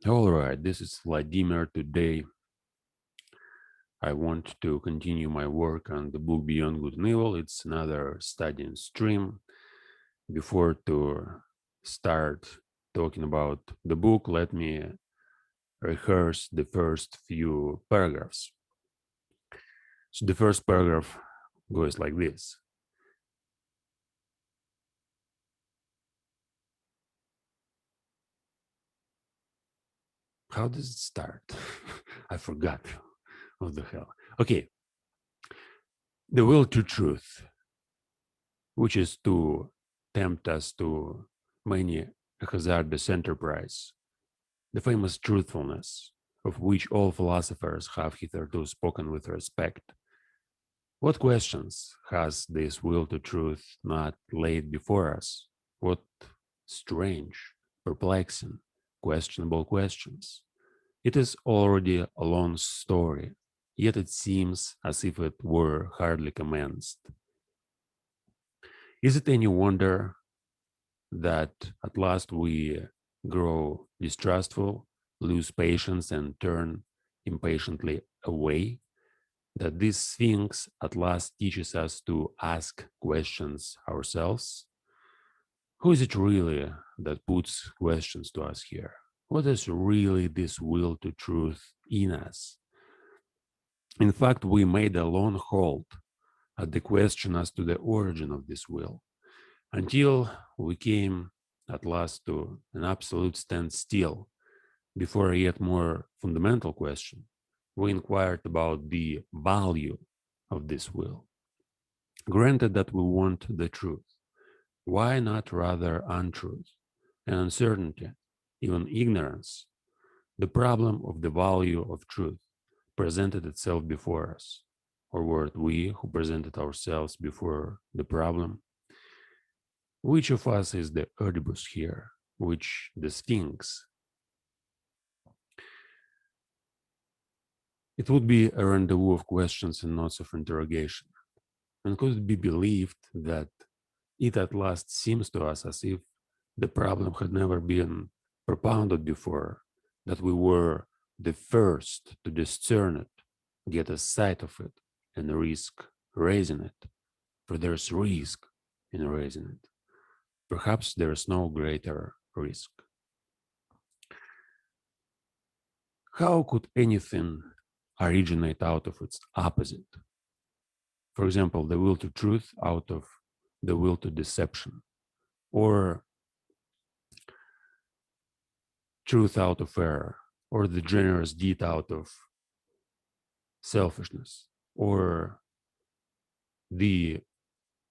All right, this is Vladimir. Today, I want to continue my work on the book Beyond Good and Evil. It's another studying stream. Before to start talking about the book, let me rehearse the first few paragraphs. So the first paragraph goes like this. How does it start? I forgot. What the hell? Okay. The will to truth, which is to tempt us to many hazardous enterprise, the famous truthfulness, of which all philosophers have hitherto spoken with respect. What questions has this will to truth not laid before us? What strange, perplexing, questionable questions? It is already a long story, yet it seems as if it were hardly commenced. Is it any wonder that at last we grow distrustful, lose patience, and turn impatiently away? That this Sphinx at last teaches us to ask questions ourselves? Who is it really that puts questions to us here? What is really this will to truth in us? In fact, we made a long halt at the question as to the origin of this will, until we came at last to an absolute standstill before a yet more fundamental question. We inquired about the value of this will. Granted that we want the truth, why not rather untruth and uncertainty, even ignorance? The problem of the value of truth presented itself before us, or were it we who presented ourselves before the problem? Which of us is the Oedipus here? Which the Sphinx? It would be a rendezvous of questions and notes of interrogation. And could it be believed that it at last seems to us as if the problem had never been propounded before, that we were the first to discern it, get a sight of it, and risk raising it? For there's risk in raising it. Perhaps there's no greater risk. How could anything originate out of its opposite? For example, the will to truth out of the will to deception, or truth out of error, or the generous deed out of selfishness, or the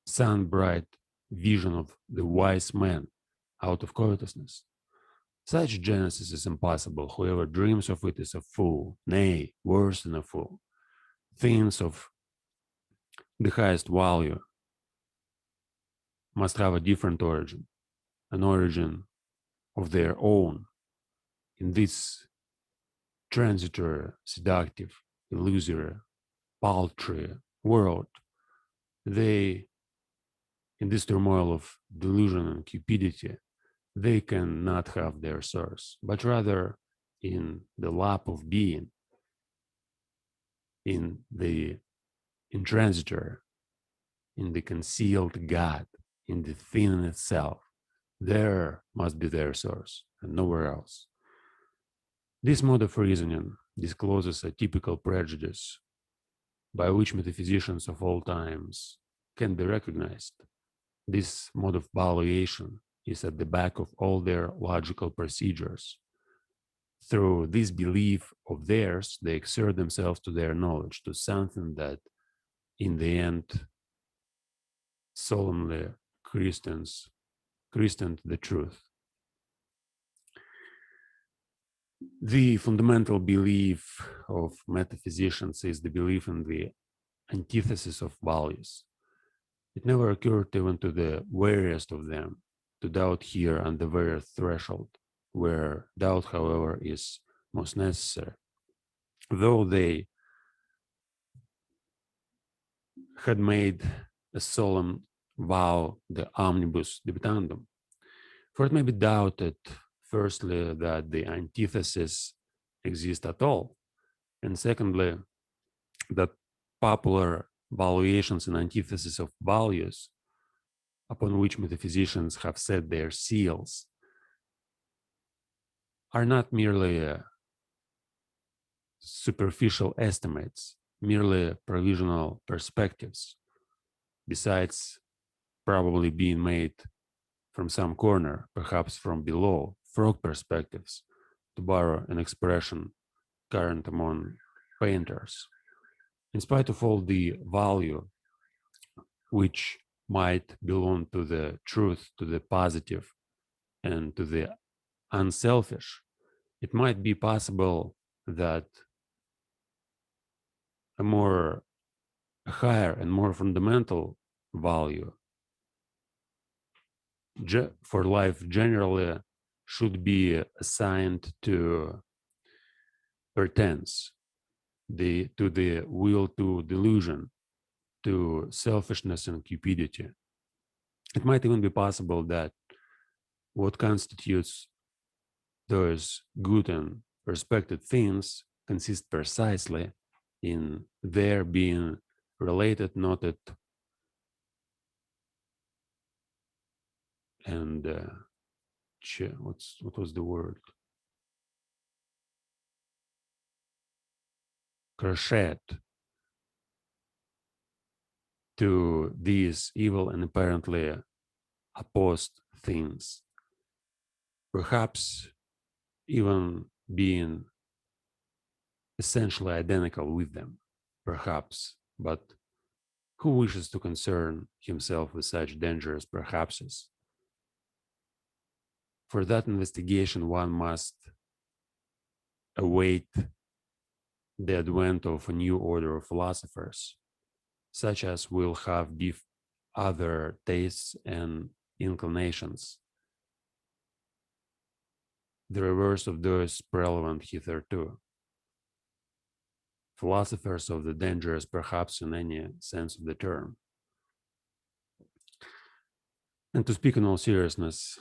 sun bright vision of the wise man out of covetousness. Such genesis is impossible. Whoever dreams of it is a fool, nay, worse than a fool. Things of the highest value must have a different origin, an origin of their own. In this transitory, seductive, illusory, paltry world, they, in this turmoil of delusion and cupidity, they cannot have their source, but rather in the lap of being, in the intransitory, in the concealed God, in the thing in itself. There must be their source and nowhere else. This mode of reasoning discloses a typical prejudice by which metaphysicians of all times can be recognized. This mode of valuation is at the back of all their logical procedures. Through this belief of theirs, they exert themselves to their knowledge, to something that in the end solemnly christened the truth. The fundamental belief of metaphysicians is the belief in the antithesis of values. It never occurred even to the wariest of them to doubt here on the very threshold, where doubt, however, is most necessary. Though they had made a solemn vow, the omnibus divinandum, for it may be doubted Firstly, that the antithesis exists at all. And secondly, that popular valuations and antithesis of values upon which metaphysicians have set their seals are not merely superficial estimates, merely provisional perspectives, besides probably being made from some corner, perhaps from below, frog perspectives, to borrow an expression current among painters. In spite of all the value which might belong to the truth, to the positive, and to the unselfish, it might be possible that a more higher and more fundamental value for life generally should be assigned to pretense, to the will to delusion, to selfishness and cupidity. It might even be possible that what constitutes those good and respected things consist precisely in their being related, noted, and what was the word? Crocheted to these evil and apparently opposed things, perhaps even being essentially identical with them, perhaps, but who wishes to concern himself with such dangerous perhapses? For that investigation, one must await the advent of a new order of philosophers, such as will have other tastes and inclinations, the reverse of those prevalent hitherto. Philosophers of the dangerous, perhaps in any sense of the term. And to speak in all seriousness,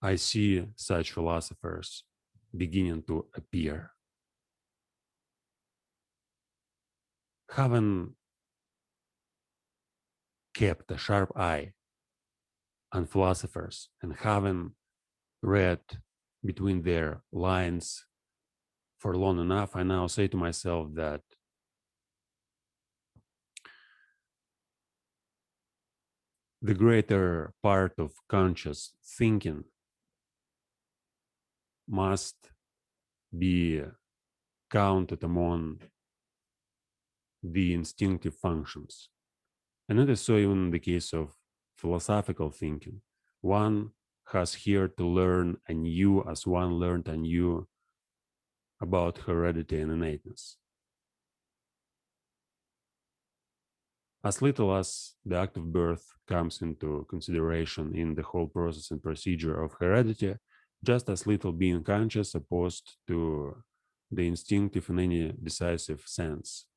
I see such philosophers beginning to appear. Having kept a sharp eye on philosophers and having read between their lines for long enough, I now say to myself that the greater part of conscious thinking must be counted among the instinctive functions. And it is so even in the case of philosophical thinking. One has here to learn anew as one learned anew about heredity and innateness. As little as the act of birth comes into consideration in the whole process and procedure of heredity, just as little being conscious opposed to the instinctive in any decisive sense.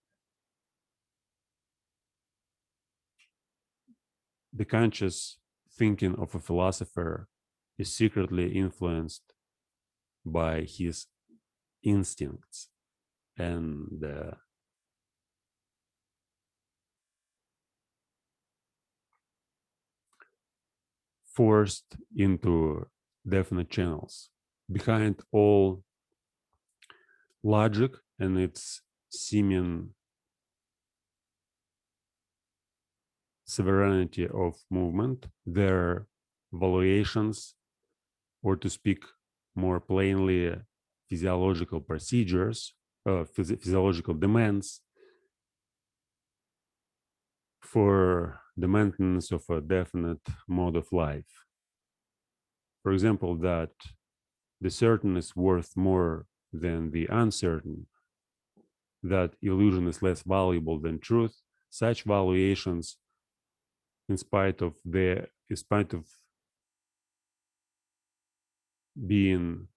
The conscious thinking of a philosopher is secretly influenced by his instincts and forced into definite channels. Behind all logic and its seeming sovereignty of movement, their valuations, or to speak more plainly, physiological procedures, physiological demands for the maintenance of a definite mode of life. For example, that the certain is worth more than the uncertain, that illusion is less valuable than truth. Such valuations, in spite of being,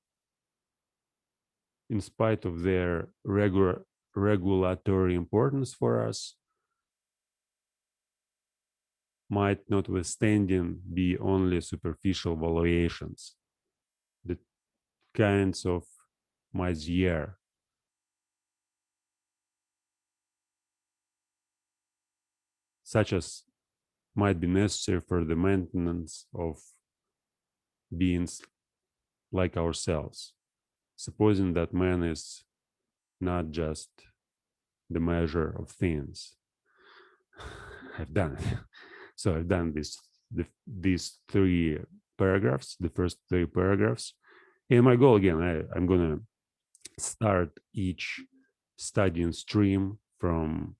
in spite of their regulatory importance for us, might notwithstanding be only superficial valuations. kinds of matière, such as might be necessary for the maintenance of beings like ourselves, supposing that man is not just the measure of things. I've done it. So I've done these three paragraphs, the first three paragraphs. And my goal again, I'm gonna start each studying stream from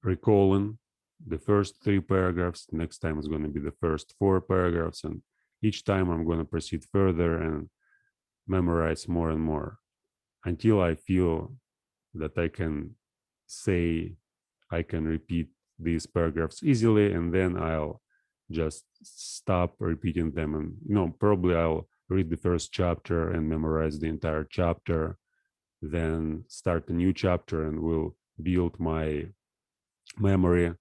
recalling the first three paragraphs. Next time is going to be the first four paragraphs, and each time I'm going to proceed further and memorize more and more until I feel that I can say, I can repeat these paragraphs easily, and then I'll just stop repeating them. And probably I'll read the first chapter and memorize the entire chapter, then start a new chapter and will build my memory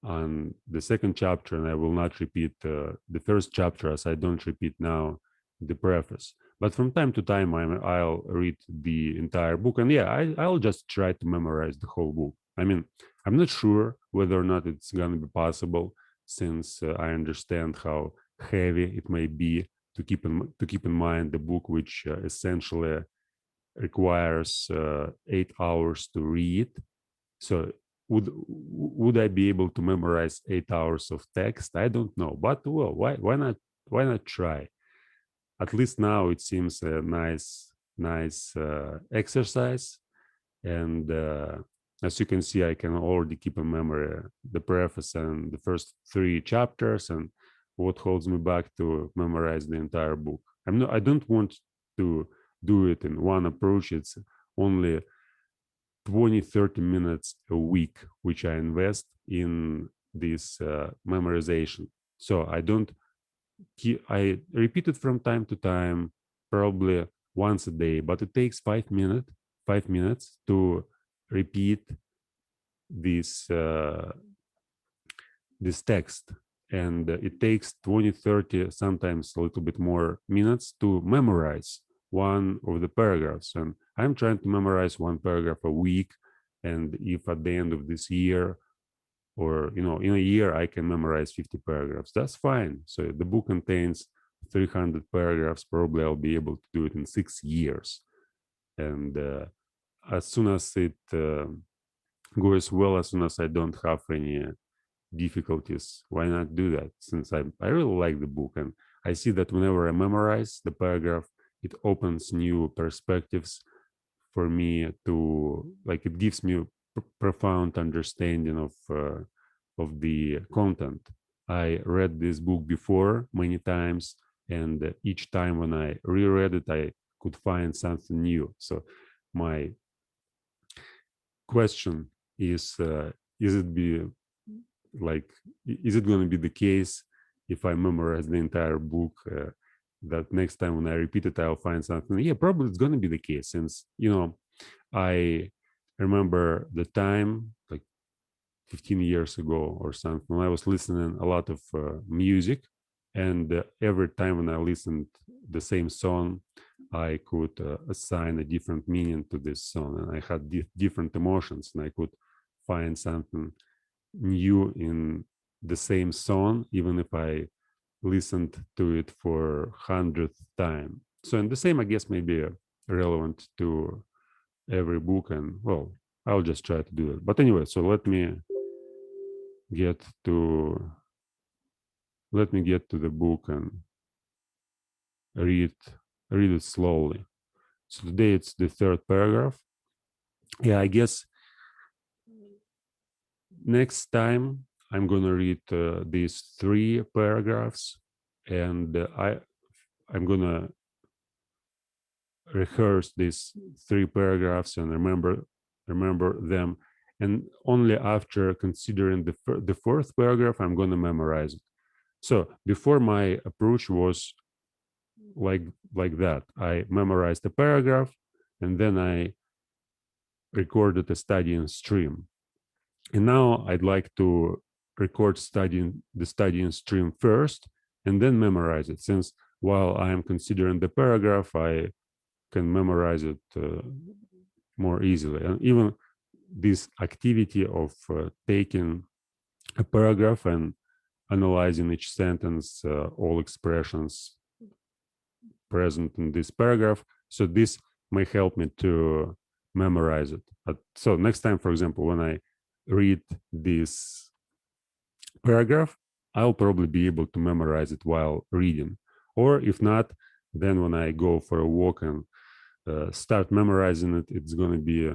on the second chapter, and I will not repeat the first chapter, as I don't repeat now the preface. But from time to time, I'll read the entire book, and I'll just try to memorize the whole book. I mean, I'm not sure whether or not it's gonna be possible, since I understand how heavy it may be to keep in mind the book, which essentially requires 8 hours to read. So would I be able to memorize 8 hours of text? I don't know, but well, why not try? At least now it seems a nice exercise, and as you can see, I can already keep in memory the preface and the first three chapters, and what holds me back to memorize the entire book. I don't want to do it in one approach. It's only 20-30 minutes a week which I invest in this memorization. So I repeat it from time to time, probably once a day, but it takes 5 minutes to repeat this text, and it takes 20-30, sometimes a little bit more minutes to memorize one of the paragraphs. And I'm trying to memorize one paragraph a week, and if at the end of this year, or in a year, I can memorize 50 paragraphs, that's fine. So the book contains 300 paragraphs. Probably I'll be able to do it in 6 years, and as soon as it goes well, as soon as I don't have any difficulties, why not do that? Since I really like the book, and I see that whenever I memorize the paragraph, it opens new perspectives for me to, like, it gives me a profound understanding of the content. I read this book before many times, and each time when I reread it, I could find something new. So my question is is it going to be the case, if I memorize the entire book, that next time when I repeat it, I'll find something? Yeah, probably it's going to be the case, since I remember the time, like 15 years ago or something, when I was listening a lot of music, and every time when I listened the same song, I could assign a different meaning to this song, and I had different emotions, and I could find something new in the same song, even if I listened to it for 100th time. So, and the same, I guess, may be relevant to every book, and well, I'll just try to do it. But anyway, so let me get to the book and read it slowly. So today it's the third paragraph. Yeah, I guess next time I'm gonna read these three paragraphs, and I'm gonna rehearse these three paragraphs and remember them, and only after considering the fourth paragraph, I'm gonna memorize it. So before, my approach was like that. I memorized the paragraph, and then I recorded a studying stream. And now I'd like to record the studying stream first, and then memorize it. Since while I am considering the paragraph, I can memorize it more easily. And even this activity of taking a paragraph and analyzing each sentence, all expressions present in this paragraph. So this may help me to memorize it. So next time, for example, when I read this paragraph, I'll probably be able to memorize it while reading. Or if not, then when I go for a walk and start memorizing it, it's going to be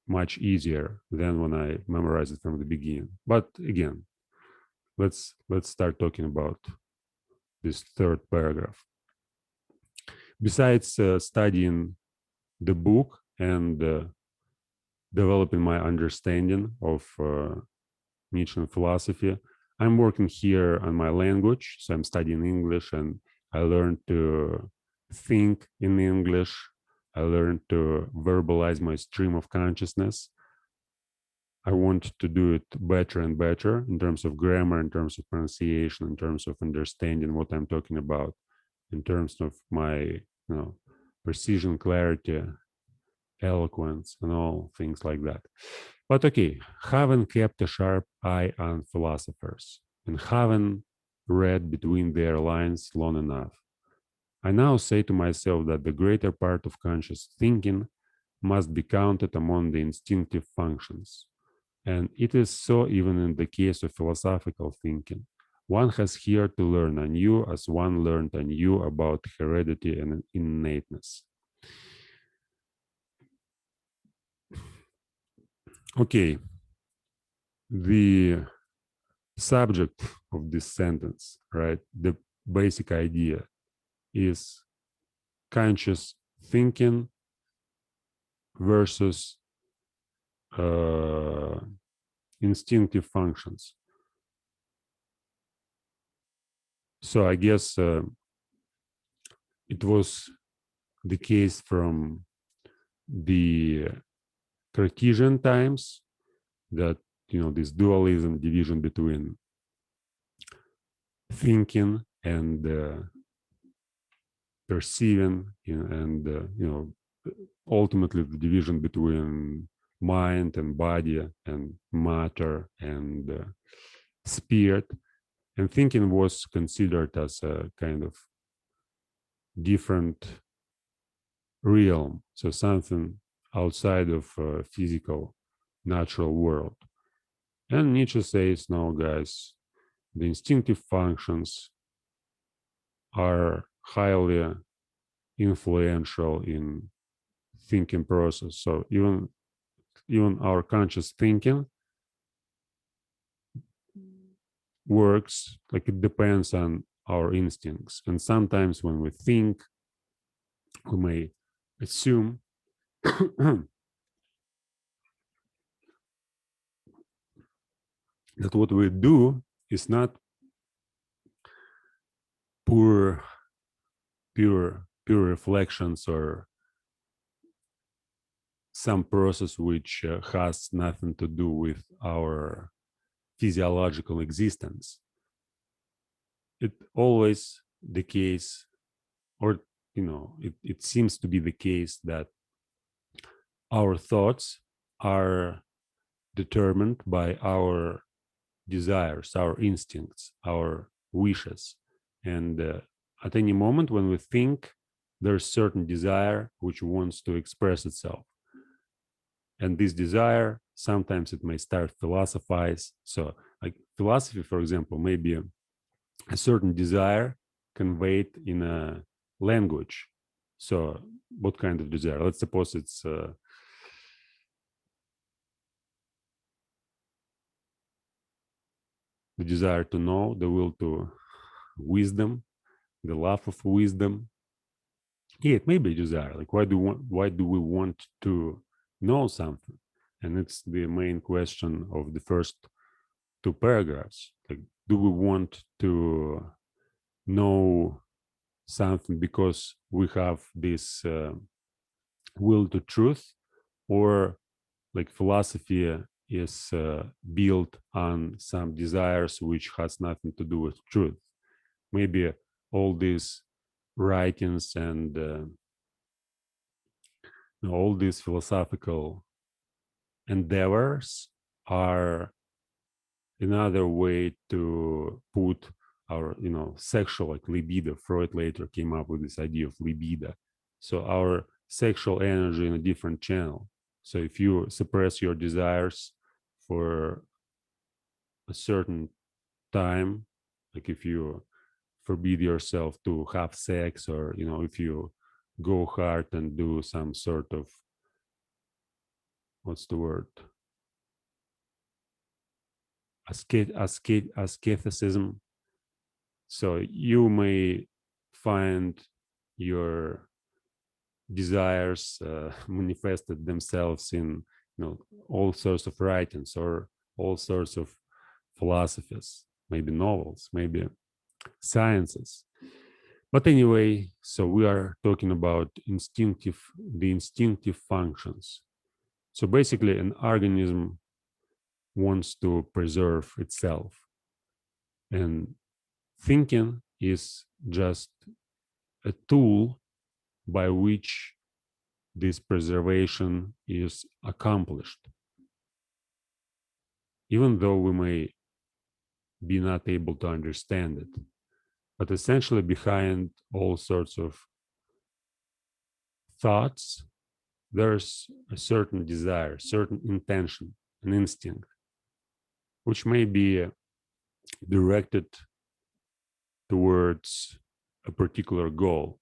much easier than when I memorize it from the beginning. But again, let's start talking about this third paragraph. Besides studying the book and developing my understanding of Nietzschean philosophy, I'm working here on my language. So I'm studying English, and I learned to think in English. I learned to verbalize my stream of consciousness. I want to do it better and better in terms of grammar, in terms of pronunciation, in terms of understanding what I'm talking about, in terms of my, precision, clarity, eloquence, and all things like that. But okay, having kept a sharp eye on philosophers and having read between their lines long enough, I now say to myself that the greater part of conscious thinking must be counted among the instinctive functions. And it is so even in the case of philosophical thinking. One has here to learn anew as one learned anew about heredity and innateness. Okay, the subject of this sentence, right? The basic idea is conscious thinking versus instinctive functions. So I guess it was the case from the Cartesian times that, this dualism, division between thinking and perceiving, and ultimately the division between mind and body and matter and spirit. And thinking was considered as a kind of different realm, so something outside of physical natural world. And Nietzsche says, no, guys, the instinctive functions are highly influential in thinking process. So even our conscious thinking works, like it depends on our instincts. And sometimes when we think, we may assume that what we do is not pure reflections or some process which has nothing to do with our physiological existence. It always the case, or it seems to be the case that our thoughts are determined by our desires, our instincts, our wishes. And at any moment when we think, there's certain desire which wants to express itself. And this desire, sometimes it may start philosophize. So like philosophy, for example, may be a certain desire conveyed in a language. So what kind of desire? Let's suppose it's the desire to know, the will to wisdom, the love of wisdom. Yeah, it may be a desire. Like why do we want to know something? And it's the main question of the first two paragraphs. Like, do we want to know something because we have this will to truth, or like philosophy is built on some desires which has nothing to do with truth? Maybe all these writings and all these philosophical endeavors are another way to put our, sexual, like libido. Freud later came up with this idea of libido. So our sexual energy in a different channel. So if you suppress your desires for a certain time, like if you forbid yourself to have sex, or if you go hard and do some sort of, what's the word, asceticism. So you may find your desires manifested themselves in, all sorts of writings or all sorts of philosophies, maybe novels, maybe sciences. But anyway, so we are talking about the instinctive functions. So basically, an organism wants to preserve itself, and thinking is just a tool by which this preservation is accomplished, even though we may be not able to understand it. But essentially, behind all sorts of thoughts, there's a certain desire, certain intention, an instinct, which may be directed towards a particular goal.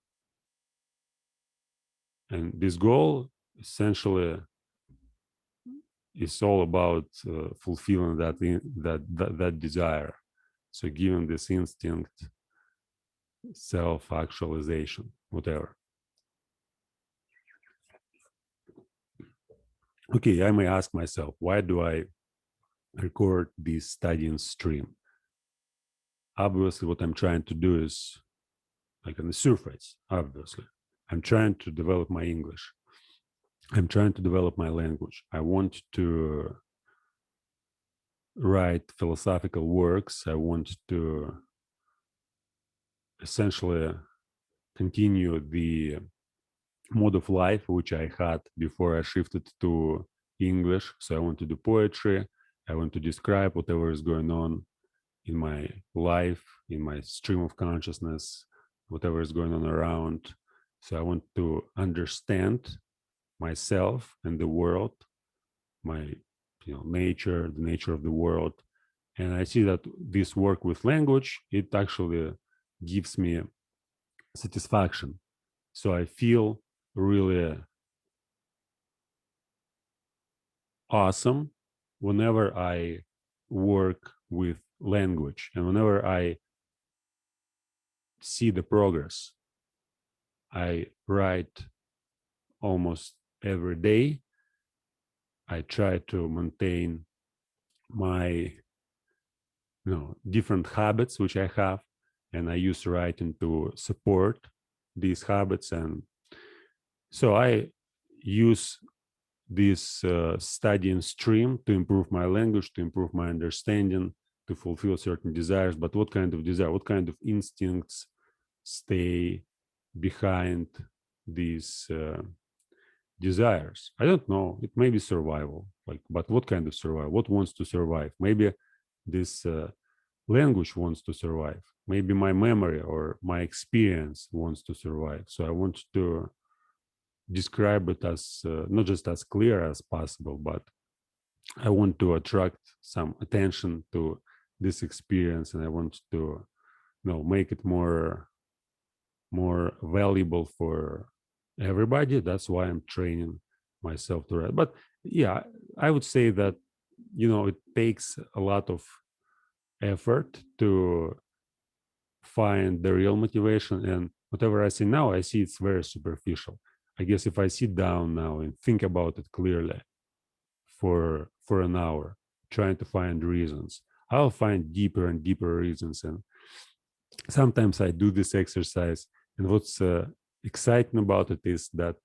And this goal essentially is all about fulfilling that desire. So giving this instinct self-actualization, whatever. Okay, I may ask myself, why do I record this studying stream? Obviously, what I'm trying to do is, like on the surface, obviously, I'm trying to develop my English. I'm trying to develop my language. I want to write philosophical works. I want to essentially continue the mode of life which I had before I shifted to English. So I want to do poetry. I want to describe whatever is going on in my life, in my stream of consciousness, whatever is going on around. So I want to understand myself and the world, my nature, the nature of the world. And I see that this work with language, it actually gives me satisfaction. So I feel really awesome whenever I work with language and whenever I see the progress. I write almost every day. I try to maintain my different habits which I have, and I use writing to support these habits. And so I use this studying stream to improve my language, to improve my understanding, to fulfill certain desires. But what kind of desire, what kind of instincts stay behind these desires? I don't know. It may be survival, but what kind of survival? What wants to survive? Maybe this language wants to survive. Maybe my memory or my experience wants to survive. So I want to describe it as not just as clear as possible, but I want to attract some attention to this experience, and I want to make it more valuable for everybody. That's why I'm training myself to write. But yeah, I would say that it takes a lot of effort to find the real motivation. And whatever I see now, I see it's very superficial. I guess if I sit down now and think about it clearly for an hour, trying to find reasons, I'll find deeper and deeper reasons. And sometimes I do this exercise, and what's exciting about it is that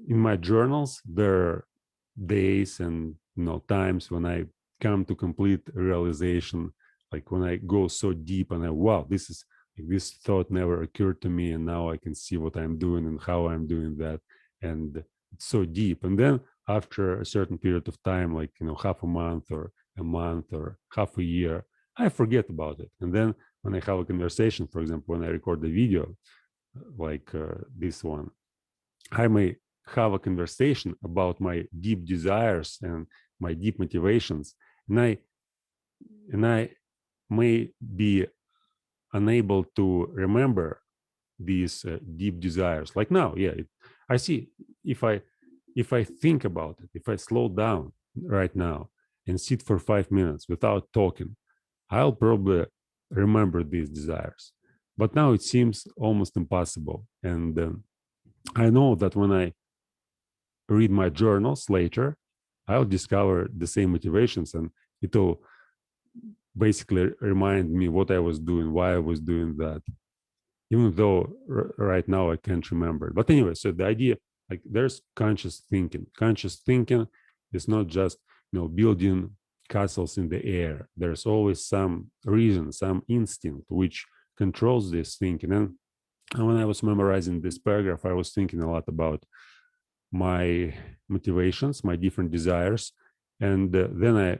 in my journals there are days and times when I come to complete realization, like when I go so deep and wow, this thought never occurred to me, and now I can see what I'm doing and how I'm doing that. and it's so deep. And then after a certain period of time, like, half a month or half a year, I forget about it. And then when I have a conversation, for example, when I record the video, like this one, I may have a conversation about my deep desires and my deep motivations, and I may be unable to remember these deep desires. Like now, yeah, I see, if I think about it, if I slow down right now and sit for 5 minutes without talking, I'll probably remember these desires. But now it seems almost impossible. And I know that when I read my journals later, I'll discover the same motivations, and it'll basically remind me what I was doing, why I was doing that, even though right now I can't remember. But anyway, so the idea, like, there's conscious thinking. Conscious thinking is not just, building castles in the air. There's always some reason, some instinct which controls this thinking. And when I was memorizing this paragraph, I was thinking a lot about my motivations, my different desires. And then I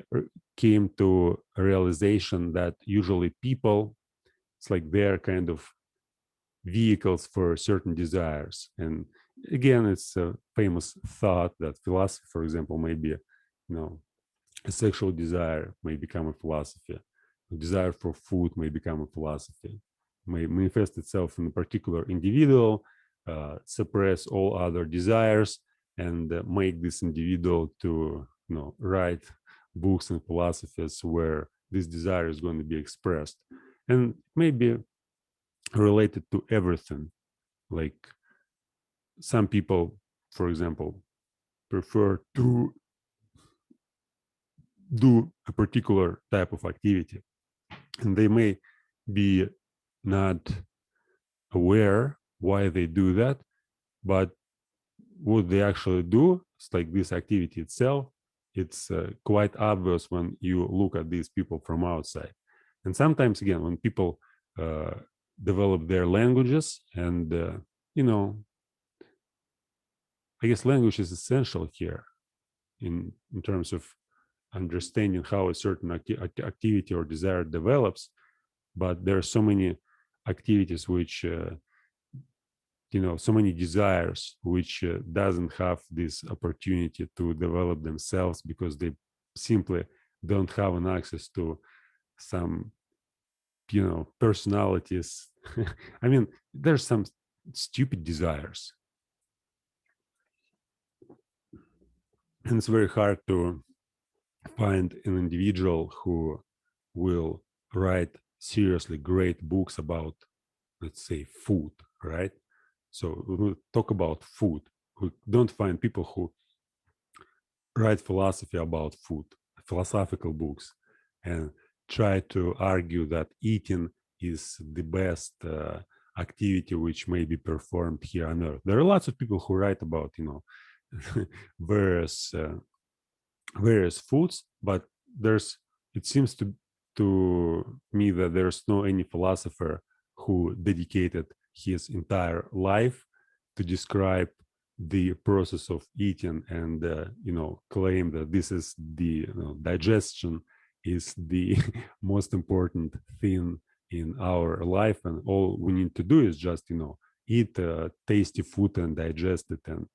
came to a realization that usually people, it's like they're kind of vehicles for certain desires. And again, it's a famous thought that philosophy, for example, may be, a sexual desire may become a philosophy. A desire for food may become a philosophy. May manifest itself in a particular individual, suppress all other desires, and make this individual to, write books and philosophies where this desire is going to be expressed. And maybe related to everything. Like, some people, for example, prefer to do a particular type of activity, and they may be not aware why they do that, but what they actually do, it's like this activity itself, it's quite obvious when you look at these people from outside. And sometimes, again, when people develop their languages, and I guess language is essential here in terms of understanding how a certain activity or desire develops. But there are so many activities which, so many desires which doesn't have this opportunity to develop themselves because they simply don't have an access to some, personalities. I mean, there's some stupid desires, and it's very hard to find an individual who will write seriously great books about, let's say, food, right? So we talk about food. We don't find people who write philosophy about food, philosophical books, and try to argue that eating is the best activity which may be performed here on Earth. There are lots of people who write about, various various foods, but it seems to me that there's no any philosopher who dedicated his entire life to describe the process of eating and claim that this is the digestion is the most important thing in our life, and all we need to do is just eat tasty food and digest it, and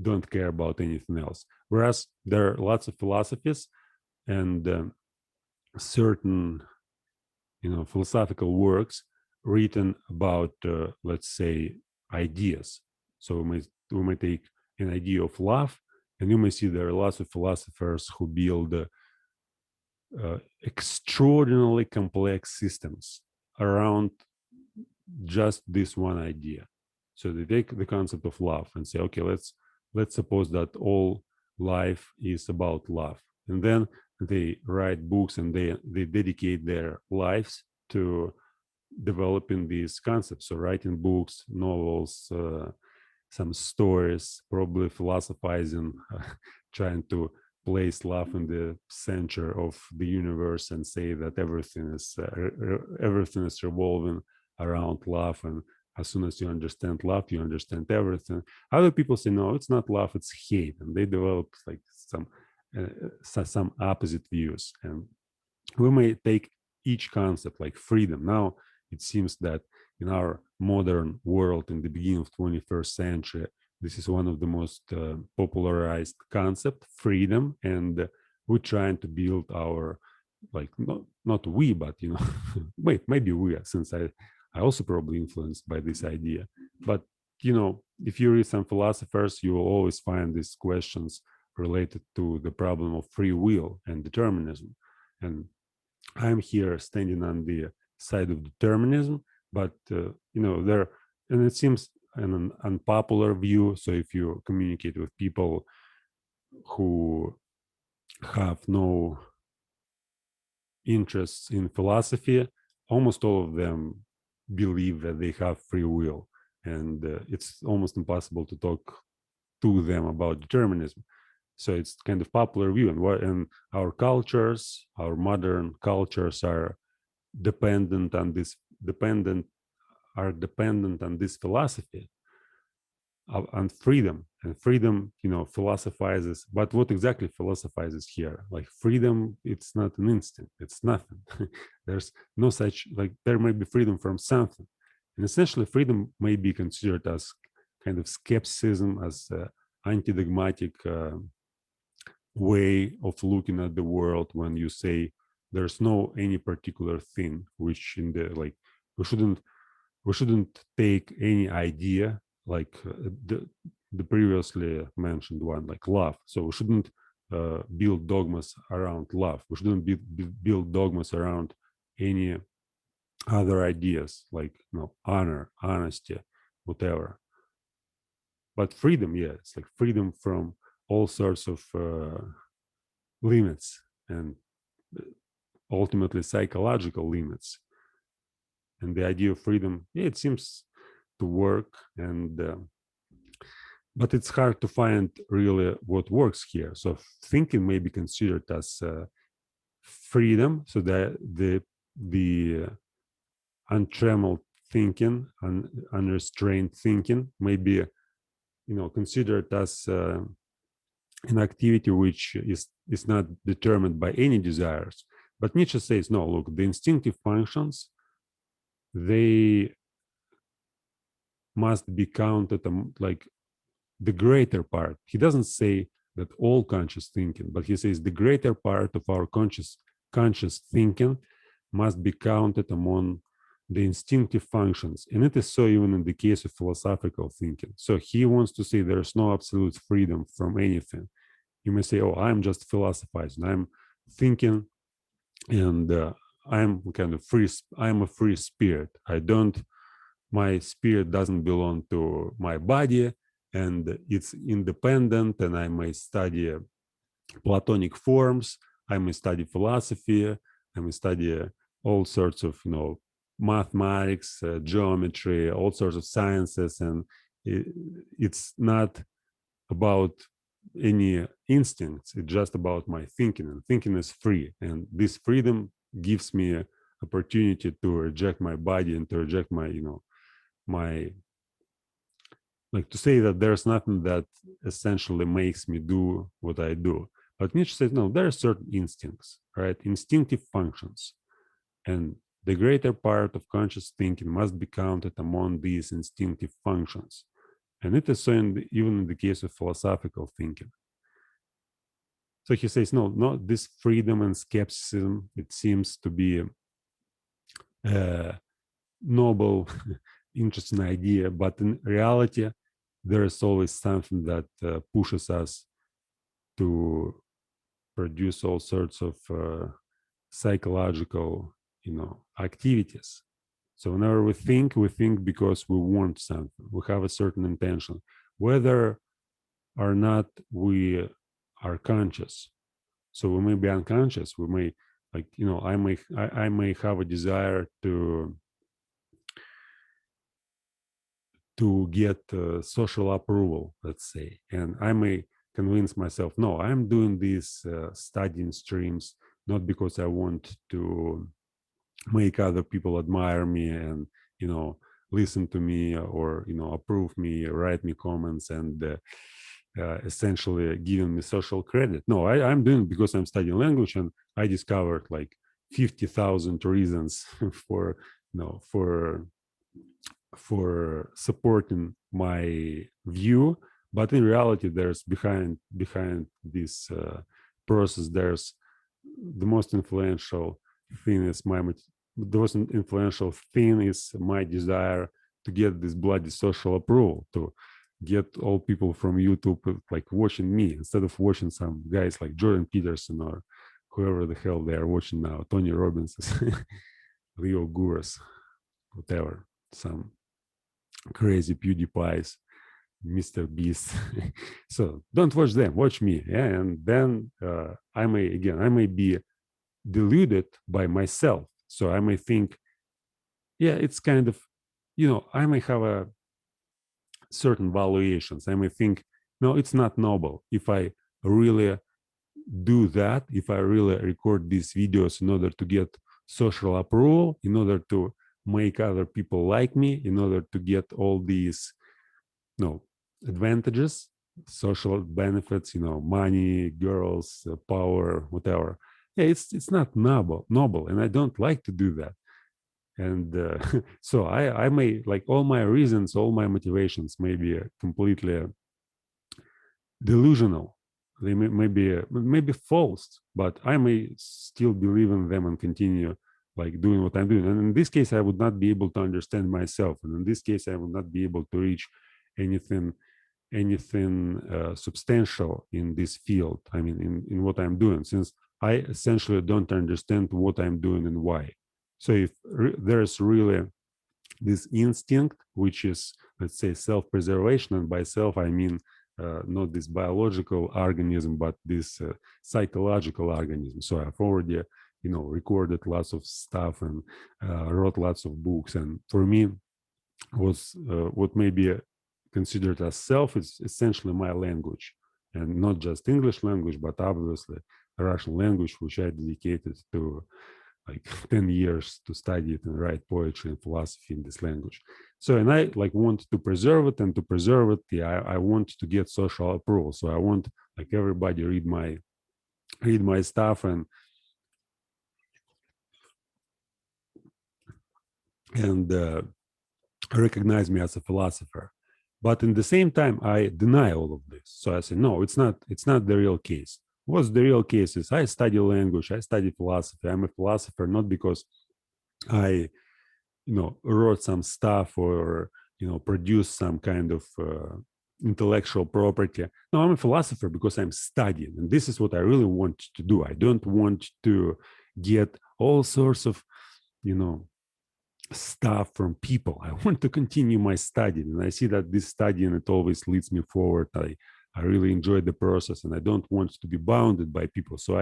don't care about anything else. Whereas there are lots of philosophies and certain philosophical works written about let's say ideas. So we may take an idea of love, and you may see there are lots of philosophers who build extraordinarily complex systems around just this one idea. So they take the concept of love and say, okay, let's suppose that all life is about love, and then they write books and they dedicate their lives to developing these concepts. So writing books, novels, some stories, probably philosophizing, trying to place love in the center of the universe and say that everything is revolving around love, and as soon as you understand love, you understand everything. Other people say, no, it's not love, it's hate. And they develop like some opposite views. And we may take each concept like freedom. Now it seems that in our modern world in the beginning of 21st century, this is one of the most popularized concept, freedom. And we're trying to build our, like, not we, but wait, maybe we are, since I also probably influenced by this idea. But if you read some philosophers, you will always find these questions related to the problem of free will and determinism. And I'm here standing on the side of determinism, but there, and it seems an unpopular view. So if you communicate with people who have no interests in philosophy, almost all of them believe that they have free will, and it's almost impossible to talk to them about determinism. So it's kind of popular view, and our cultures, our modern cultures, are dependent on this philosophy on freedom. And freedom philosophizes, but what exactly philosophizes here? Like freedom, it's not an instinct, it's nothing. There's no such, like, there may be freedom from something. And essentially freedom may be considered as kind of skepticism, as anti-dogmatic way of looking at the world, when you say there's no any particular thing which in the, like, we shouldn't take any idea, like the previously mentioned one, like love. So we shouldn't build dogmas around love. We shouldn't build dogmas around any other ideas, like honor, honesty, whatever. But freedom, yeah, it's like freedom from all sorts of limits, and ultimately psychological limits. And the idea of freedom, yeah, it seems to work, and but it's hard to find really what works here. So thinking may be considered as freedom, so that the untrammeled thinking and unrestrained thinking may be considered as an activity which is not determined by any desires. But Nietzsche says, no, look, the instinctive functions, they must be counted like the greater part. He doesn't say that all conscious thinking, but he says the greater part of our conscious thinking must be counted among the instinctive functions. And it is so even in the case of philosophical thinking. So he wants to say there's no absolute freedom from anything. You may say, oh, I'm just philosophizing, I'm thinking, and I'm kind of free. I'm a free spirit. My spirit doesn't belong to my body, and it's independent, and I may study Platonic forms, I may study philosophy, I may study all sorts of mathematics, geometry, all sorts of sciences, and it's not about any instincts. It's just about my thinking, and thinking is free, and this freedom gives me an opportunity to reject my body and to reject my like, to say that there's nothing that essentially makes me do what I do. But Nietzsche says, no, there are certain instincts, right? Instinctive functions. And the greater part of conscious thinking must be counted among these instinctive functions. And it is so even in the case of philosophical thinking. So he says, no, this freedom and skepticism, it seems to be a noble, interesting idea, but in reality, there is always something that pushes us to produce all sorts of psychological, activities. So whenever we think because we want something. We have a certain intention, whether or not we are conscious. So we may be unconscious. We may, like, I may have a desire to get social approval, let's say, and I may convince myself, no, I'm doing these studying streams not because I want to make other people admire me and listen to me or approve me, write me comments, and essentially giving me social credit. No, I'm doing it because I'm studying language, and I discovered like 50,000 reasons for for supporting my view. But in reality, there's behind this process, there's the most influential thing is the most influential thing is my desire to get this bloody social approval, to get all people from YouTube like watching me instead of watching some guys like Jordan Peterson or whoever the hell they are watching now, Tony Robbins, Leo Gurus, whatever, some crazy PewDiePies, Mr. Beast. So don't watch them, watch me. Yeah, and then I may be deluded by myself. So I may think, yeah, it's kind of, I may have a certain valuations. I may think, no, it's not noble. If I really do that, if I really record these videos in order to get social approval, in order to make other people like me, in order to get all these advantages, social benefits, money, girls, power, whatever. Yeah, it's not noble, and I don't like to do that. And so I may like all my reasons, all my motivations may be completely delusional. They may be false, but I may still believe in them and continue like doing what I'm doing. And in this case, I would not be able to understand myself, and in this case, I would not be able to reach anything substantial in this field. I mean, in what I'm doing, since I essentially don't understand what I'm doing and why. So if there's really this instinct, which is, let's say, self-preservation, and by self I mean not this biological organism, but this psychological organism. So I've already, recorded lots of stuff and wrote lots of books, and for me, was what may be considered as self is essentially my language, and not just English language, but obviously Russian language, which I dedicated to like 10 years to study it and write poetry and philosophy in this language. So, and I like want to preserve it, and to preserve it, yeah, I want to get social approval. So I want like everybody read my stuff and recognize me as a philosopher. But in the same time, I deny all of this. So I say, no, it's not the real case. What's the real case is I study language, I study philosophy. I'm a philosopher not because I, wrote some stuff or, produced some kind of intellectual property. No, I'm a philosopher because I'm studying. And this is what I really want to do. I don't want to get all sorts of, stuff from people. I want to continue my studying, and I see that this studying, it always leads me forward. I really enjoy the process, and I don't want to be bounded by people. So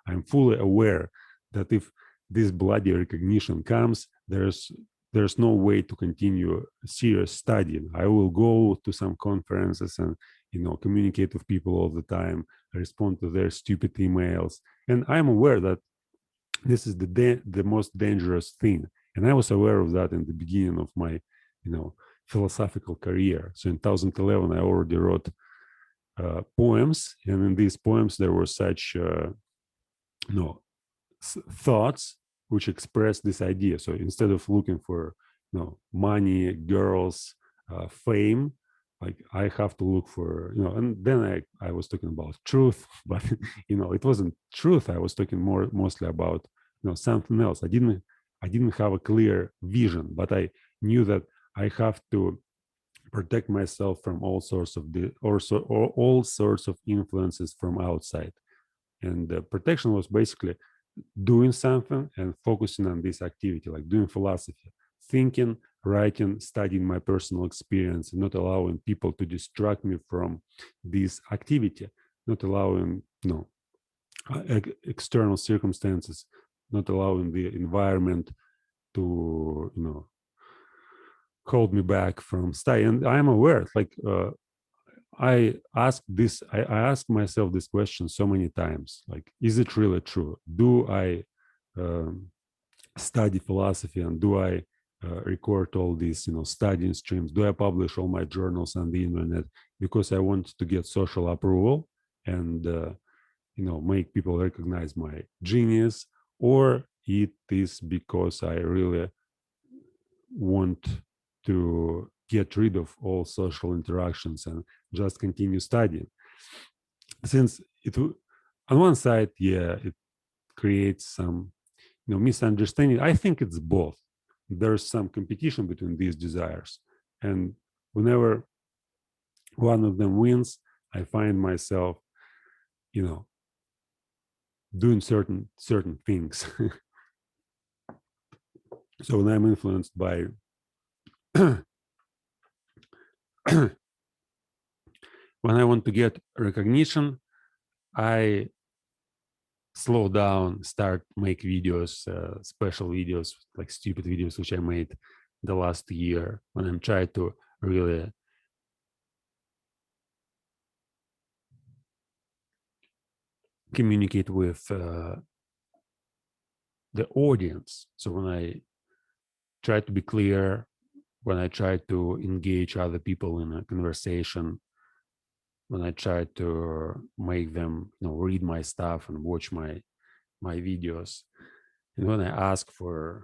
I'm fully aware that if this bloody recognition comes, there's no way to continue serious studying. I will go to some conferences and communicate with people all the time, respond to their stupid emails, and I'm aware that this is the most dangerous thing. And I was aware of that in the beginning of my, philosophical career. So in 2011, I already wrote poems, and in these poems there were such, thoughts which express this idea. So instead of looking for, money, girls, fame, like I have to look for, and then I was talking about truth, but it wasn't truth. I was talking mostly about something else. I didn't have a clear vision, but I knew that I have to protect myself from all sorts of all sorts of influences from outside. And the protection was basically doing something and focusing on this activity, like doing philosophy, thinking, writing, studying my personal experience, and not allowing people to distract me from this activity, not allowing external circumstances, not allowing the environment to hold me back from studying. And I'm aware, like I asked myself this question so many times, like, is it really true? Do I study philosophy, and do I record all these, studying streams? Do I publish all my journals on the internet because I want to get social approval and make people recognize my genius, or it is because I really want to get rid of all social interactions and just continue studying? Since on one side, yeah, it creates some misunderstanding. I think it's both. There's some competition between these desires, and whenever one of them wins, I find myself, doing certain things. So when I'm influenced by when I want to get recognition, I slow down, start make videos, special videos, like stupid videos, which I made the last year, when I'm trying to really communicate with the audience. So when I try to be clear, when I try to engage other people in a conversation, when I try to make them, read my stuff and watch my videos, and when I ask for,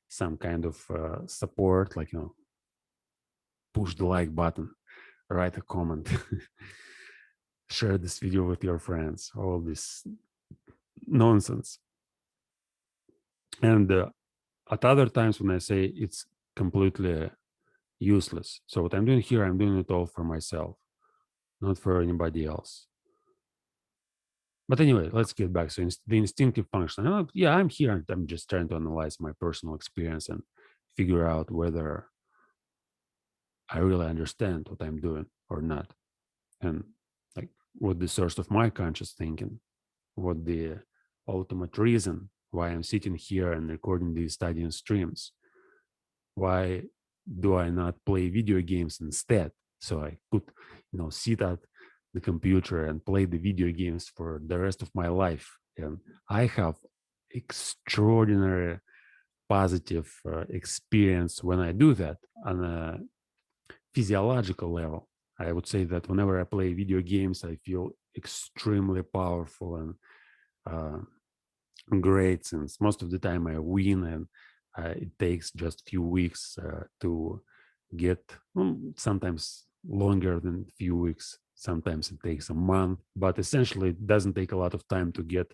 some kind of support, like push the like button, write a comment, share this video with your friends, all this nonsense. And at other times when I say it's completely useless. So what I'm doing here, I'm doing it all for myself, not for anybody else. But anyway, let's get back. So the instinctive function. I'm here and I'm just trying to analyze my personal experience and figure out whether I really understand what I'm doing or not. And like what the source of my conscious thinking, what the ultimate reason why I'm sitting here and recording these studying streams. Why do I not play video games instead? So I could, sit at the computer and play the video games for the rest of my life. And I have extraordinary positive experience when I do that on a physiological level. I would say that whenever I play video games, I feel extremely powerful and great, since most of the time I win, and it takes just a few weeks to get, sometimes longer than a few weeks, sometimes it takes a month, but essentially it doesn't take a lot of time to get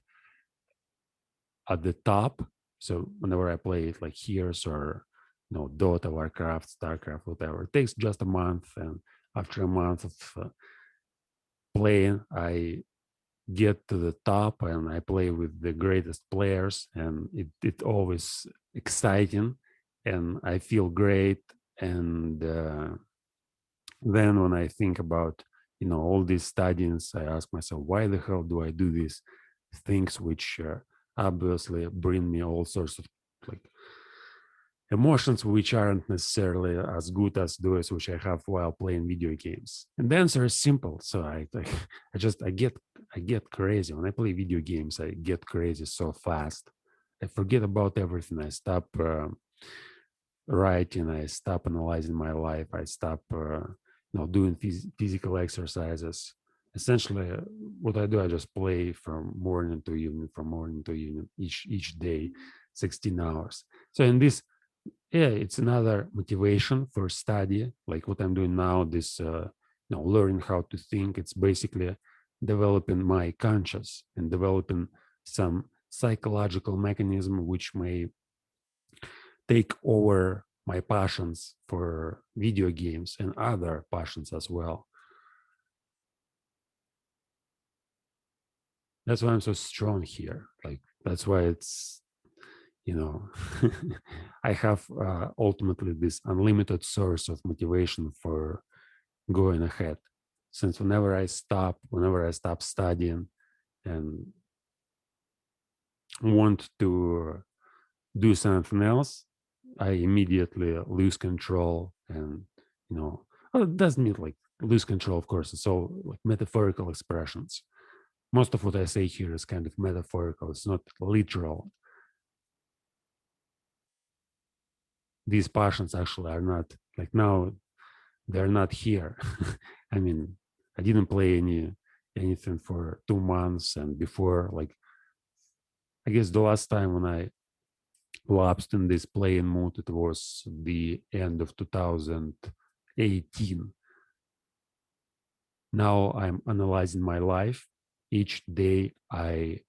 at the top. So whenever I play it like Heroes or Dota, Warcraft, Starcraft, whatever, it takes just a month, and after a month of playing, I get to the top and I play with the greatest players, and it always exciting and I feel great. And then when I think about all these studies, I ask myself, why the hell do I do these things which obviously bring me all sorts of like emotions which aren't necessarily as good as those which I have while playing video games? And the answer is simple. So I get crazy when I play video games. I get crazy so fast. I forget about everything. I stop writing. I stop analyzing my life. I stop doing physical exercises. Essentially, what I do, I just play from morning to evening, each day, 16 hours. So in this, yeah, it's another motivation for study, like what I'm doing now, this learning how to think. It's basically developing my conscious and developing some psychological mechanism which may take over my passions for video games and other passions as well. That's why I'm so strong here. Like that's why it's I have ultimately this unlimited source of motivation for going ahead. Since whenever I stop studying and want to do something else, I immediately lose control. And well, it doesn't mean like lose control, of course. It's all like metaphorical expressions. Most of what I say here is kind of metaphorical. It's not literal. these passions actually are not like now, they're not here. I mean, I didn't play anything for 2 months, and before, like, I guess the last time when I lapsed in this playing mood, it was the end of 2018. Now I'm analyzing my life. Each day I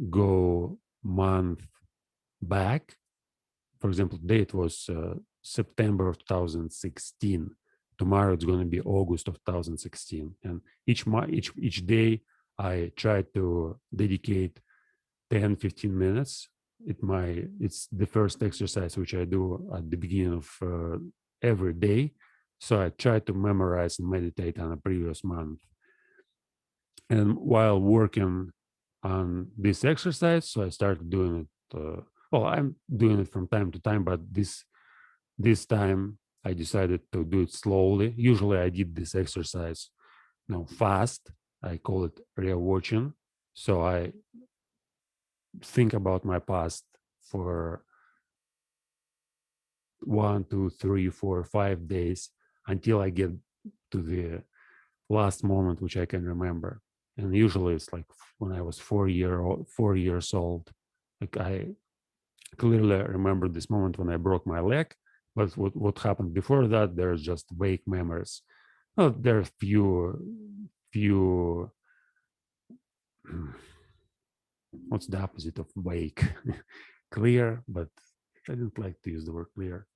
go month back. For example, today it was September of 2016. Tomorrow it's going to be August of 2016. And each day I try to dedicate 10, 15 minutes. It's the first exercise which I do at the beginning of every day. So I try to memorize and meditate on a previous month. And while working on this exercise, so I started doing it. Well, I'm doing it from time to time, but this time I decided to do it slowly. Usually I did this exercise, fast. I call it real watching. So I think about my past for 1, 2, 3, 4, 5 days until I get to the last moment which I can remember. And usually it's like when I was 4 years old. Like I clearly remember this moment when I broke my leg. But what happened before that, there's just vague memories. Well, there are few. What's the opposite of vague? Clear, but I didn't like to use the word clear.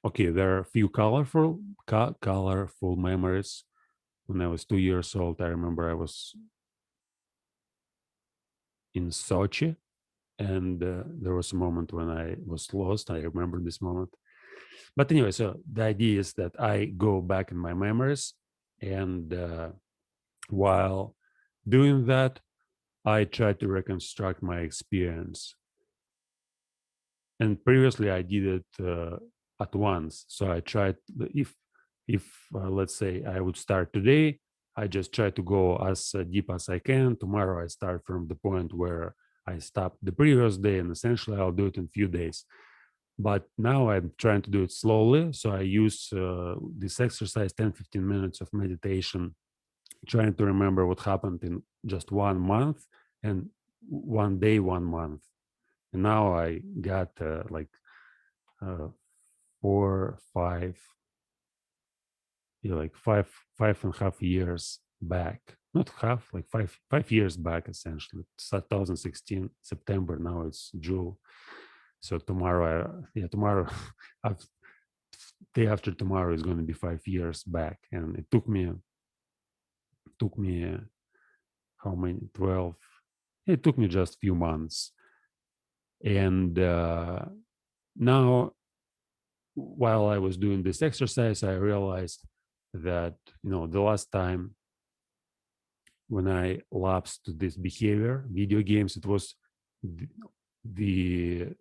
Okay, there are a few colorful memories. When I was 2 years old, I remember I was in Sochi, and there was a moment when I was lost. I remember this moment. But anyway, so the idea is that I go back in my memories, and while doing that, I try to reconstruct my experience. And previously, I did it at once. So I tried, if let's say I would start today, I just try to go as deep as I can. Tomorrow, I start from the point where I stopped the previous day, and essentially I'll do it in a few days. But now I'm trying to do it slowly. So I use this exercise, 10, 15 minutes of meditation, trying to remember what happened in just 1 month and one day, 1 month. And now I got like 4, 5, like 5.5 years back. Not half, like 5 years back, essentially. It's 2016, September, now it's June. So tomorrow, tomorrow, day after tomorrow is going to be 5 years back. And it took me how many? 12. It took me just a few months. And now, while I was doing this exercise, I realized that, the last time when I lapsed to this behavior, video games, it was the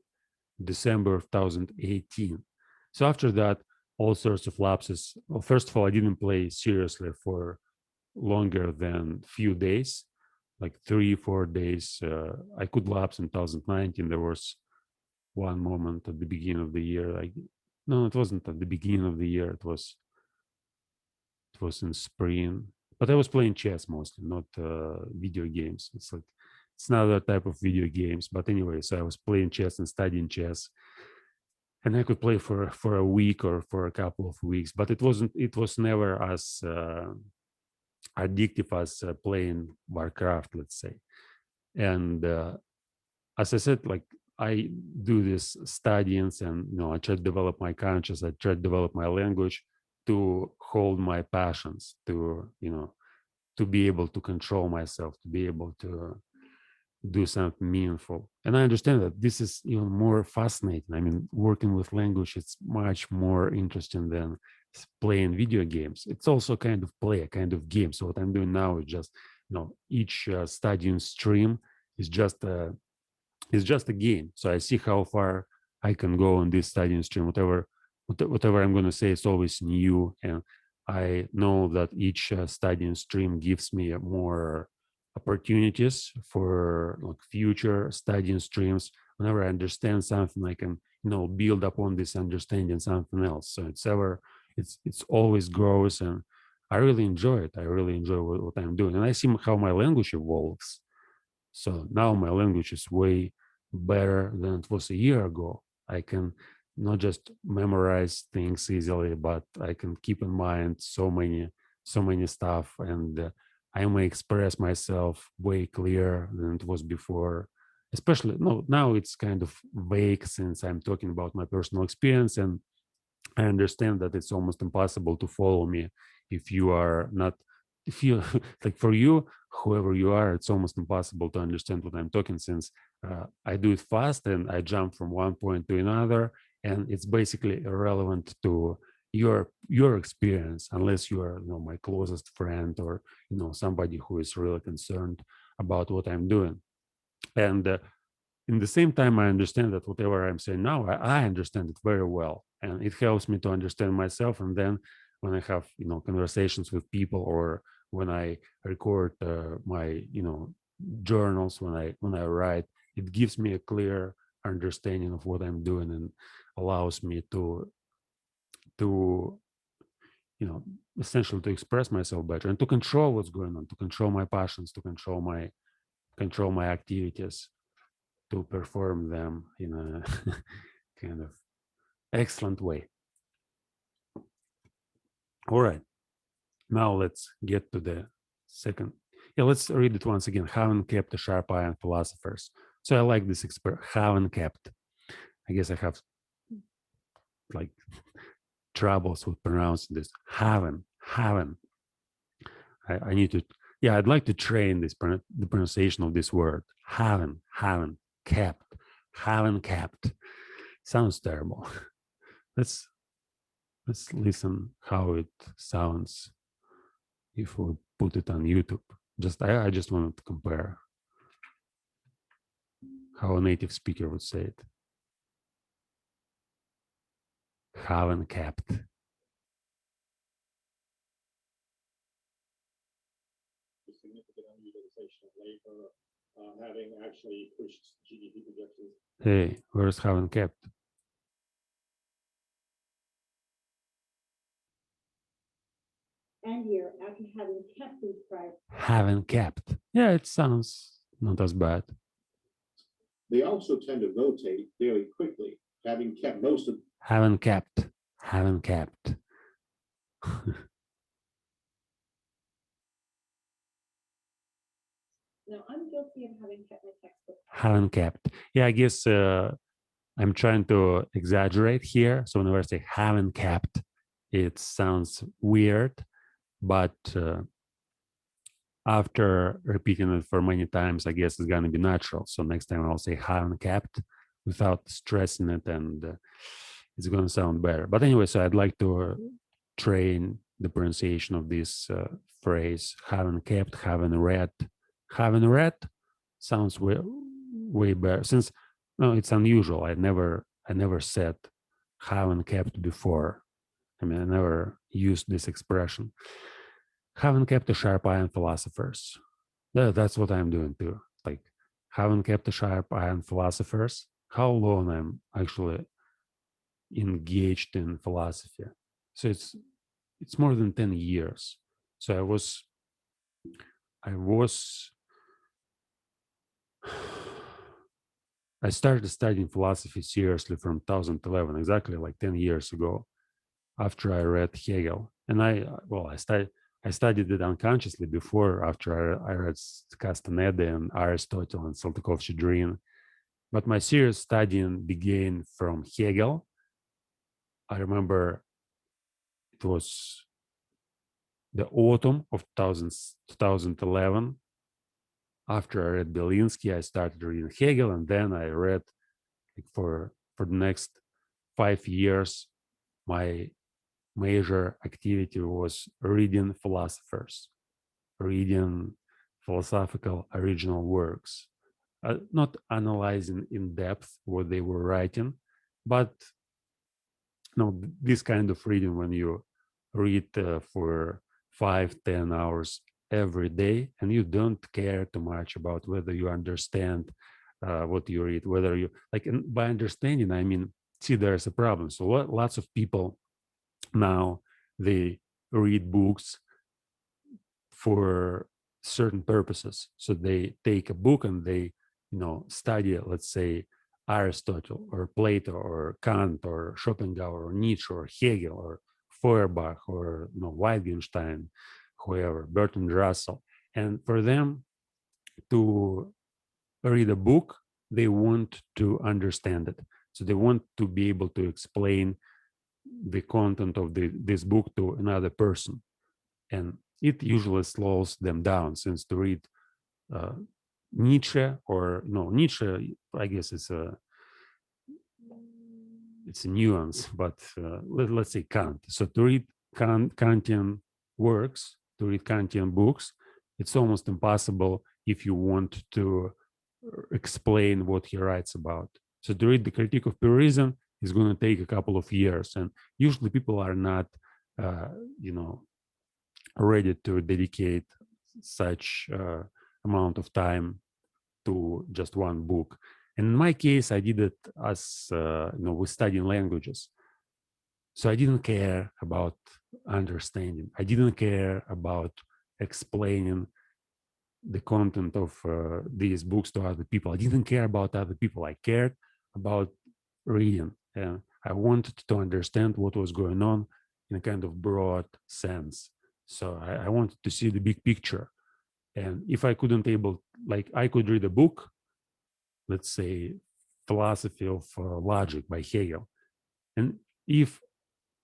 December of 2018. So after that, all sorts of lapses. Well, first of all, I didn't play seriously for longer than few days, like 3, 4 days. I could lapse in 2019. There was one moment at the beginning of the year. No, it wasn't at the beginning of the year. It was in spring. But I was playing chess mostly, not video games. It's another type of video games. But anyway, so I was playing chess and studying chess, and I could play for a week or for a couple of weeks. But it was never as addictive as playing Warcraft, let's say. And as I said, like I do this studyings, and I try to develop my conscious. I try to develop my language to hold my passions, to be able to control myself, to be able to do something meaningful. And I understand that this is even more fascinating. I mean, working with language, it's much more interesting than playing video games. It's also kind of play, a kind of game. So what I'm doing now is just, each studying stream is just a game. So I see how far I can go on this studying stream. Whatever I'm going to say is always new, and I know that each studying stream gives me a more opportunities for like future studying streams. Whenever I understand something, I can build upon this understanding something else. So it's always grows, and I really enjoy it. I really enjoy what I'm doing, and I see how my language evolves. So now my language is way better than it was a year ago. I can not just memorize things easily, but I can keep in mind so many stuff, and I may express myself way clearer than it was before. Especially no, now it's kind of vague since I'm talking about my personal experience, and I understand that it's almost impossible to follow me if you are not, if you like for you, whoever you are, it's almost impossible to understand what I'm talking since I do it fast and I jump from one point to another, and it's basically irrelevant to your experience unless you are my closest friend or somebody who is really concerned about what I'm doing. And in the same time, I understand that whatever I'm saying now, I understand it very well, and it helps me to understand myself. And then when I have conversations with people, or when I record my journals, when I write, it gives me a clear understanding of what I'm doing and allows me to essentially to express myself better and to control what's going on, to control my passions, to control my activities, to perform them in a kind of excellent way. All right, now let's get to the second. Yeah, let's read it once again. Haven't kept a sharp eye on philosophers. So I like this haven't kept. I guess I have like troubles with pronouncing this. Haven't. I need to. Yeah, I'd like to train the pronunciation of this word. Haven't kept. Haven't kept. Sounds terrible. Let's listen how it sounds if we put it on YouTube. I just wanted to compare how a native speaker would say it. Haven't kept. Significant underutilization of labor, having actually pushed GDP projections. Hey, where's haven't kept? And here, after having kept these prices. Haven't kept. Yeah, it sounds not as bad. They also tend to rotate very quickly, having kept most of. Haven't kept. Haven't kept. No, I'm guilty of having kept my textbook. Haven't kept. Yeah, I guess I'm trying to exaggerate here. So whenever I say haven't kept, it sounds weird, but after repeating it for many times, I guess it's gonna be natural. So next time I'll say haven't kept without stressing it, and it's gonna sound better. But anyway, so I'd like to train the pronunciation of this phrase: haven't kept, haven't read. Haven't read sounds way better, since no, it's unusual. I never said haven't kept before. I mean, I never used this expression. Haven't kept a sharp eye on philosophers. That's what I'm doing too. Like, haven't kept a sharp eye on philosophers. How long I'm actually engaged in philosophy? So it's more than 10 years. So I started studying philosophy seriously from 2011, exactly like 10 years ago, after I read Hegel. And I studied it unconsciously before, after I read Castaneda and Aristotle and Saltykov-Shchedrin. But my serious studying began from Hegel. I remember it was the autumn of 2011. After I read Belinsky, I started reading Hegel, and then I read for the next 5 years, my major activity was reading philosophers, reading philosophical original works, not analyzing in depth what they were writing, but this kind of reading when you read for 5-10 hours every day, and you don't care too much about whether you understand what you read, whether you like. And by understanding, I mean, see, there's a problem. So lots of people now, they read books for certain purposes. So they take a book and they, study, let's say, Aristotle or Plato or Kant or Schopenhauer or Nietzsche or Hegel or Feuerbach or Wittgenstein, whoever, Bertrand Russell. And for them to read a book, they want to understand it. So they want to be able to explain the content of this book to another person. And it usually slows them down, since to read uh, Nietzsche, or no, Nietzsche, I guess it's a nuance, but let's say Kant. So to read Kantian works, to read Kantian books, it's almost impossible if you want to explain what he writes about. So to read the Critique of Pure Reason is going to take a couple of years, and usually people are not, uh, you know, ready to dedicate such amount of time to just one book. And in my case, I did it as with studying languages. So I didn't care about understanding. I didn't care about explaining the content of these books to other people. I didn't care about other people. I cared about reading. And I wanted to understand what was going on in a kind of broad sense. So I wanted to see the big picture. And if I couldn't I could read a book, let's say Philosophy of Logic by Hegel. And if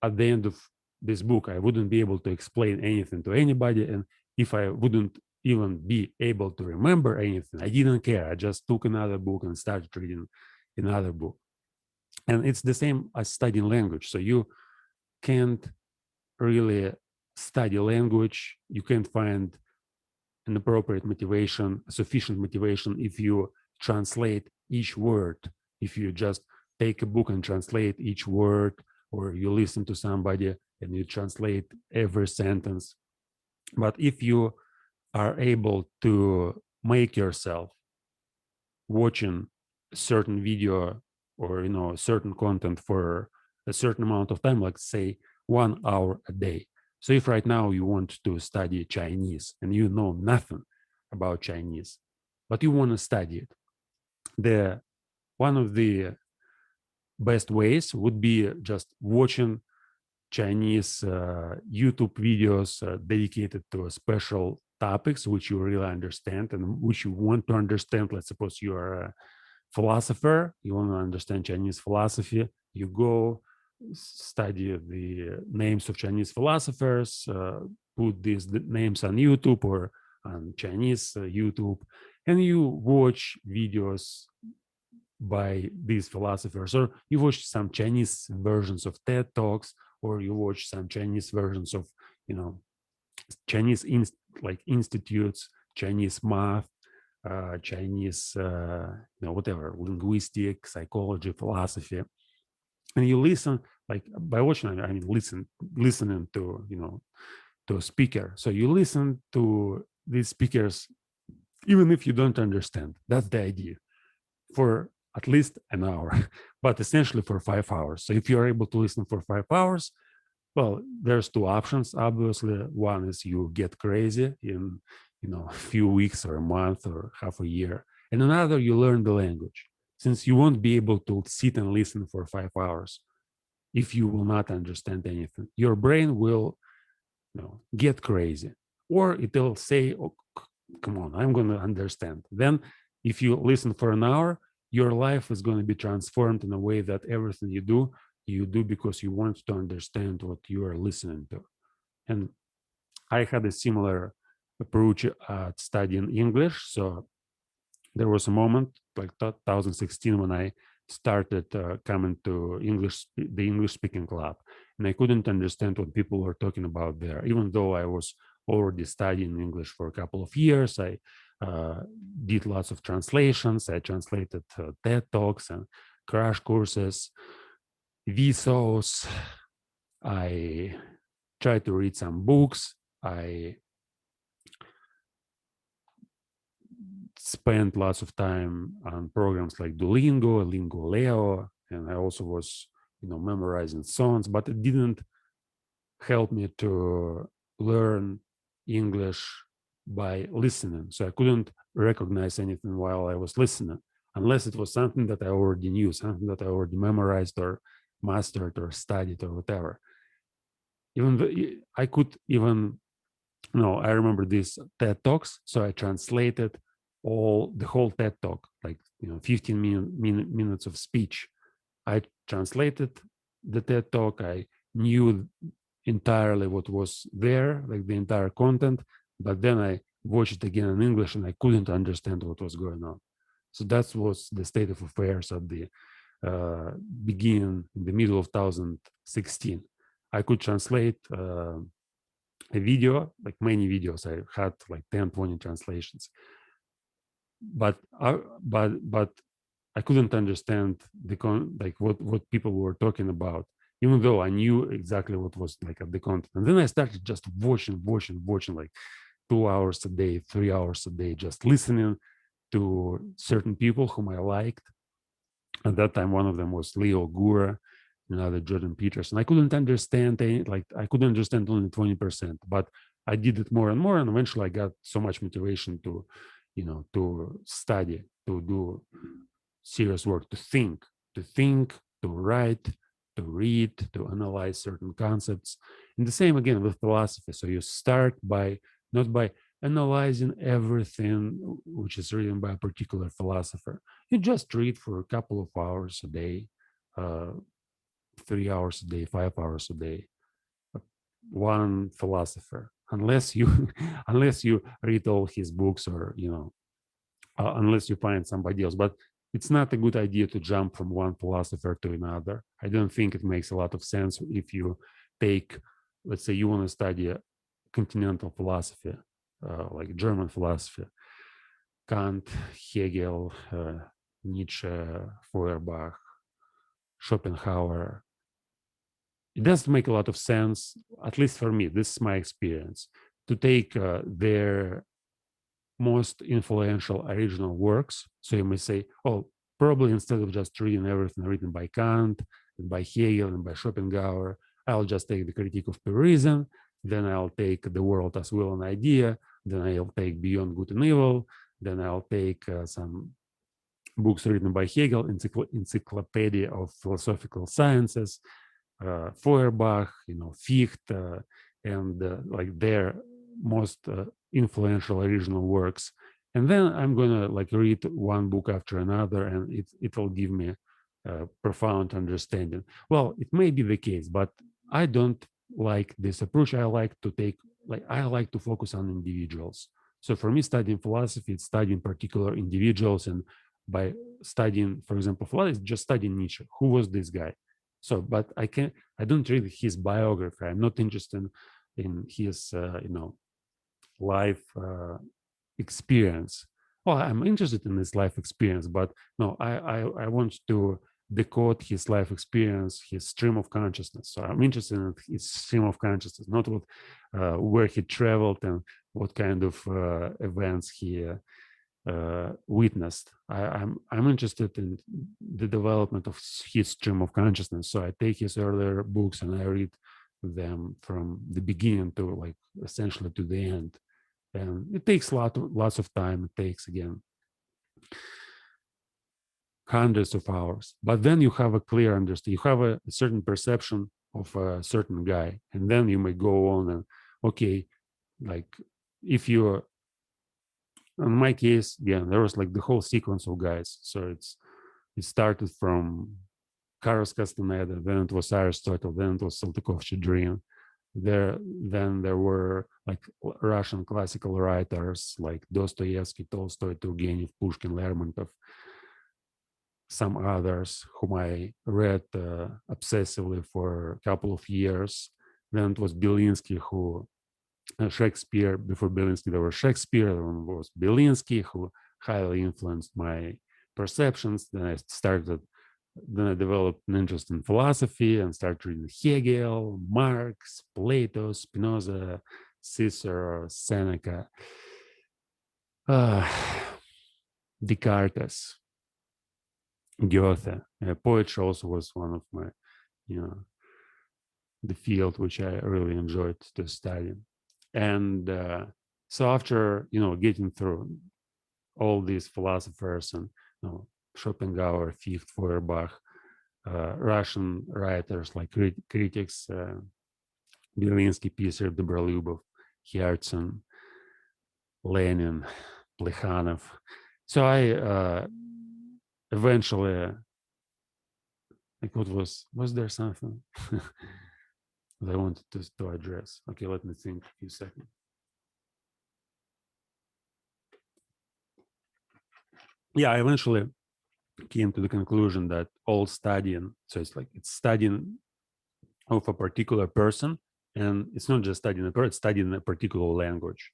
at the end of this book, I wouldn't be able to explain anything to anybody, and if I wouldn't even be able to remember anything, I didn't care. I just took another book and started reading another book. And it's the same as studying language. So you can't really study language. You can't find an appropriate motivation, sufficient motivation, if you translate each word. If you just take a book and translate each word, or you listen to somebody and you translate every sentence. But if you are able to make yourself watching a certain video, or certain content for a certain amount of time, like say 1 hour a day. So if right now you want to study Chinese and you know nothing about Chinese, but you want to study it, one of the best ways would be just watching Chinese YouTube videos dedicated to special topics which you really understand and which you want to understand. Let's suppose you are a philosopher, you want to understand Chinese philosophy, you go study the names of Chinese philosophers, put these names on YouTube or on Chinese YouTube, and you watch videos by these philosophers, or you watch some Chinese versions of TED Talks, or you watch some Chinese versions of, Chinese institutes, Chinese math, Chinese, whatever, linguistic, psychology, philosophy, and you listen. Like by watching, I mean listening to to a speaker. So you listen to these speakers, even if you don't understand. That's the idea, for at least an hour, but essentially for 5 hours. So if you're able to listen for 5 hours, well, there's two options. Obviously, one is you get crazy in a few weeks or a month or half a year, and another, you learn the language, since you won't be able to sit and listen for 5 hours if you will not understand anything. Your brain will get crazy, or it'll say, oh, come on, I'm going to understand. Then if you listen for an hour, your life is going to be transformed in a way that everything you do because you want to understand what you are listening to. And I had a similar approach at studying English. So there was a moment like 2016 when I started coming to the English speaking club, and I couldn't understand what people were talking about there, even though I was already studying English for a couple of years. I did lots of translations. I translated TED Talks and crash courses, Vsauce. I tried to read some books. I spent lots of time on programs like Duolingo, Lingoleo, and I also was, memorizing songs, but it didn't help me to learn English by listening. So I couldn't recognize anything while I was listening, unless it was something that I already knew, something that I already memorized or mastered or studied or whatever. Even though I could even, I remember these TED Talks, so I translated the whole TED Talk, like 15 minutes of speech. I translated the TED Talk. I knew entirely what was there, like the entire content, but then I watched it again in English and I couldn't understand what was going on. So that was the state of affairs at the beginning, in the middle of 2016. I could translate a video, like many videos. I had like 10, 20 translations, but I couldn't understand like what people were talking about, even though I knew exactly what was like at the content. And then I started just watching, like 2 hours a day, 3 hours a day, just listening to certain people whom I liked. At that time, one of them was Leo Gura, another Jordan Peterson. I couldn't understand I couldn't understand only 20%, but I did it more and more, and eventually I got so much motivation to, to study, to do serious work, to think, to write, to read, to analyze certain concepts. And the same again with philosophy. So you start by not by analyzing everything which is written by a particular philosopher. You just read for a couple of hours a day, uh, 3 hours a day, 5 hours a day, one philosopher. Unless you unless you read all his books, or unless you find somebody else. But it's not a good idea to jump from one philosopher to another. I don't think it makes a lot of sense if you take, let's say, you want to study continental philosophy, like German philosophy, Kant, Hegel, Nietzsche, Feuerbach, Schopenhauer. It doesn't make a lot of sense, at least for me. This is my experience, to take their most influential original works. So you may say, oh, probably instead of just reading everything written by Kant and by Hegel and by Schopenhauer, I'll just take the Critique of Pure Reason, then I'll take The World as Will and Idea, then I'll take Beyond Good and Evil, then I'll take some books written by Hegel, Encyclopedia of Philosophical Sciences, Feuerbach, Fichte, and like their most influential original works. And then I'm gonna like read one book after another, and it will give me a profound understanding. Well, it may be the case, but I don't like this approach. I like to focus on individuals. So for me, studying philosophy, it's studying particular individuals, and by studying, for example, philosophy, just studying Nietzsche. Who was this guy? So, but I don't read his biography. I'm not interested in his, life experience. Well, I'm interested in his life experience, but no, I want to decode his life experience, his stream of consciousness. So I'm interested in his stream of consciousness, not what where he traveled and what kind of events he witnessed. I'm interested in the development of his stream of consciousness. So I take his earlier books and I read them from the beginning to like essentially to the end. And it takes lots of time. It takes again hundreds of hours. But then you have a clear understanding. You have a certain perception of a certain guy, and then you may go on and okay, like if you're in my case, again, there was like the whole sequence of guys. So it started from Carlos Castaneda, then it was Aristotle, then it was Saltykov-Shchedrin. Then there were like Russian classical writers like Dostoevsky, Tolstoy, Turgenev, Pushkin, Lermontov, some others whom I read obsessively for a couple of years. Then it was Belinsky, who Shakespeare. Before Belinsky, there was Shakespeare. Then was Belinsky, who highly influenced my perceptions. Then I developed an interest in philosophy and started reading Hegel, Marx, Plato, Spinoza, Cicero, Seneca. Descartes, Goethe. Poetry also was one of my, the field which I really enjoyed to study. And so after, getting through all these philosophers and, Schopenhauer, Fichte, Feuerbach, Russian writers like critics, Belinsky, Pisser, Dobrolubov, Herzen, Lenin, Plekhanov. So I eventually, like, was there something that I wanted to address? Okay, let me think a few seconds. Yeah, I eventually came to the conclusion that all studying, so it's studying of a particular person, and it's not just studying a person, it's studying a particular language.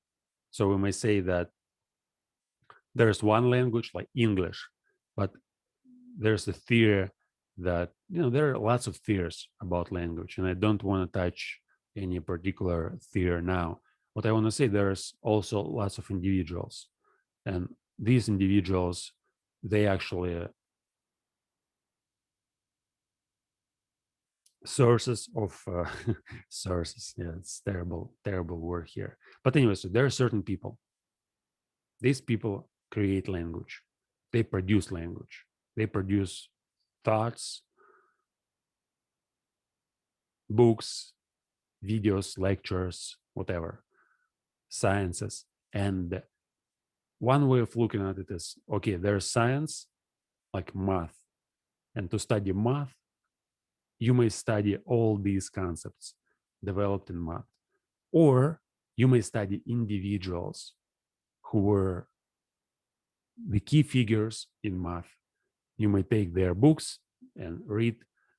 So we may say that there's one language like English, but there's a theory that, there are lots of theories about language, and I don't want to touch any particular theory now. What I want to say, there's also lots of individuals, and these individuals, they actually sources of sources. Yeah, it's terrible word here. But anyway, so there are certain people. These people create language. They produce language. They produce thoughts, books, videos, lectures, whatever, sciences. And one way of looking at it is, okay, there's science like math. And to study math, you may study all these concepts developed in math. Or you may study individuals who were the key figures in math. You may take their books and read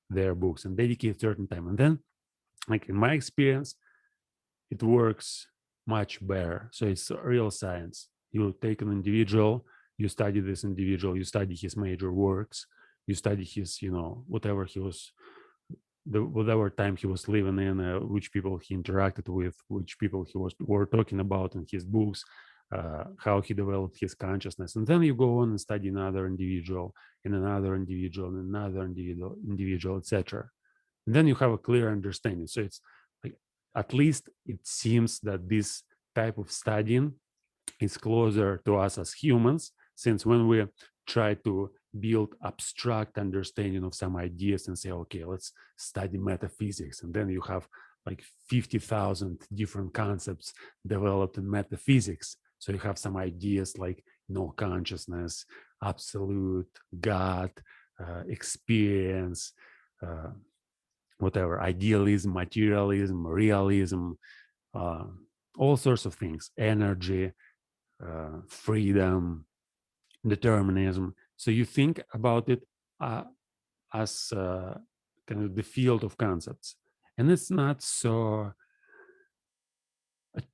their books and dedicate certain time. And then, like in my experience, it works much better. So it's real science. You take an individual, you study this individual, you study his major works, you study his, whatever he was, whatever time he was living in, which people he interacted with, which people he were talking about in his books, how he developed his consciousness. And then you go on and study another individual and another individual and another individual, etc. And then you have a clear understanding. So it's like, at least it seems that this type of studying is closer to us as humans, since when we try to build abstract understanding of some ideas and say, okay, let's study metaphysics, and then you have like 50,000 different concepts developed in metaphysics. So you have some ideas like consciousness, absolute, God, experience, whatever, idealism, materialism, realism, all sorts of things, energy, freedom, determinism. So you think about it as kind of the field of concepts. And it's not so,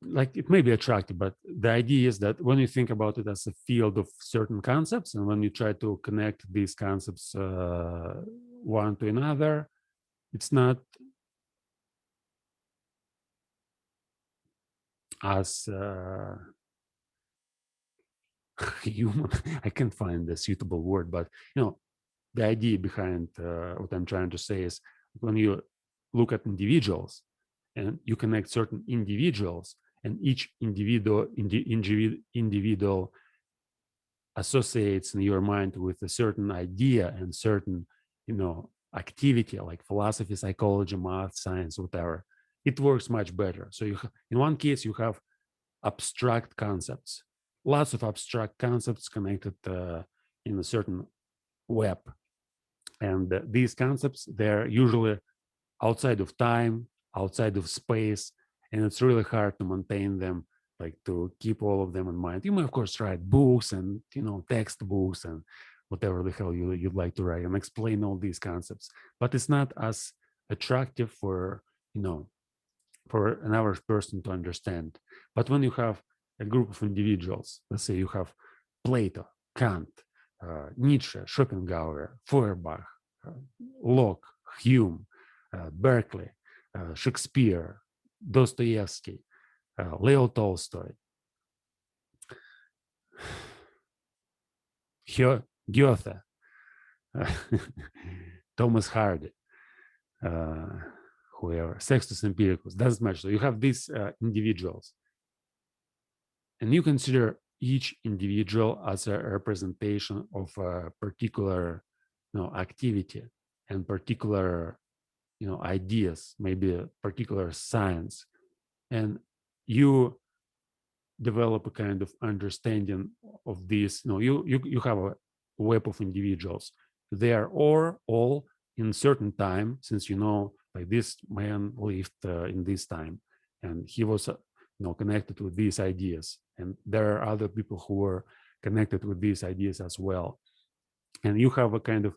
like, it may be attractive, but the idea is that when you think about it as a field of certain concepts, and when you try to connect these concepts one to another, it's not as human. I can't find the suitable word, but the idea behind what I'm trying to say is, when you look at individuals and you connect certain individuals, and each individual associates in your mind with a certain idea and certain, activity like philosophy, psychology, math, science, whatever, it works much better. So in one case, you have abstract concepts, lots of abstract concepts connected in a certain web. And these concepts, they're usually outside of time, outside of space, and it's really hard to maintain them, like to keep all of them in mind. You may, of course, write books and, textbooks and whatever the hell you'd like to write and explain all these concepts, but it's not as attractive for, for an average person to understand. But when you have a group of individuals, let's say you have Plato, Kant, Nietzsche, Schopenhauer, Feuerbach, Locke, Hume, Berkeley, Shakespeare, Dostoevsky, Leo Tolstoy, Goethe, Thomas Hardy, uh, whoever, Sextus Empiricus, doesn't matter. So you have these individuals, and you consider each individual as a representation of a particular, activity and particular, ideas, maybe a particular science, and you develop a kind of understanding of this. You have a web of individuals. They are all in certain time, since like this man lived in this time, and he was connected with these ideas, and there are other people who were connected with these ideas as well, and you have a kind of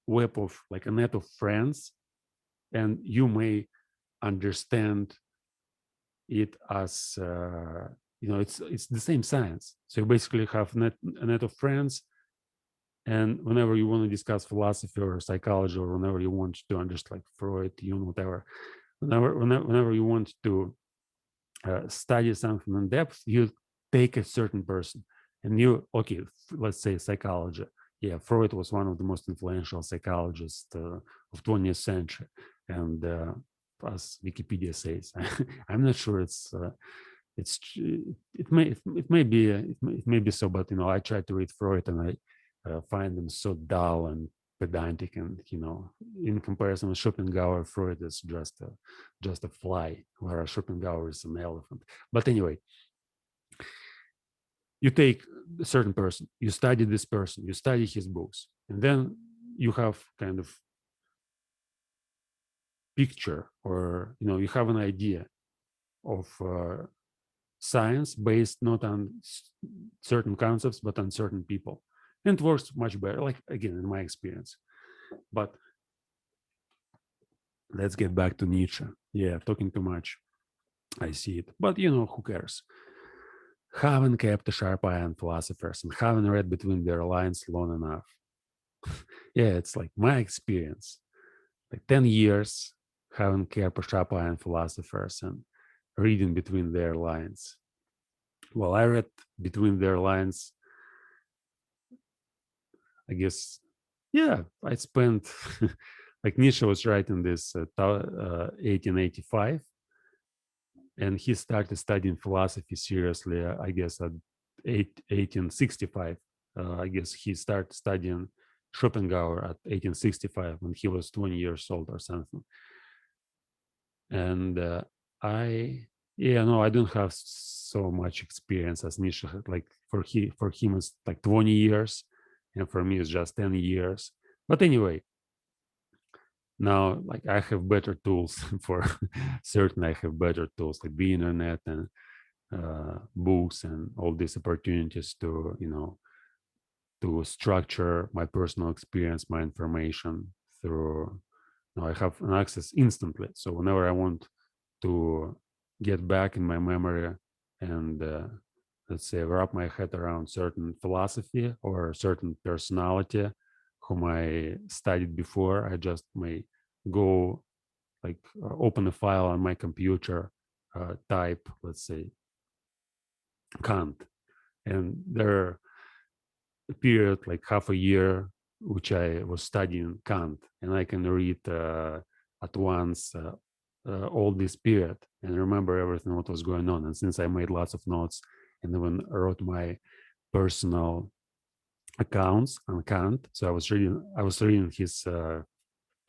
web of, like, a net of friends, and you may understand it as it's the same science. So you basically have a net of friends, and whenever you want to discuss philosophy or psychology, or whenever you want to understand, like, Freud, Jung, whatever, whenever you want to study something in depth, you take a certain person, and let's say psychology. Yeah, Freud was one of the most influential psychologists of 20th century, and as Wikipedia says, I'm not sure it may be so, but I try to read Freud, and I find them so dull and pedantic, and in comparison with Schopenhauer, Freud is just a fly, whereas Schopenhauer is an elephant. But anyway, you take a certain person, you study this person, you study his books, and then you have kind of picture, or you have an idea of science based not on certain concepts but on certain people, and it works much better, like, again, in my experience. But let's get back to Nietzsche. Yeah, talking too much, I see it, but who cares? Haven't kept a sharp eye on philosophers and haven't read between their lines long enough. Yeah, it's like my experience, like 10 years haven't kept a sharp eye on philosophers and reading between their lines. Well, I read between their lines, I guess. Yeah, I spent like, Nietzsche was writing this 1885, and he started studying philosophy seriously, I guess, at 1865. I guess he started studying Schopenhauer at 1865 when he was 20 years old or something. And I don't have so much experience as Nietzsche. Like, for him it's like 20 years, and for me it's just 10 years. But anyway, now, like, I have better tools for certain. I have better tools, like the internet and books and all these opportunities to to structure my personal experience, my information through. I have an access instantly. So whenever I want to get back in my memory and let's say wrap my head around certain philosophy or certain personality whom I studied before, I just may go, like, open a file on my computer, type, let's say, Kant, and there a period like half a year which I was studying Kant, and I can read at once all this period and remember everything what was going on. And since I made lots of notes and even wrote my personal accounts on Kant, so I was reading his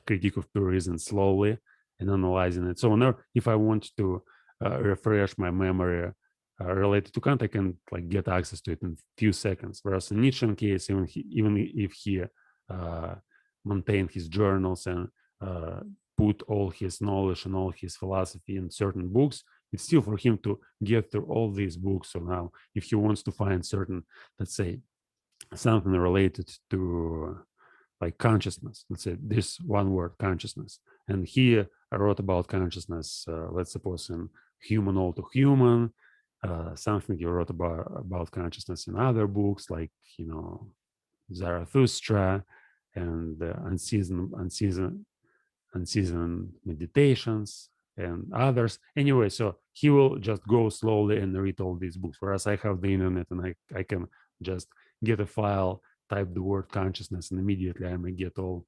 critique of pure reason slowly and analyzing it. So whenever, if I want to refresh my memory related to Kant, I can, like, get access to it in a few seconds. Whereas in Nietzsche case, even if he maintained his journals and put all his knowledge and all his philosophy in certain books, it's still for him to get through all these books. So now, if he wants to find certain, let's say, something related to, like, consciousness, let's say this one word, consciousness, and he wrote about consciousness, let's suppose in Human All to Human, something he wrote about consciousness in other books, like, Zarathustra and unseasoned meditations and others. Anyway, so he will just go slowly and read all these books, whereas I have the internet and I can just get a file, type the word consciousness, and immediately I may get all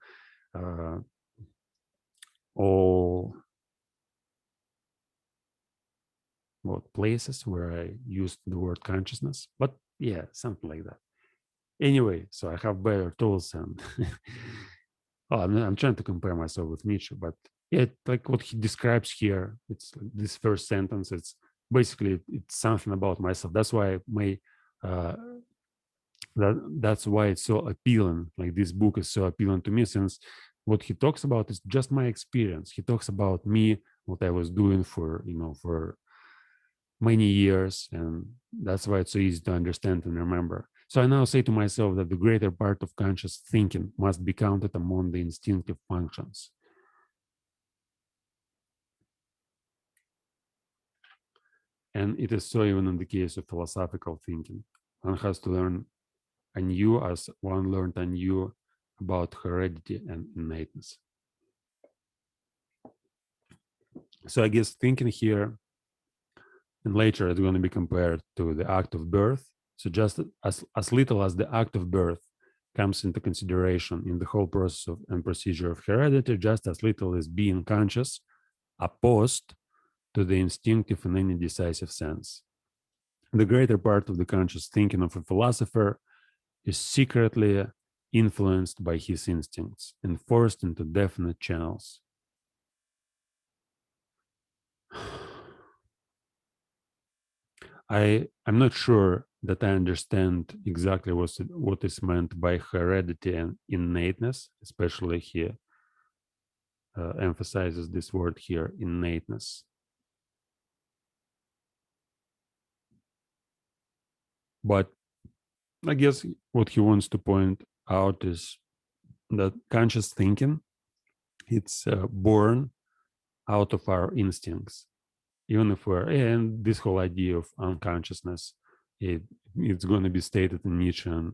places where I used the word consciousness. But yeah, something like that. Anyway, so I have better tools, and I'm trying to compare myself with Nietzsche, but yeah, like what he describes here, it's like this first sentence. It's basically it's something about myself. That's why uh, that's why it's so appealing. Like this book is so appealing to me, since what he talks about is just my experience. He talks about me, what I was doing for many years, and that's why it's so easy to understand and remember. So I now say to myself that the greater part of conscious thinking must be counted among the instinctive functions. And it is so even in the case of philosophical thinking. One has to learn anew as one learned anew about heredity and innateness. So I guess thinking here and later is going to be compared to the act of birth. So just as little as the act of birth comes into consideration in the whole process and procedure of heredity, just as little is being conscious opposed to the instinctive in any decisive sense. The greater part of the conscious thinking of a philosopher is secretly influenced by his instincts and forced into definite channels. I'm not sure that I understand exactly what is meant by heredity and innateness, especially here emphasizes this word here, innateness. But I guess what he wants to point out is that conscious thinking, it's born out of our instincts, even if and this whole idea of unconsciousness, it's going to be stated in Nietzsche and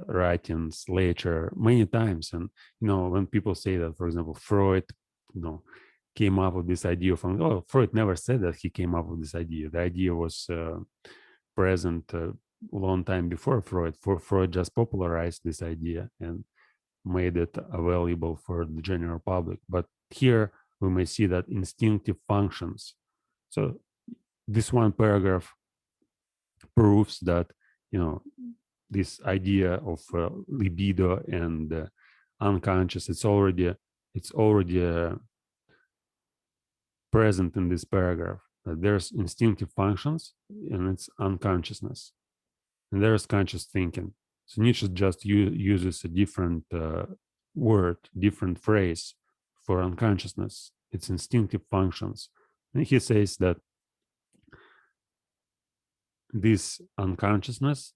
writings later many times. And when people say that, for example, Freud came up with this idea of, Freud never said that he came up with this idea. The idea was present a long time before Freud. Freud just popularized this idea and made it available for the general public. But here we may see that instinctive functions. So this one paragraph proves that this idea of libido and unconscious, it's already present in this paragraph. That there's instinctive functions and it's unconsciousness, and there's conscious thinking. So Nietzsche just uses a different word, different phrase for unconsciousness. It's instinctive functions, and he says that this unconsciousness,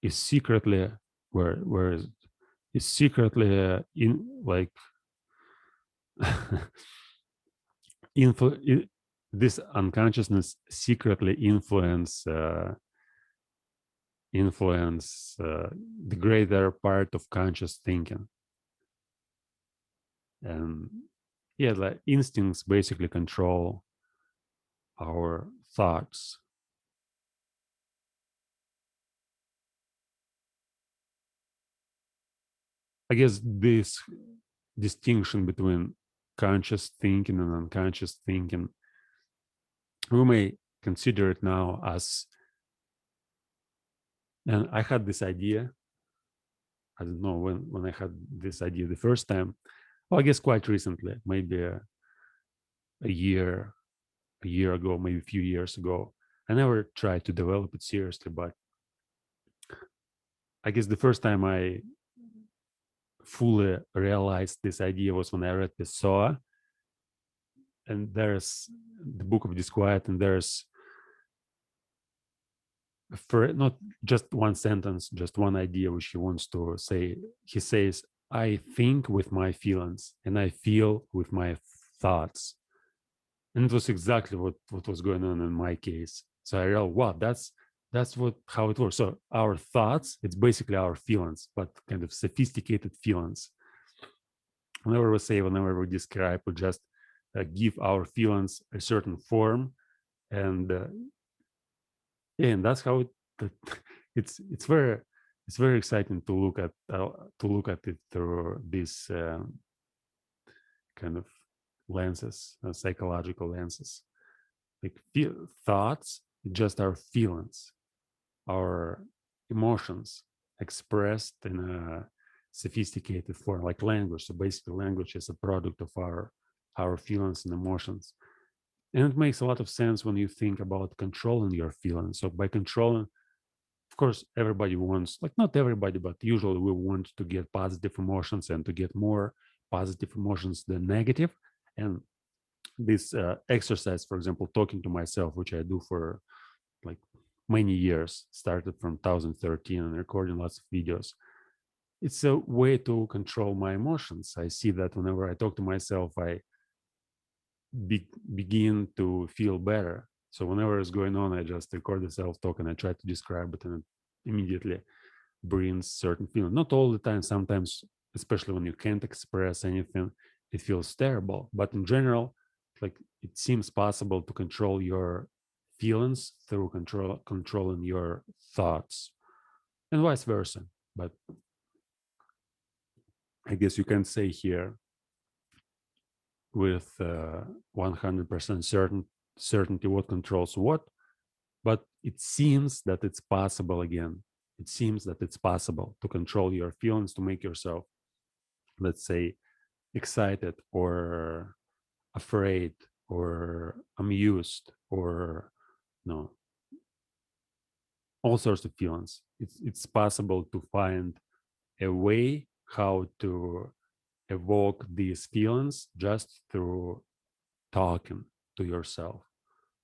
is secretly where is secretly in like this unconsciousness secretly influence the greater part of conscious thinking. And yeah, like instincts basically control our thoughts. I guess this distinction between conscious thinking and unconscious thinking, we may consider it now as, and I had this idea, I don't know when I had this idea the first time, well, I guess quite recently, maybe a year ago, maybe a few years ago. I never tried to develop it seriously, but I guess the first time I fully realized this idea was when I read Pessoa, and there's the Book of Disquiet, and there's for not just one sentence, just one idea which he wants to say. He says, I think with my feelings and I feel with my thoughts. And it was exactly what was going on in my case. So I realized, wow, that's how it works. So our thoughts, it's basically our feelings, but kind of sophisticated feelings. Whenever we describe, we just give our feelings a certain form, and Yeah, and that's how that it's very it's very exciting to look at it through these kind of lenses, psychological lenses. Like thoughts, just our feelings, our emotions expressed in a sophisticated form, like language. So basically, language is a product of our feelings and emotions. And it makes a lot of sense when you think about controlling your feelings. So by controlling, of course, everybody wants, like not everybody, but usually we want to get positive emotions and to get more positive emotions than negative. And this exercise, for example, talking to myself, which I do for like many years, started from 2013 and recording lots of videos. It's a way to control my emotions. I see that whenever I talk to myself, I begin to feel better. So whenever it's going on, I just record the self-talk and I try to describe it, and it immediately brings certain feeling. Not all the time. Sometimes, especially when you can't express anything, it feels terrible. But in general, like it seems possible to control your feelings through controlling your thoughts, and vice versa. But I guess you can say here with 100% certainty what controls what, but it seems that it's possible again. It seems that it's possible to control your feelings, to make yourself, let's say, excited or afraid or amused or no, all sorts of feelings. It's possible to find a way how to evoke these feelings just through talking to yourself.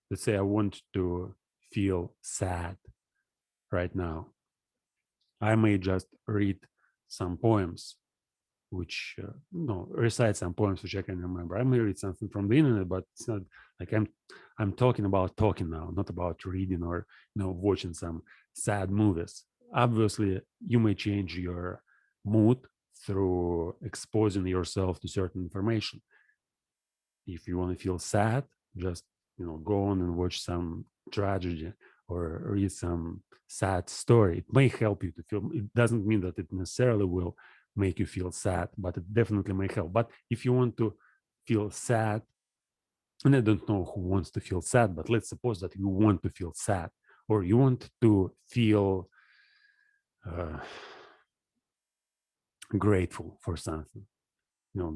Let's say I want to feel sad right now. I may just read some poems, which no, recite some poems which I can remember. I may read something from the internet, but it's not like I'm talking about talking now, not about reading or watching some sad movies. Obviously, you may change your mood through exposing yourself to certain information. If you want to feel sad, just go on and watch some tragedy or read some sad story. It may help you to feel. It doesn't mean that it necessarily will make you feel sad, but it definitely may help. But if you want to feel sad, and I don't know who wants to feel sad, but let's suppose that you want to feel sad, or you want to feel uh, grateful for something.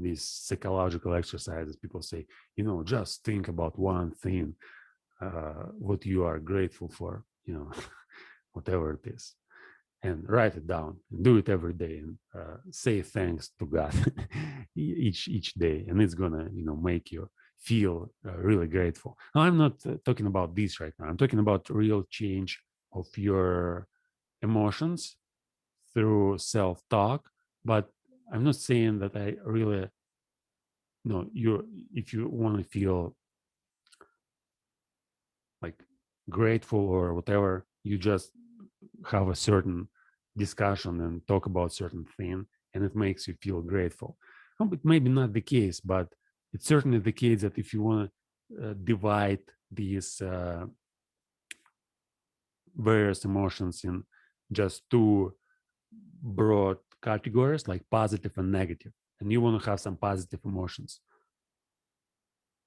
These psychological exercises, people say, just think about one thing, what you are grateful for, whatever it is, and write it down and do it every day, and say thanks to God each day, and it's gonna make you feel really grateful. Now, I'm not talking about this right now. I'm talking about real change of your emotions through self-talk. But I'm not saying that I really you if you want to feel like grateful or whatever, you just have a certain discussion and talk about certain thing, and it makes you feel grateful. It may be not the case, but it's certainly the case that if you want to divide these various emotions in just two broad categories, like positive and negative, and you want to have some positive emotions,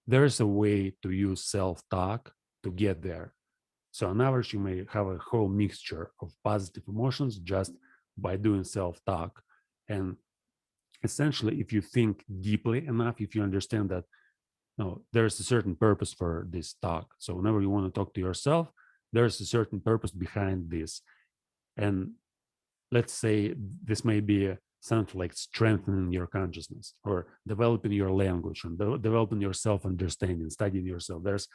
there's a way to use self-talk to get there. So on average, you may have a whole mixture of positive emotions just by doing self-talk. And essentially, if you think deeply enough, if you understand that there's a certain purpose for this talk. So whenever you want to talk to yourself, there's a certain purpose behind this. And let's say this may be something like strengthening your consciousness or developing your language and developing your self-understanding, studying yourself. There's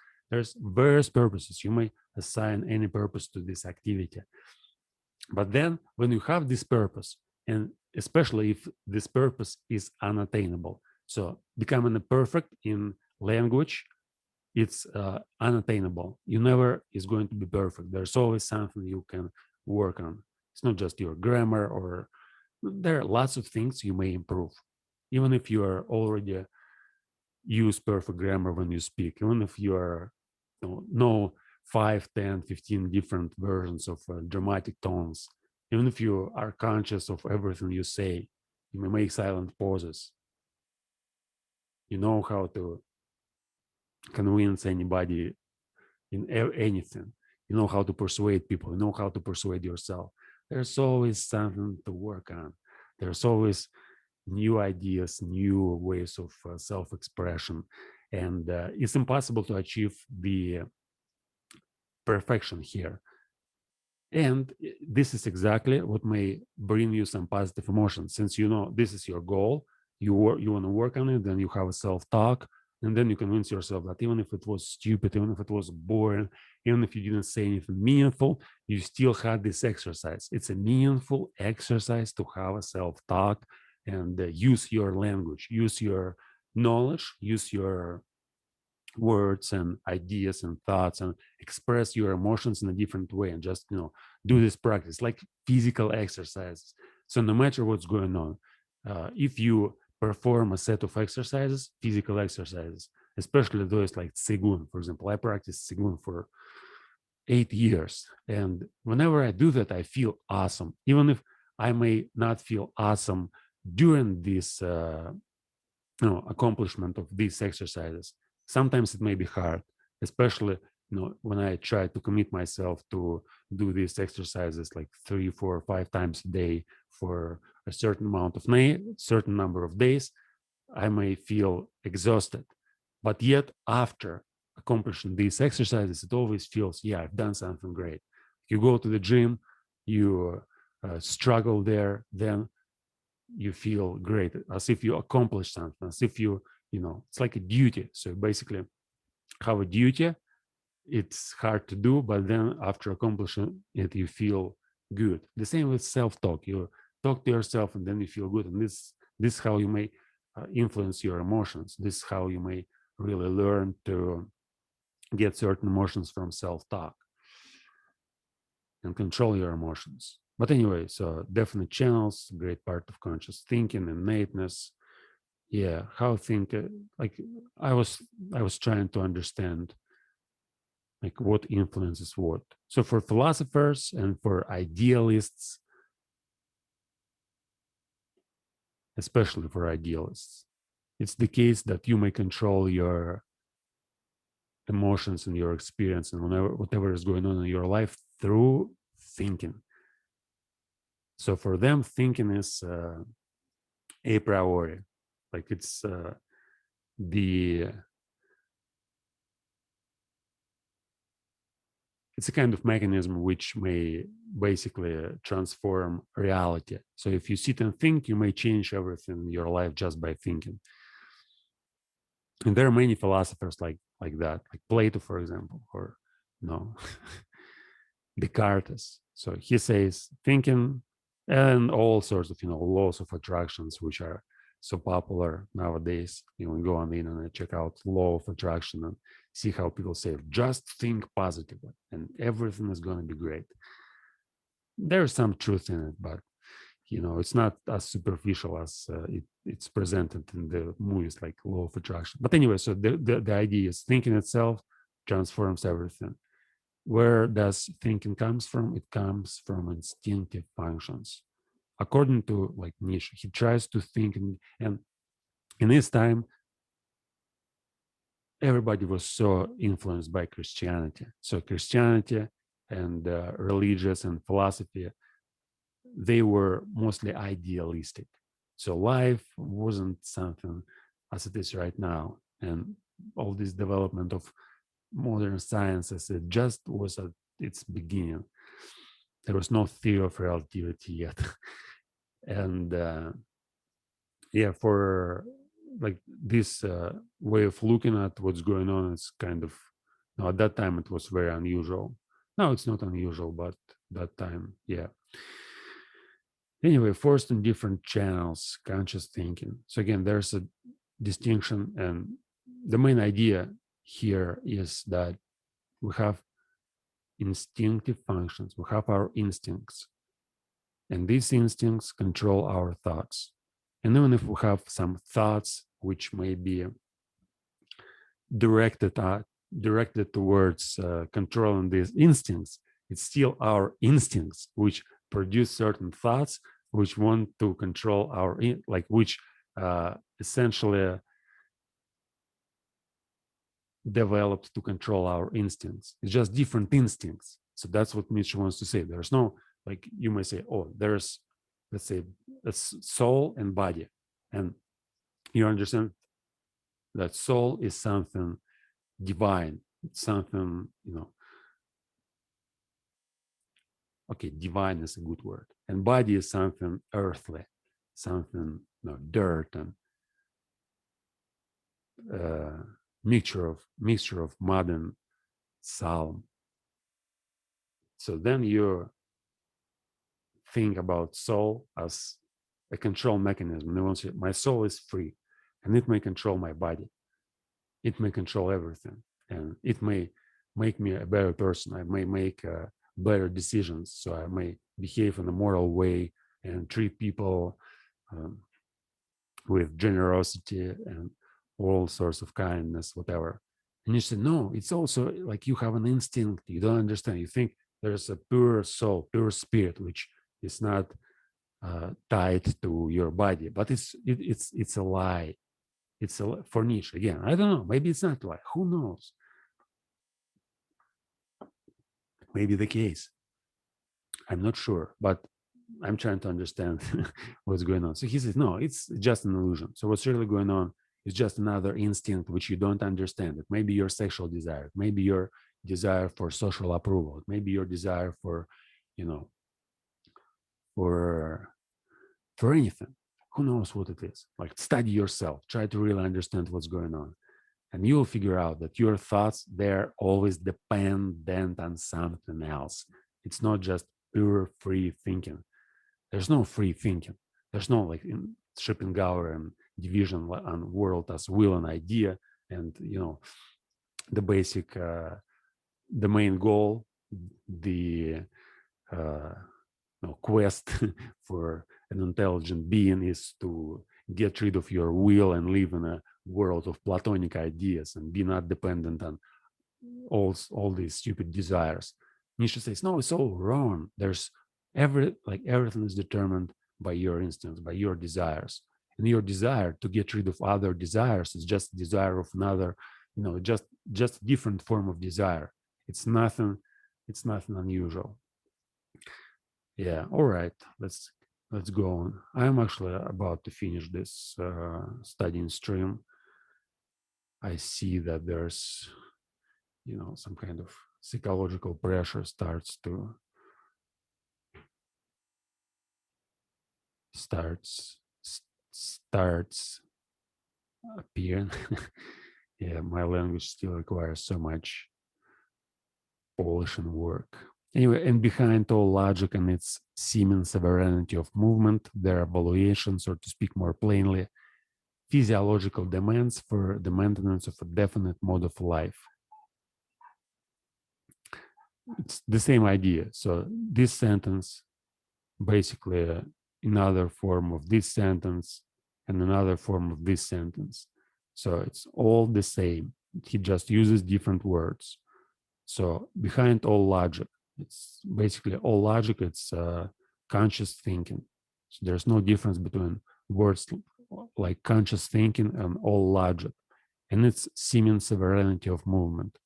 various purposes. You may assign any purpose to this activity. But then when you have this purpose, and especially if this purpose is unattainable, so becoming perfect in language, it's unattainable. You never is going to be perfect. There's always something you can work on. It's not just your grammar, or there are lots of things you may improve. Even if you are already use perfect grammar when you speak, even if you are know 5, 10, 15 different versions of dramatic tones. Even if you are conscious of everything you say, you may make silent pauses. You know how to convince anybody in anything. You know how to persuade people. You know how to persuade yourself. There's always something to work on. There's always new ideas, new ways of self-expression. And it's impossible to achieve the perfection here. And this is exactly what may bring you some positive emotions. Since you know this is your goal, you want to work on it, then you have a self-talk, and then you convince yourself that even if it was stupid, even if it was boring, even if you didn't say anything meaningful, you still had this exercise. It's a meaningful exercise to have a self-talk and use your language, use your knowledge, use your words and ideas and thoughts, and express your emotions in a different way, and just do this practice like physical exercises. So no matter what's going on, if you perform a set of exercises, physical exercises, especially those like Tsegun, for example. I practiced Tsegun for 8 years, and whenever I do that, I feel awesome, even if I may not feel awesome during this accomplishment of these exercises. Sometimes it may be hard, especially when I try to commit myself to do these exercises like 3, 4, 5 times a day for a certain amount of certain number of days. I may feel exhausted, but yet after accomplishing these exercises, it always feels, yeah, I've done something great. You go to the gym, you struggle there, then you feel great, as if you accomplished something, as if it's like a duty. So basically have a duty. It's hard to do, but then after accomplishing it, you feel good. The same with self-talk. You talk to yourself and then you feel good. And this is how you may influence your emotions. This is how you may really learn to get certain emotions from self-talk and control your emotions. But anyway, so definite channels, great part of conscious thinking, innateness. Yeah, how think like I was trying to understand like what influences what. So for philosophers and for idealists, especially for idealists, it's the case that you may control your emotions and your experience and whatever is going on in your life through thinking. So for them, thinking is a priori, like it's it's a kind of mechanism which may basically transform reality. So if you sit and think, you may change everything in your life just by thinking. And there are many philosophers like that, like Plato, for example, or no, Descartes. So he says thinking and all sorts of laws of attractions, which are so popular nowadays. You can go on the internet, check out law of attraction, and see how people say just think positively and everything is going to be great. There's some truth in it, but it's not as superficial as it's presented in the movies like law of attraction. But anyway, so the idea is thinking itself transforms everything. Where does thinking comes from? It comes from instinctive functions. According to like Nietzsche, he tries to think, and in his time, everybody was so influenced by Christianity. So Christianity and religious and philosophy, they were mostly idealistic. So life wasn't something as it is right now. And all this development of modern sciences, it just was at its beginning. There was no theory of relativity yet. And yeah, for like this way of looking at what's going on, it's kind of, at that time it was very unusual. Now it's not unusual, but that time, yeah. Anyway, forced in different channels, conscious thinking. So again, there's a distinction, and the main idea here is that we have instinctive functions, we have our instincts, and these instincts control our thoughts. And even if we have some thoughts which may be directed directed towards controlling these instincts, it's still our instincts which produce certain thoughts which want to control our which essentially developed to control our instincts. It's just different instincts. So that's what Nietzsche wants to say. There's no, like, you may say, oh, there's, let's say, a soul and body, and you understand that soul is something divine, something, okay, divine is a good word, and body is something earthly, something, dirt and mixture of mud and psalm. So then you think about soul as a control mechanism. You want to say, my soul is free, and it may control my body. It may control everything, and it may make me a better person. I may make better decisions. So I may behave in a moral way and treat people with generosity and all sorts of kindness, whatever. And you say, no, it's also like you have an instinct. You don't understand. You think there's a pure soul, pure spirit, which is not tied to your body, but it's a lie. It's for Nietzsche again. I don't know. Maybe it's not a lie. Who knows? Maybe the case. I'm not sure, but I'm trying to understand what's going on. So he says, no, it's just an illusion. So what's really going on is just another instinct which you don't understand. It may be your sexual desire. It may be your desire for social approval. It may be your desire for, for anything. Who knows what it is? Like, study yourself. Try to really understand what's going on. And you'll figure out that your thoughts, they're always dependent on something else. It's not just pure free thinking. There's no free thinking. There's no, like, in Schopenhauer and division on world as will and idea, and the basic, the main goal, the quest for an intelligent being is to get rid of your will and live in a world of platonic ideas and be not dependent on all these stupid desires. Nietzsche says, no, it's all wrong. There's everything is determined by your instincts, by your desires. And your desire to get rid of other desires is just desire of another, just different form of desire. It's nothing unusual. Yeah, all right. Let's go on. I'm actually about to finish this studying stream. I see that there's some kind of psychological pressure starts appearing. Yeah, my language still requires so much polishing work. Anyway, and behind all logic and its seeming sovereignty of movement, there are valuations, or to speak more plainly, physiological demands for the maintenance of a definite mode of life. It's the same idea. So this sentence, basically another form of this sentence and another form of this sentence. So it's all the same. He just uses different words. So behind all logic, it's basically all logic, it's conscious thinking. So there's no difference between words like conscious thinking and all logic. And it's seeming sovereignty of movement.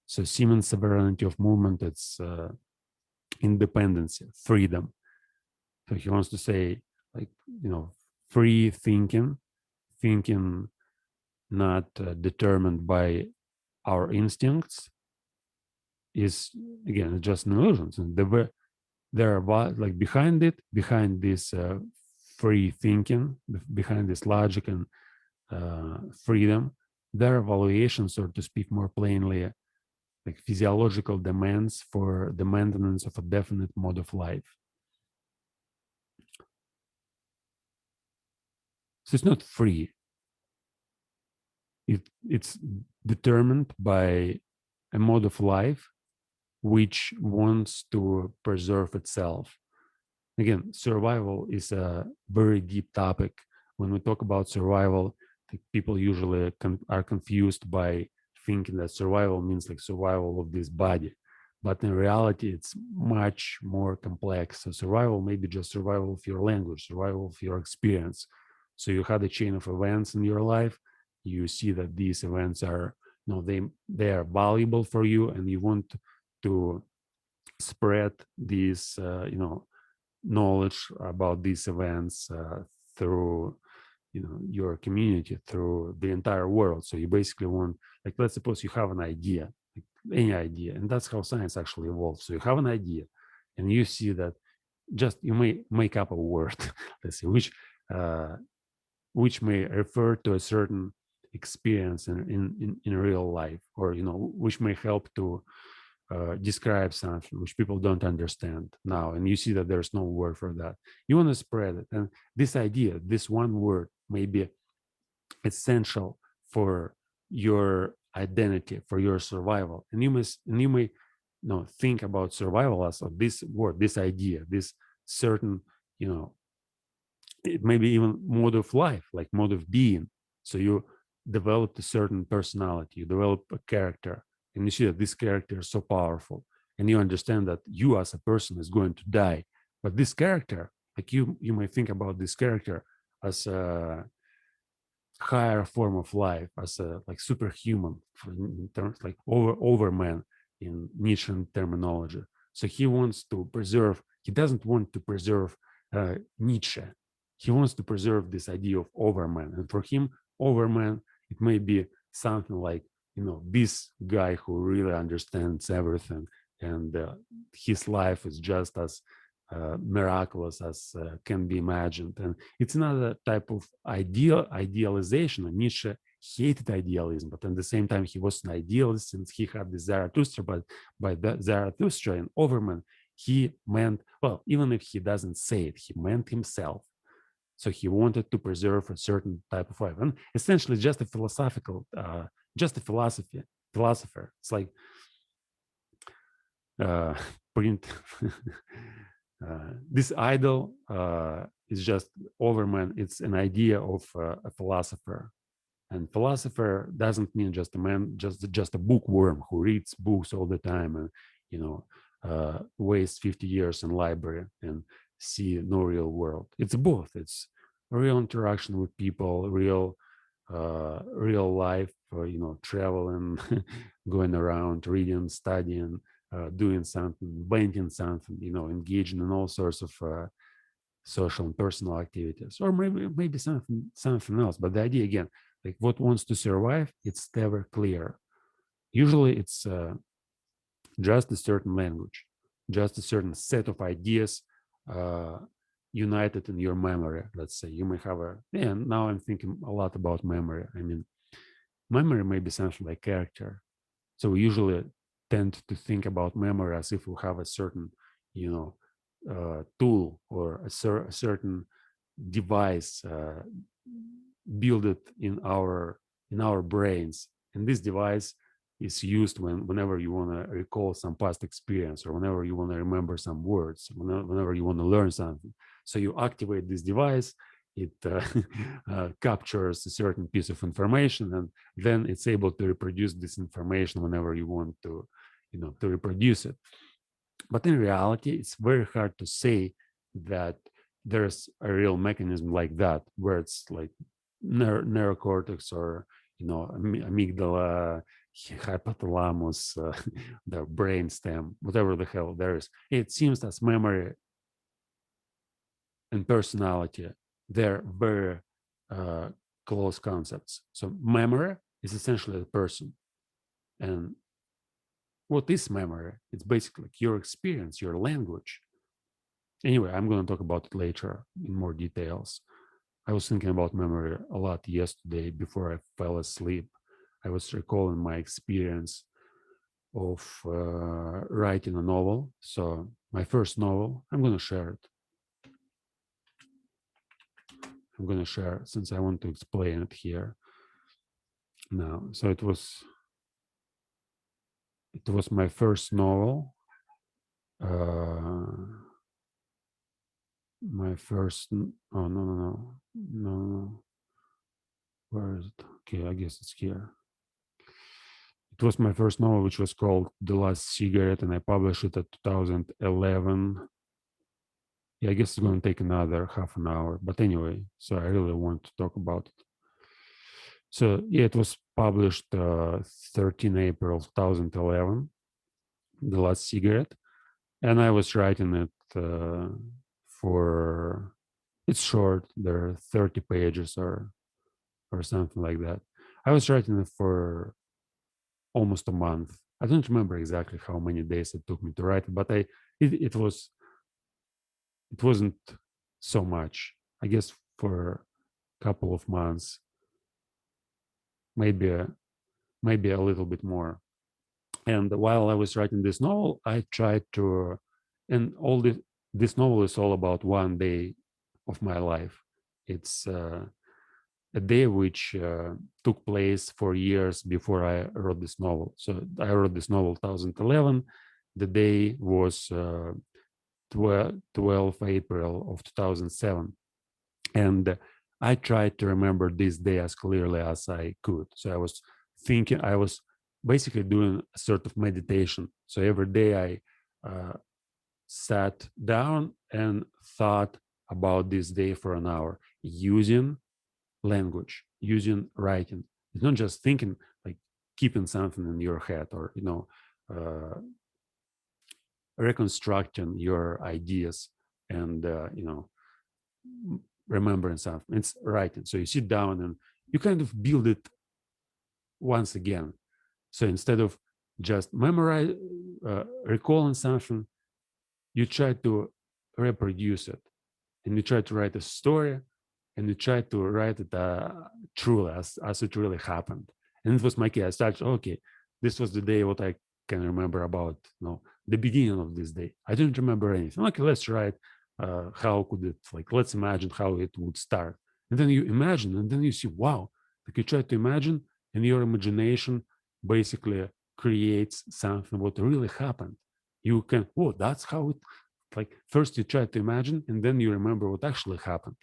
So seeming sovereignty of movement, it's independence, freedom. So he wants to say, like, free thinking not determined by our instincts, is again just an illusion. And there are, like, behind this free thinking, behind this logic and freedom, there are valuations, or to speak more plainly, like physiological demands for the maintenance of a definite mode of life. So it's not free. It's determined by a mode of life which wants to preserve itself. Again, survival is a very deep topic. When we talk about survival, people usually are confused by thinking that survival means like survival of this body. But in reality, it's much more complex. So survival may be just survival of your language, survival of your experience. So you had a chain of events in your life. You see that these events are, they are valuable for you, and you want to spread this, knowledge about these events through your community, through the entire world. So you basically want, like, let's suppose you have an idea, like any idea, and that's how science actually evolves. So you have an idea and you see that, just you may make up a word let's say, which may refer to a certain experience in real life, or which may help to describe something which people don't understand now, and you see that there's no word for that. You want to spread it, and this idea, this one word, may be essential for your identity, for your survival, and you may think about survival as of this word, this idea, this certain, it may be even mode of life, like mode of being. So you develop a certain personality, you develop a character, and you see that this character is so powerful, and you understand that you as a person is going to die. But this character, like you may think about this character as a higher form of life, as a like superhuman, in terms like overman in Nietzsche terminology. So he doesn't want to preserve Nietzsche. He wants to preserve this idea of overman. And for him, overman, it may be something like, this guy who really understands everything, and his life is just as miraculous as can be imagined. And it's another type of idealization. And Nietzsche hated idealism, but at the same time, he was an idealist, since he had the Zarathustra. But by the Zarathustra and Overman, he meant, well, even if he doesn't say it, he meant himself. So he wanted to preserve a certain type of life, and essentially just a just a philosopher. It's like print. This idol is just Overman. It's an idea of a philosopher, and philosopher doesn't mean just a man, just a bookworm who reads books all the time and wastes 50 years in library and see no real world. It's both. It's real interaction with people, real life, traveling, going around, reading, studying, doing something, painting something, engaging in all sorts of social and personal activities, or maybe something else. But the idea, again, like what wants to survive, it's never clear. Usually, it's just a certain language, just a certain set of ideas uh, united in your memory. Let's say you may have now I'm thinking a lot about memory. I mean, memory may be something like character. So we usually tend to think about memory as if we have a certain, tool, or a certain device built it in our brains, and this device is used whenever you want to recall some past experience, or whenever you want to remember some words, whenever you want to learn something. So you activate this device, it captures a certain piece of information, and then it's able to reproduce this information whenever you want to reproduce it. But in reality, it's very hard to say that there's a real mechanism like that, where it's like neurocortex, or amygdala, hypothalamus, the brain stem, whatever the hell there is. It seems that memory and personality, they're very uh, close concepts. So memory is essentially a person, and what is memory? It's basically like your experience, your language. Anyway, I'm going to talk about it later in more details. I was thinking about memory a lot yesterday before I fell asleep. I was recalling my experience of writing a novel. So my first novel, I'm going to share it. I'm going to share it since I want to explain it here now. So it was my first novel. My first, oh, no. Where is it? Okay, I guess it's here. it was my first novel, which was called The Last Cigarette, and I published it in 2011. Yeah, I guess it's going to take another half an hour. But anyway, so I really want to talk about it. So yeah, it was published 13 April 2011, The Last Cigarette. And I was writing it for, it's short, there are 30 pages or something like that. I was writing it for almost a month. I don't remember exactly how many days it took me to write it, but it wasn't so much. I guess for a couple of months, maybe a little bit more. And while I was writing this novel, I tried to, and this novel is all about one day of my life. It's a day which took place for years before I wrote this novel. So I wrote this novel 2011. The day was 12 April of 2007. And I tried to remember this day as clearly as I could. So I was thinking, I was basically doing a sort of meditation. So every day I sat down and thought about this day for an hour using language, using writing. It's not just thinking, like keeping something in your head or, reconstructing your ideas and, remembering something. It's writing. So you sit down and you kind of build it once again. So instead of just memorize, recalling something, you try to reproduce it, and you try to write a story, and you try to write it truly as it really happened. And it was my case. I started, okay, this was the day what I can remember about, the beginning of this day. I didn't remember anything. Okay, let's write how could it, like, let's imagine how it would start. And then you imagine, and then you see, wow, like you try to imagine, and your imagination basically creates something what really happened. You can, oh, that's how it, like, first you try to imagine, and then you remember what actually happened.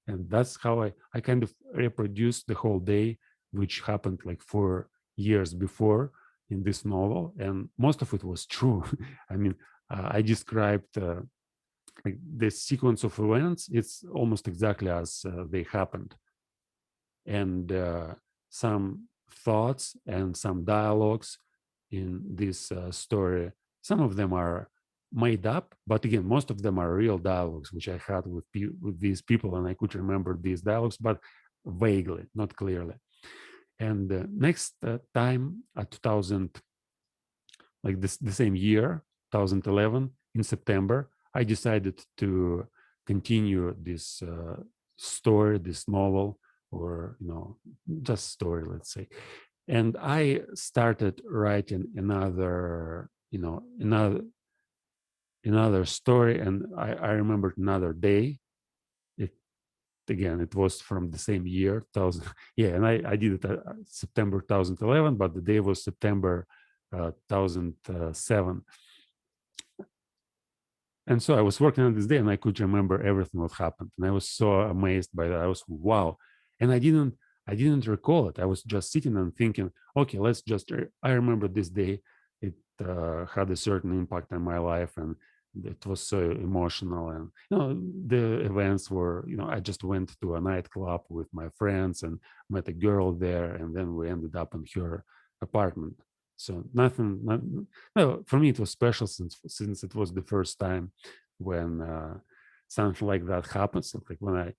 And that's how I kind of reproduced the whole day, which happened like 4 years before in this novel. And most of it was true. I mean, I described like the sequence of events. It's almost exactly as they happened. And some thoughts and some dialogues in this story, some of them are made up, but again, most of them are real dialogues which I had with these people, and I could remember these dialogues, but vaguely, not clearly. And next time, 2000, like this, the same year, 2011, in September, I decided to continue this story, this novel, or just story, let's say. And I started writing another story, and I remembered another day. It was from the same year, 1000. Yeah, and I did it September 2011, but the day was September 2007. And so I was working on this day, and I could remember everything what happened, and I was so amazed by that. I was, wow, and I didn't recall it. I was just sitting and thinking, okay, let's just. I remember this day. It had a certain impact on my life, and it was so emotional. And the events were, I just went to a nightclub with my friends and met a girl there, and then we ended up in her apartment. So nothing. No, for me it was special since it was the first time when something like that happens. Like when I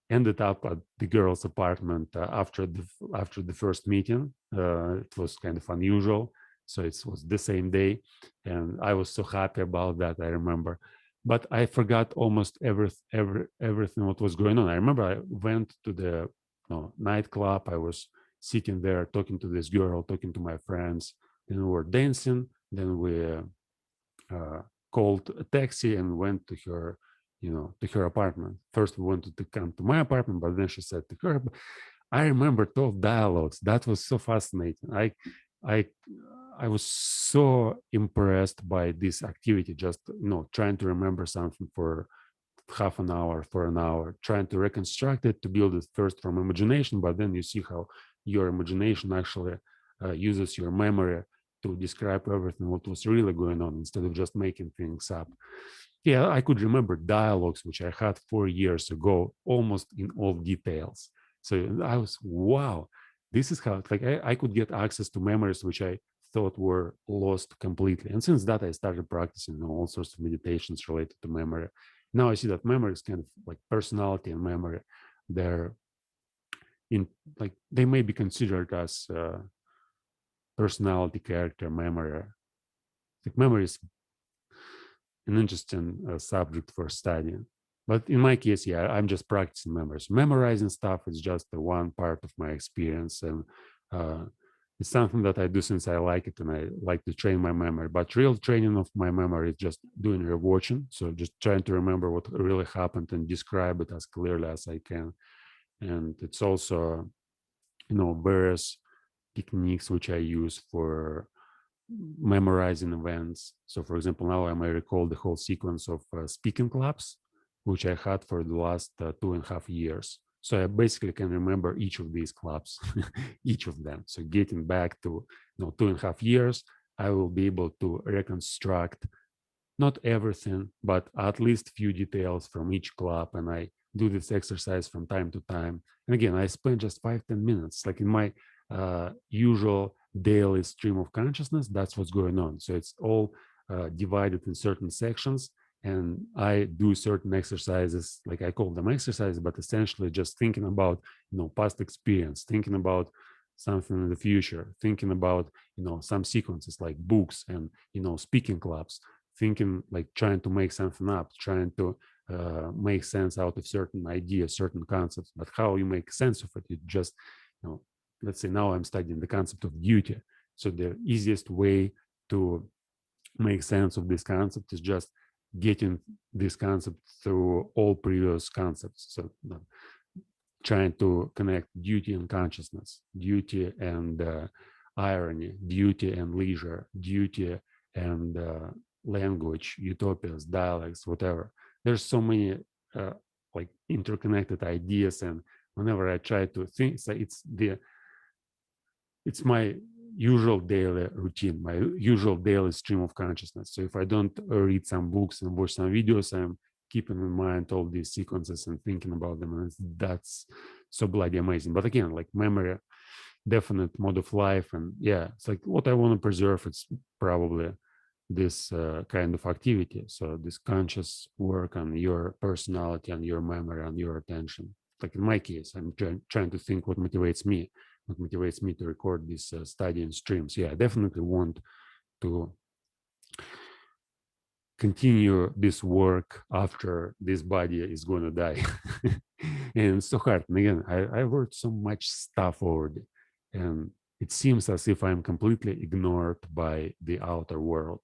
ended up at the girl's apartment after the first meeting. It was kind of unusual. So it was the same day, and I was so happy about that. I remember, but I forgot almost everything what was going on. I remember I went to the nightclub. I was sitting there talking to this girl, talking to my friends, and we were dancing. Then we called a taxi and went to her, to her apartment. First, we wanted to come to my apartment, but then she said to her. I remember 12 dialogues. That was so fascinating. I I was so impressed by this activity, just trying to remember something for half an hour, for an hour, trying to reconstruct it, to build it first from imagination, but then you see how your imagination actually uses your memory to describe everything what was really going on instead of just making things up. Yeah, I could remember dialogues which I had 4 years ago, almost in all details. So I was, wow, this is how, like, I could get access to memories which I thought were lost completely. And since that, I started practicing, all sorts of meditations related to memory. Now I see that memory is kind of like personality and memory. They're in, like, they may be considered as personality, character, memory. Like memory is an interesting subject for studying. But in my case, yeah, I'm just practicing memories. Memorizing stuff is just the one part of my experience, and uh, it's something that I do since I like it, and I like to train my memory. But real training of my memory is just doing rewatching, so just trying to remember what really happened and describe it as clearly as I can. And it's also, various techniques which I use for memorizing events. So, for example, now I may recall the whole sequence of speaking clubs, which I had for the last 2.5 years. So I basically can remember each of these clubs, each of them. So getting back to 2.5 years, I will be able to reconstruct not everything, but at least few details from each club. And I do this exercise from time to time. And again, I spend just 5-10 minutes, like in my usual daily stream of consciousness. That's what's going on. So it's all divided in certain sections. And I do certain exercises, like I call them exercises, but essentially just thinking about, past experience, thinking about something in the future, thinking about, some sequences like books and, speaking clubs, thinking, like trying to make something up, trying to make sense out of certain ideas, certain concepts. But how you make sense of it, you just, let's say now I'm studying the concept of duty. So the easiest way to make sense of this concept is just getting this concept through all previous concepts. So trying to connect duty and consciousness, duty and irony, duty and leisure, duty and language, utopias, dialects, whatever. There's so many like interconnected ideas, and whenever I try to think, so it's my usual daily routine, my usual daily stream of consciousness. So if I don't read some books and watch some videos, I'm keeping in mind all these sequences and thinking about them, and that's so bloody amazing. But again, like memory, definite mode of life, and yeah, it's like what I want to preserve. It's probably this kind of activity. So this conscious work on your personality, and your memory, and your attention. Like in my case, I'm trying to think what motivates me, to record these studying streams. Yeah, I definitely want to continue this work after this body is going to die. And it's so hard. And again, I wrote so much stuff already. And it seems as if I'm completely ignored by the outer world.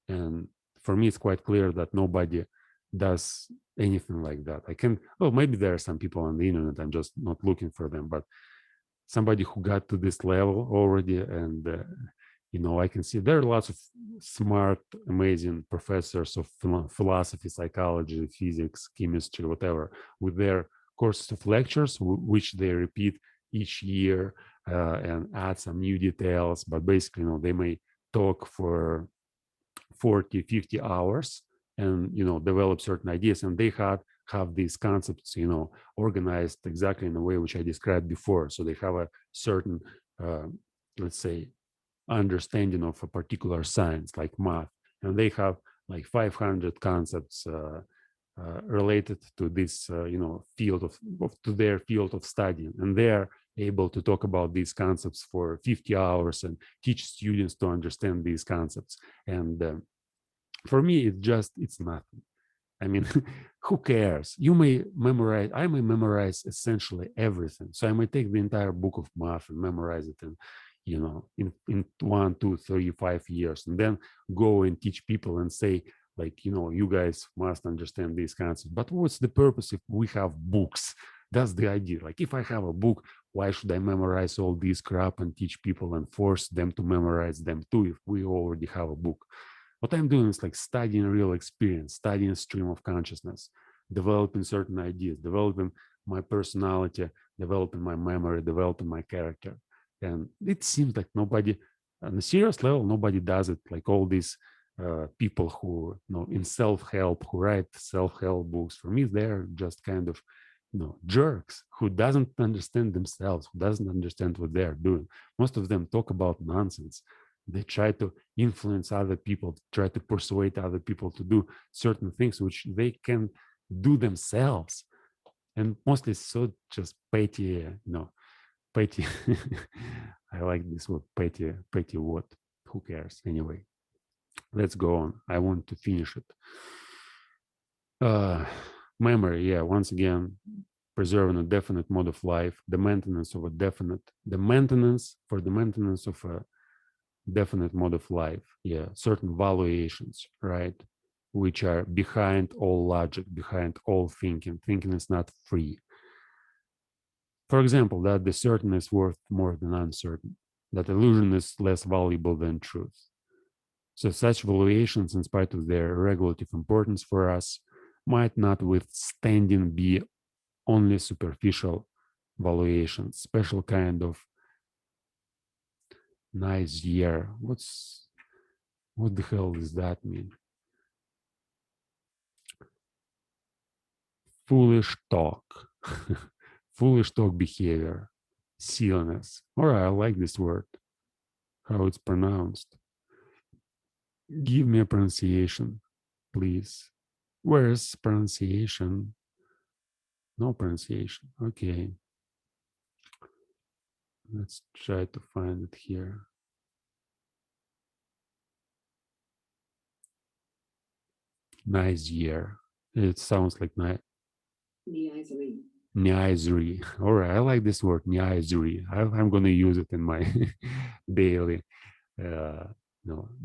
And for me, it's quite clear that nobody does anything like that. I can, well, maybe there are some people on the internet, I'm just not looking for them, but somebody who got to this level already, and I can see there are lots of smart, amazing professors of philosophy, psychology, physics, chemistry, whatever, with their courses of lectures, which they repeat each year and add some new details. But basically, they may talk for 40, 50 hours and, develop certain ideas, and they have these concepts, organized exactly in the way which I described before. So they have a certain, let's say, understanding of a particular science like math, and they have like 500 concepts related to this, field to their field of study, and they're able to talk about these concepts for 50 hours and teach students to understand these concepts. And for me, it's nothing. I mean, who cares? I may memorize essentially everything. So I may take the entire book of math and memorize it in 1, 2, 3, 5 years, and then go and teach people and say, like, you guys must understand these concepts. But what's the purpose if we have books? That's the idea. Like, if I have a book, why should I memorize all this crap and teach people and force them to memorize them too if we already have a book? What I'm doing is like studying real experience, studying stream of consciousness, developing certain ideas, developing my personality, developing my memory, developing my character. And it seems like nobody, on a serious level, nobody does it. Like all these people who, in self-help, who write self-help books, for me, they're just kind of, jerks who doesn't understand themselves, who doesn't understand what they're doing. Most of them talk about nonsense. They try to influence other people, try to persuade other people to do certain things which they can do themselves. And mostly so just petty, petty. I like this word petty. Petty what? Who cares? Anyway, let's go on. I want to finish it. Memory, yeah, once again, preserving a definite mode of life, the maintenance of a definite, the maintenance of a definite mode of life, yeah, certain valuations, right, which are behind all logic, behind all thinking. Thinking is not free. For example, that the certain is worth more than uncertain, that illusion is less valuable than truth. So such valuations, in spite of their regulative importance for us, might notwithstanding be only superficial valuations, special kind of nice year. What the hell does that mean? Foolish talk. Foolish talk behavior. Silliness. All right, I like this word, how it's pronounced. Give me a pronunciation, please. Where's pronunciation? No pronunciation. Okay. Let's try to find it here. Nice year. It sounds like nice. Niaisery. All right, I like this word, niaisery. I'm going to use it in my daily, uh,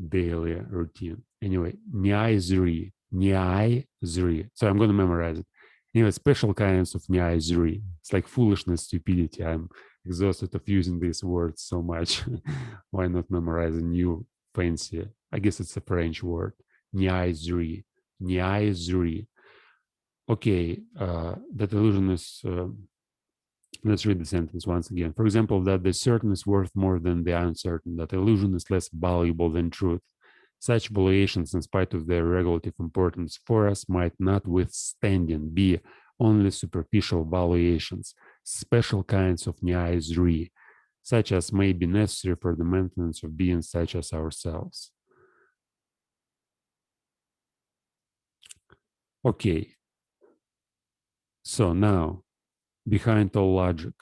daily routine. Anyway, niaisery, niaisery. So I'm going to memorize it. Anyway, special kinds of niaisery. It's like foolishness, stupidity. I'm exhausted of using these words so much. Why not memorize a new fancy? I guess it's a French word. Niaisery, niaisery. Okay, that illusion is, let's read the sentence once again. For example, that the certain is worth more than the uncertain, that illusion is less valuable than truth. Such valuations, in spite of their regulative importance for us, might notwithstanding be only superficial valuations, special kinds of niaisery, such as may be necessary for the maintenance of beings such as ourselves. Okay, so now, behind all logic,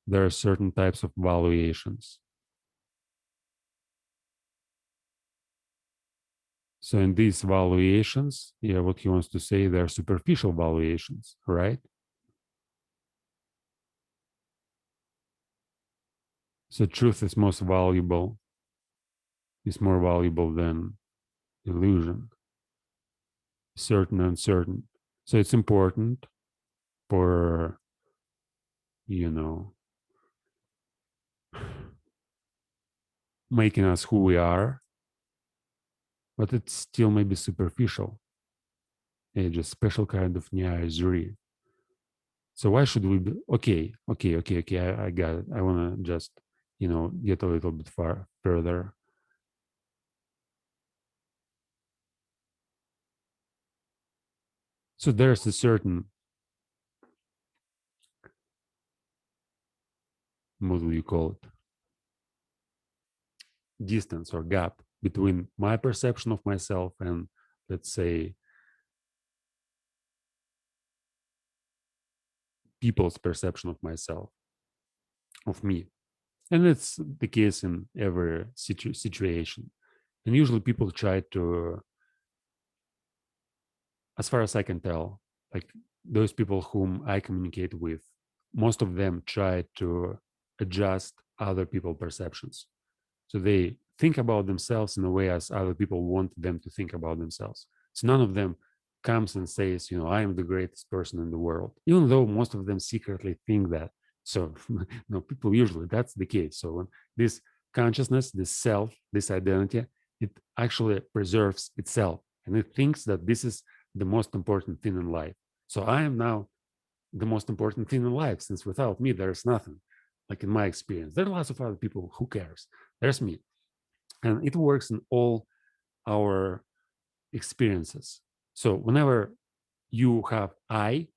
there are certain types of valuations. So in these valuations, yeah, what he wants to say, they're superficial valuations, right? So truth is most valuable, is more valuable than illusion, certain, uncertain. So it's important for, making us who we are, but it's still maybe superficial. It's just special kind of niaisery. So why should we be okay? I got it. I want to just, get a little bit further. So there's a certain, what do you call it? Distance or gap between my perception of myself and, let's say, people's perception of myself, of me. And it's the case in every situation. And usually people try to, as far as I can tell, like those people whom I communicate with, most of them try to adjust other people's perceptions. So they think about themselves in a way as other people want them to think about themselves. So none of them comes and says, I am the greatest person in the world, even though most of them secretly think that. So no, people usually, that's the case. So when this consciousness, this self, this identity, it actually preserves itself, and it thinks that this is the most important thing in life. So I am now the most important thing in life, since without me, there's nothing. like in my experience. There are lots of other people. Who cares? There's me. And it works in all our experiences. So whenever you have I,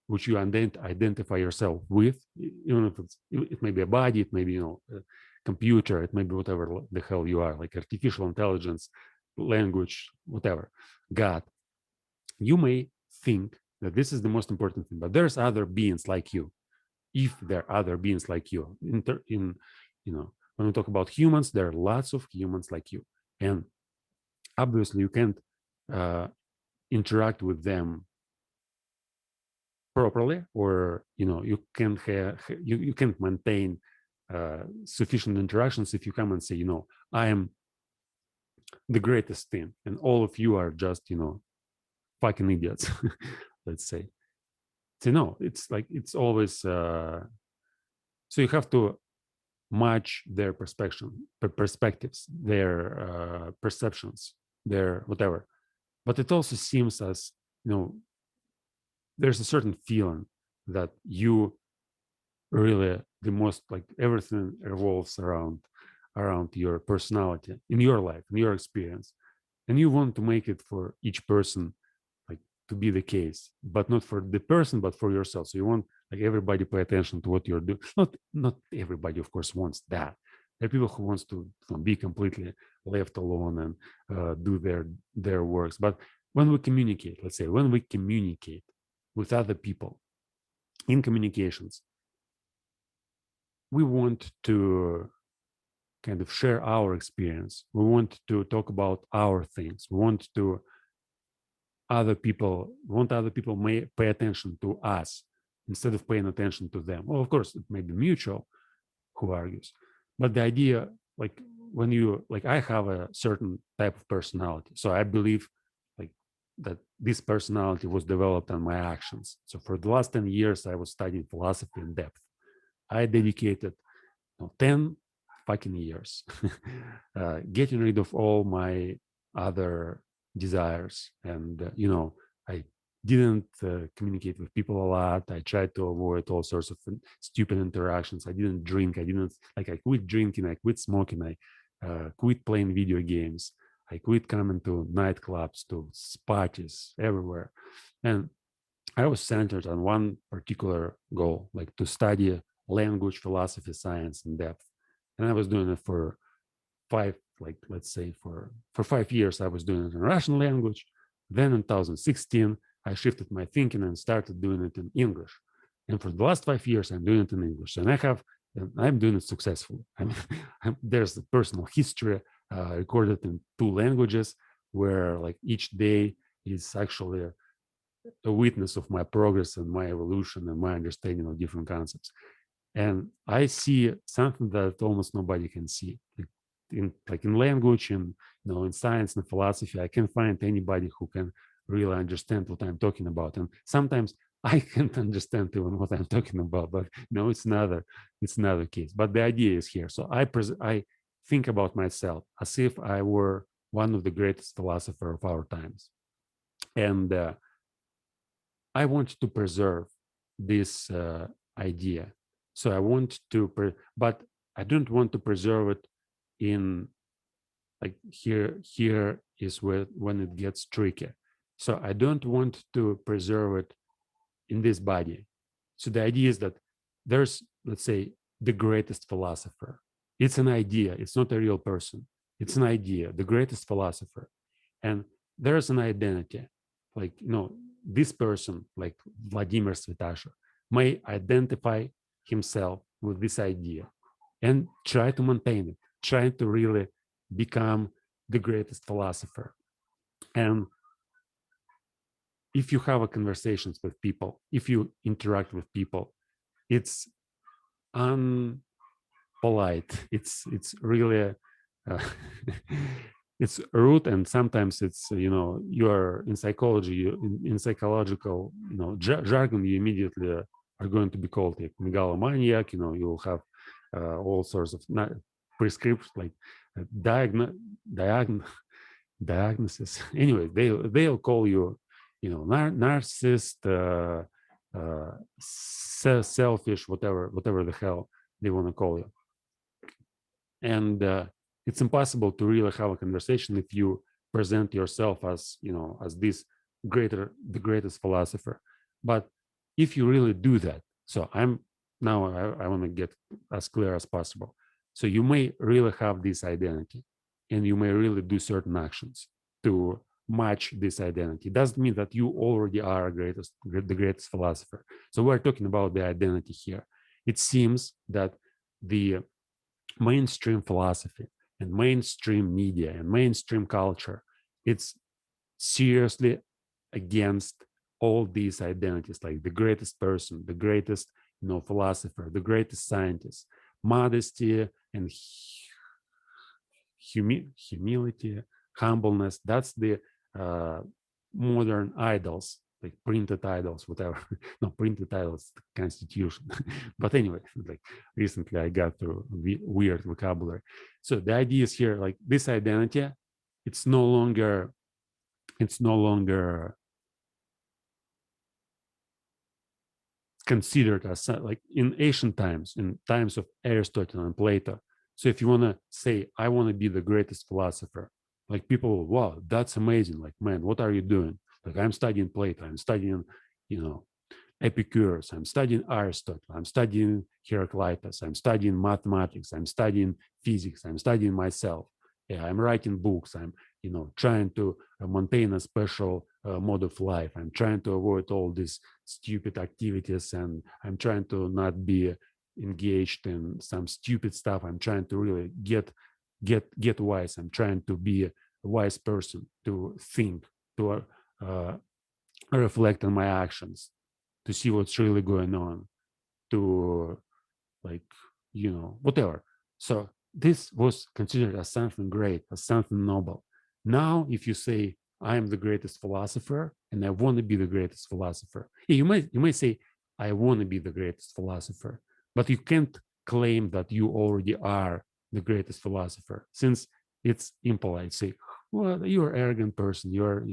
which you identify yourself with, even if it may be a body, it may be, a computer, it may be whatever the hell you are, like artificial intelligence, language, whatever, God, you may think that this is the most important thing, but there's other beings like you. If there are other beings like you, when we talk about humans, there are lots of humans like you, and obviously you can't uh, interact with them properly, or you can't you can't maintain sufficient interactions if you come and say, I am the greatest thing and all of you are just fucking idiots. Let's say. So no, it's like it's always so you have to match their perspectives, their perceptions, their whatever. But it also seems as there's a certain feeling that you really the most, like everything revolves around your personality in your life, in your experience, and you want to make it for each person, like to be the case, but not for the person but for yourself. So you want like everybody pay attention to what you're doing. Not everybody of course wants that. There are people who wants to be completely left alone and do their works. But when we communicate, let's say when we communicate with other people in communications, we want to kind of share our experience. We want to talk about our things. We want other people may pay attention to us instead of paying attention to them. Well, of course, it may be mutual, who argues, but the idea, like when you, like I have a certain type of personality, so I believe like that this personality was developed on my actions. So for the last 10 years, I was studying philosophy in depth. I dedicated 10 fucking years getting rid of all my other desires. And, I didn't communicate with people a lot. I tried to avoid all sorts of stupid interactions. I didn't drink. I quit drinking. I quit smoking. I quit playing video games. I quit coming to nightclubs, to parties, everywhere. And I was centered on one particular goal, like to study language, philosophy, science in depth. And I was doing it for let's say for 5 years. I was doing it in Russian language. Then in 2016, I shifted my thinking and started doing it in English. And for the last 5 years, I'm doing it in English. And I'm doing it successfully. There's a personal history recorded in 2 languages, where like each day is actually a witness of my progress and my evolution and my understanding of different concepts. And I see something that almost nobody can see. In language and in science and philosophy, I can't find anybody who can really understand what I'm talking about. And sometimes I can't understand even what I'm talking about, but it's another case. But the idea is here. So I think about myself as if I were one of the greatest philosophers of our times. And I want to preserve this idea. So I want to, but I don't want to preserve it in like here is when it gets tricky. So I don't want to preserve it in this body. So the idea is that there's, let's say, the greatest philosopher. It's an idea. It's not a real person. It's an idea, the greatest philosopher. And there's an identity. Like, this person, like Vladimir Svitasha, may identify himself with this idea and try to maintain it, try to really become the greatest philosopher. And if you have conversations with people, if you interact with people, it's unpolite. It's really it's rude, and sometimes it's you are in psychology, in psychological jargon, you immediately are going to be called a megalomaniac. You'll have all sorts of prescriptions, like diagnosis. Anyway, they'll call you narcissist, selfish, whatever the hell they want to call you. And it's impossible to really have a conversation if you present yourself as, as the greatest philosopher. But if you really do that, so I want to get as clear as possible. So you may really have this identity, and you may really do certain actions to match this identity. It doesn't mean that you already are the greatest philosopher. So we're talking about the identity here. It seems that the mainstream philosophy and mainstream media and mainstream culture, it's seriously against all these identities, like the greatest person, the greatest philosopher, the greatest scientist. Modesty and humility, humbleness, that's the uh, modern idols, like printed idols, whatever. No, printed idols, constitution. But anyway, like recently I got through weird vocabulary. So the idea is here, like this identity, it's no longer considered as like in ancient times, in times of Aristotle and Plato. So if you want to say, I want to be the greatest philosopher, like people, wow, that's amazing. Like, man, what are you doing? Like, I'm studying Plato, I'm studying, Epicurus, I'm studying Aristotle, I'm studying Heraclitus, I'm studying mathematics, I'm studying physics, I'm studying myself. Yeah, I'm writing books, I'm, trying to maintain a special mode of life. I'm trying to avoid all these stupid activities, and I'm trying to not be engaged in some stupid stuff. I'm trying to really get wise. I'm trying to be a wise person, to think, to reflect on my actions, to see what's really going on, to like, whatever. So this was considered as something great, as something noble. Now, if you say, I am the greatest philosopher and I want to be the greatest philosopher, yeah, you might say, I want to be the greatest philosopher, but you can't claim that you already are the greatest philosopher, since it's impolite. Say, well, you're an arrogant person. You're,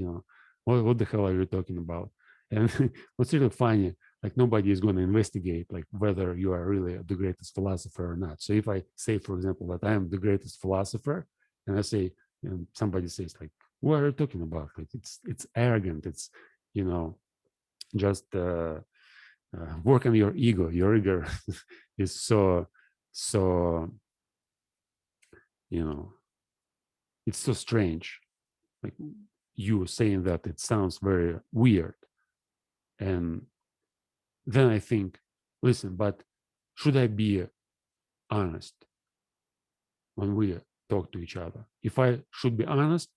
what the hell are you talking about? And what's really funny, like nobody is going to investigate like whether you are really the greatest philosopher or not. So if I say, for example, that I am the greatest philosopher, and I say, and somebody says like, what are you talking about? Like it's arrogant. It's, just work on your ego. Your ego is so it's so strange. Like you saying that, it sounds very weird. And then I think, listen, but should I be honest when we talk to each other? If I should be honest,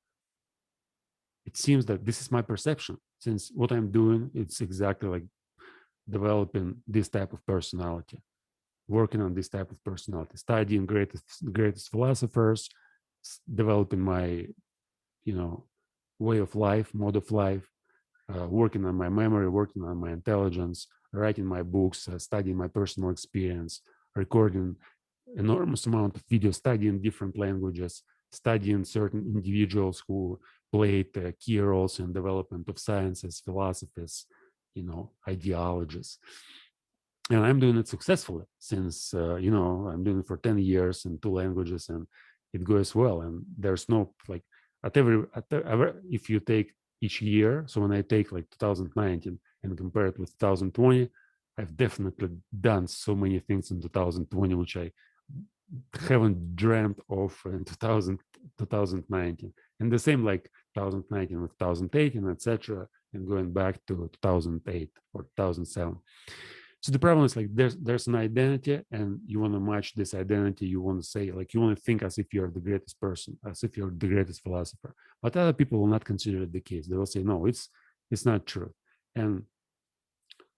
it seems that this is my perception, since what I'm doing, it's exactly like developing this type of personality, working on this type of personality, studying greatest philosophers, developing my, way of life, mode of life, working on my memory, working on my intelligence, writing my books, studying my personal experience, recording enormous amount of video, studying different languages, studying certain individuals who played key roles in development of sciences, philosophies, ideologies. And I'm doing it successfully since, I'm doing it for 10 years in two languages, and it goes well. And there's no like if you take each year, so when I take like 2019 and compare it with 2020, I've definitely done so many things in 2020 which I haven't dreamt of in 2019, and the same like 2019 with 2018, etc., and going back to 2008 or 2007. So the problem is like there's an identity, and you want to match this identity. You want to say, like, you want to think as if you're the greatest person, as if you're the greatest philosopher. But other people will not consider it the case. They will say, no, it's not true. And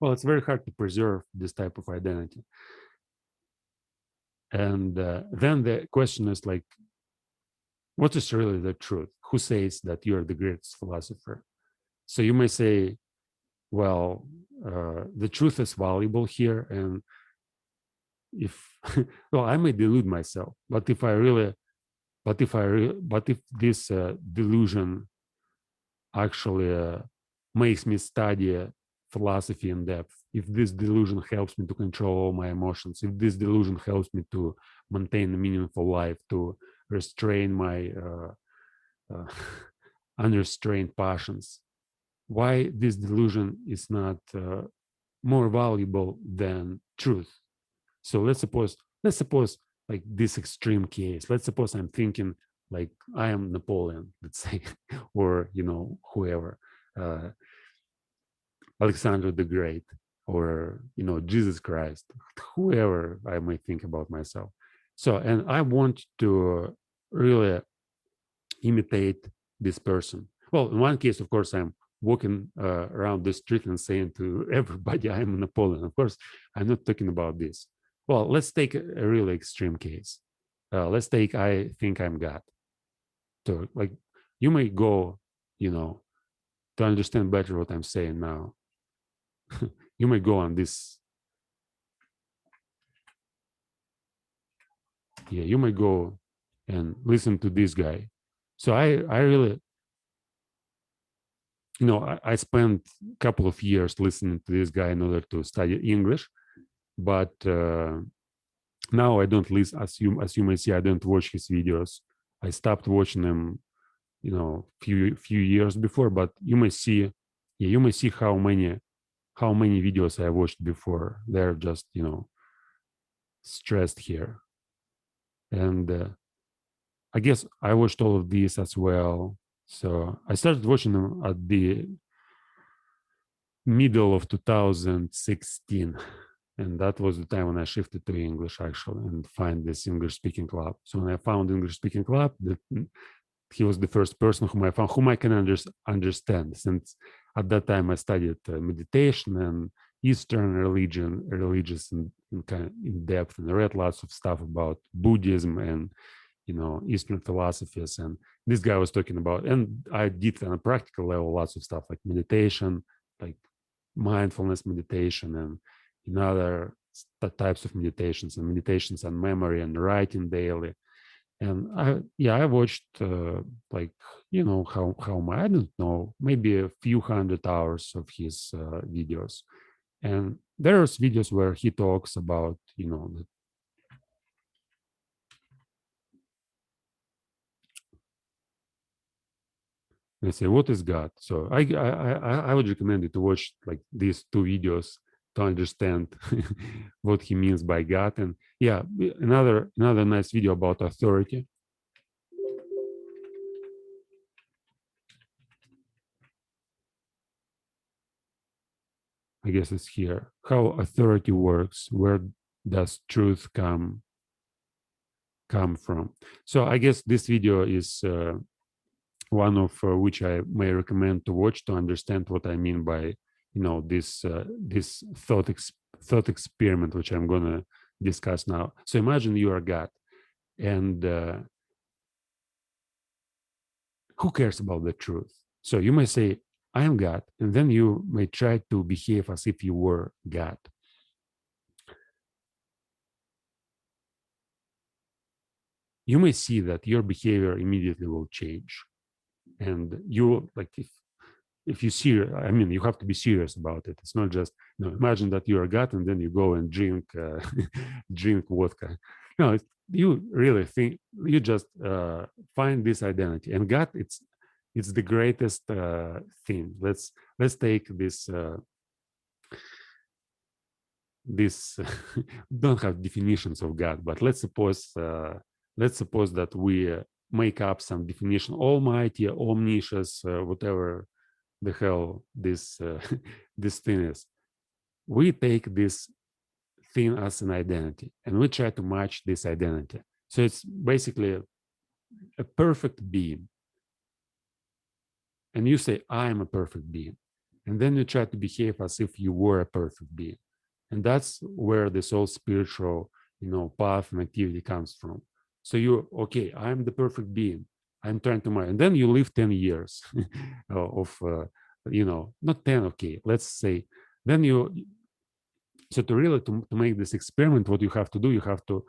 well, it's very hard to preserve this type of identity. And then the question is like, what is really the truth? Who says that you're the greatest philosopher? So you may say, well, the truth is valuable here, and if well, I may delude myself, but if this delusion actually makes me study philosophy in depth, if this delusion helps me to control all my emotions, if this delusion helps me to maintain a meaningful life, to restrain my uh, unrestrained passions, why this delusion is not more valuable than truth? So let's suppose like this extreme case. Let's suppose I'm thinking like I am Napoleon, let's say, or whoever, uh, Alexander the Great, or Jesus Christ, whoever I may think about myself. So, and I want to really imitate this person. Well, in one case, of course, I'm walking around the street and saying to everybody, I am Napoleon. Of course, I'm not talking about this. Well, let's take a really extreme case. Let's take, I think I'm God. So, like, you may go, to understand better what I'm saying now. You may go on this. Yeah, you may go and listen to this guy. So I really, I spent a couple of years listening to this guy in order to study English, but now I don't listen. As you may see, I don't watch his videos. I stopped watching them, few years before. But you may see, yeah, you may see how many videos I watched before. They're just stressed here, and I guess I watched all of these as well. So I started watching them at the middle of 2016. And that was the time when I shifted to English, actually, and find this English speaking club. So when I found English speaking club, he was the first person whom I found, whom I can understand. Since at that time I studied meditation and Eastern religious in kind of in depth, and I read lots of stuff about Buddhism and Eastern philosophies. And this guy was talking about, and I did on a practical level lots of stuff like meditation, like mindfulness meditation, and other types of meditations, and meditations on memory and writing daily. And I watched like how I don't know, maybe a few hundred hours of his videos. And there's videos where he talks about they say, what is God? So I would recommend you to watch like these two videos to understand what he means by God. And yeah, another nice video about authority. I guess it's here. How authority works. Where does truth come from? So I guess this video is one of which I may recommend to watch to understand what I mean by this thought experiment, which I'm gonna discuss now. So imagine you are God, and who cares about the truth? So you may say, I am God, and then you may try to behave as if you were God. You may see that your behavior immediately will change. And you like if you see, I mean, you have to be serious about it. It's not just imagine that you're a God and then you go and drink drink vodka. No, you really think you just find this identity, and God, it's the greatest thing. Let's take this don't have definitions of God, but let's suppose that we make up some definition: almighty, omniscience, whatever the hell this this thing is. We take this thing as an identity and we try to match this identity. So it's basically a perfect being, and you say, I am a perfect being, and then you try to behave as if you were a perfect being. And that's where this whole spiritual path and activity comes from. So you, okay, I'm the perfect being, I'm trying to marry, and then you live 10 years of not 10, okay, let's say, then you, so to really to make this experiment, what you have to do, you have to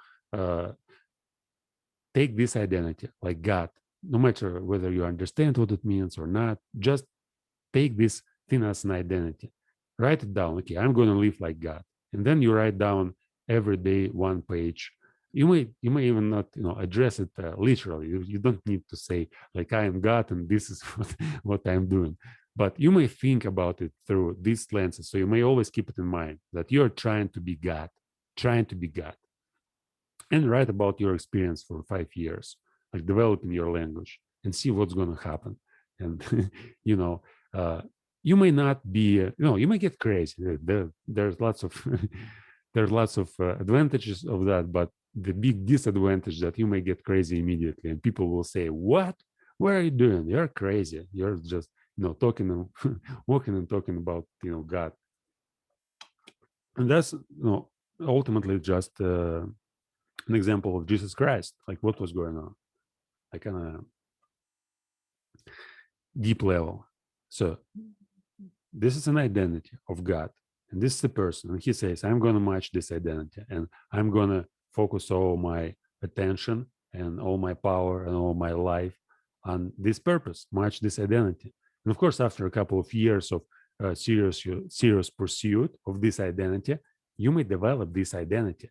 take this identity like God, no matter whether you understand what it means or not, just take this thing as an identity. write it down. Okay, I'm going to live like God. And then you write down every day one page. You may even not address it literally. You don't need to say like I am God and this is what I'm doing. But you may think about it through these lenses. So you may always keep it in mind that you're trying to be God, trying to be God, and write about your experience for 5 years, like developing your language and see what's going to happen. And you know, uh, you may not be, you may get crazy. There's lots of there's lots of advantages of that, but the big disadvantage that you may get crazy immediately, and people will say, "What? What are you doing? You're crazy. You're just talking and walking and talking about God." And that's ultimately just an example of Jesus Christ, like what was going on, like on a deep level. So this is an identity of God, and this is the person, and he says, I'm going to match this identity, and I'm going to focus all my attention and all my power and all my life on this purpose, match this identity. And of course, after a couple of years of serious pursuit of this identity, you may develop this identity,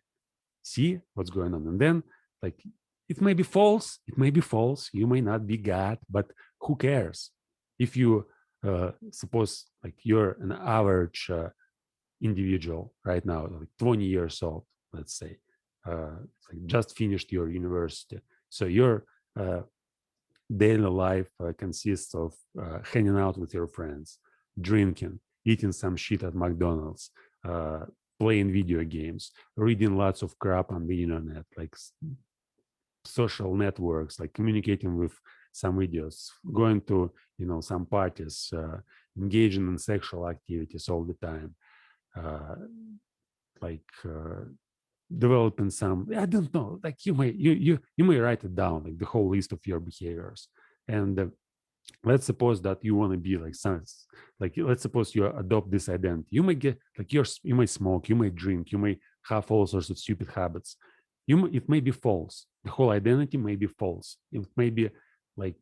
see what's going on, and then like it may be false, you may not be God, but who cares? If you suppose like you're an average individual right now, like 20 years old, let's say, like just finished your university, so your daily life consists of hanging out with your friends, drinking, eating some shit at McDonald's, uh, playing video games, reading lots of crap on the internet, like social networks, like communicating with some idiots, going to some parties, engaging in sexual activities all the time, uh, like developing some, I don't know, like you may write it down, like the whole list of your behaviors. And let's suppose that you want to be like some, like let's suppose you adopt this identity. You may get like you may smoke, you may drink, you may have all sorts of stupid habits. It may be false. The whole identity may be false. It may be like,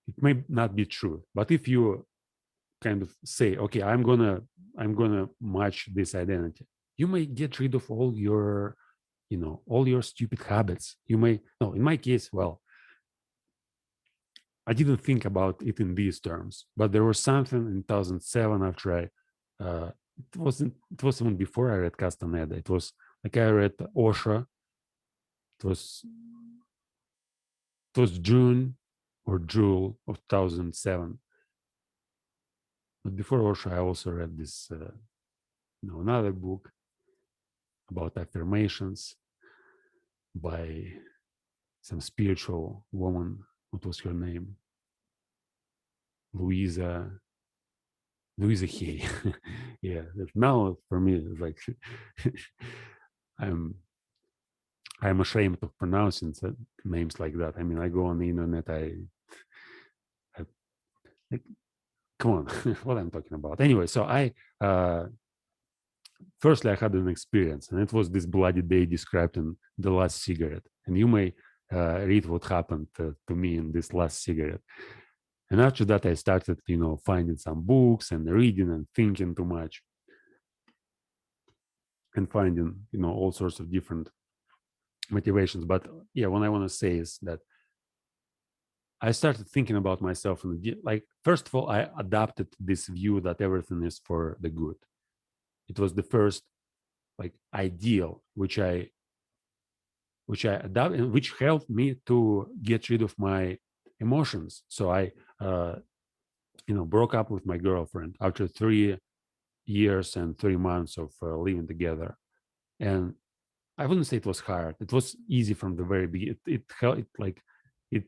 it may not be true. But if you kind of say, okay, I'm gonna match this identity, you may get rid of all your stupid habits. You may, no, in my case, well, I didn't think about it in these terms, but there was something in 2007 after it was even before I read Castaneda. It was like I read Osho. It was June or July of 2007. But before Osho, I also read this, another book about affirmations by some spiritual woman. What was her name? Louisa Hay. Yeah. Now for me, it's like I'm ashamed of pronouncing names like that. I mean, I go on the internet. I like, come on, what I'm talking about. Anyway, so firstly, I had an experience, and it was this bloody day described in The Last Cigarette. And you may read what happened to me in this last cigarette. And after that, I started, finding some books and reading and thinking too much and finding, all sorts of different motivations. But yeah, what I want to say is that I started thinking about myself, and like, first of all, I adopted this view that everything is for the good. It was the first like ideal which I adopted, and which helped me to get rid of my emotions. So I broke up with my girlfriend after 3 years and 3 months of living together. And I wouldn't say it was hard. It was easy from the very beginning. It like it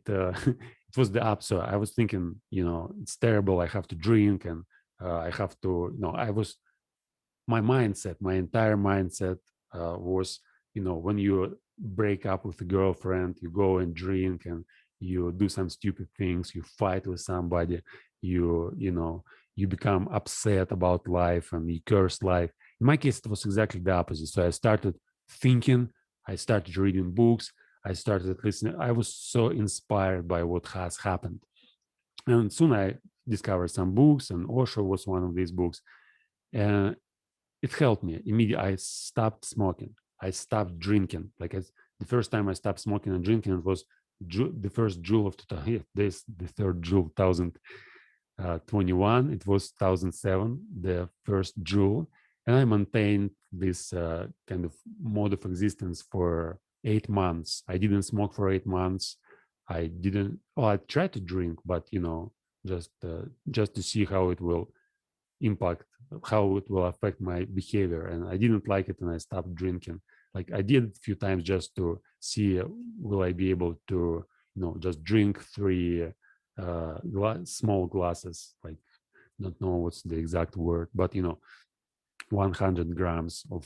it was the opposite. I was thinking, it's terrible. I have to drink, and I have to, my mindset, my entire mindset was, when you break up with a girlfriend, you go and drink, and you do some stupid things, you fight with somebody, you become upset about life and you curse life. In my case, it was exactly the opposite. So I started thinking, I started reading books, I started listening. I was so inspired by what has happened. And soon I discovered some books, and Osho was one of these books. And it helped me immediately. I stopped smoking. I stopped drinking. Like the first time I stopped smoking and drinking, it was the first June of 2000. This the third June 2021. It was 2007, the first June, and I maintained this kind of mode of existence for 8 months. I didn't smoke for 8 months. I didn't. Well, I tried to drink, but just to see how it will impact, how it will affect my behavior, and I didn't like it, and I stopped drinking. Like I did a few times just to see will I be able to just drink 3 small glasses, like don't know what's the exact word, but 100 grams of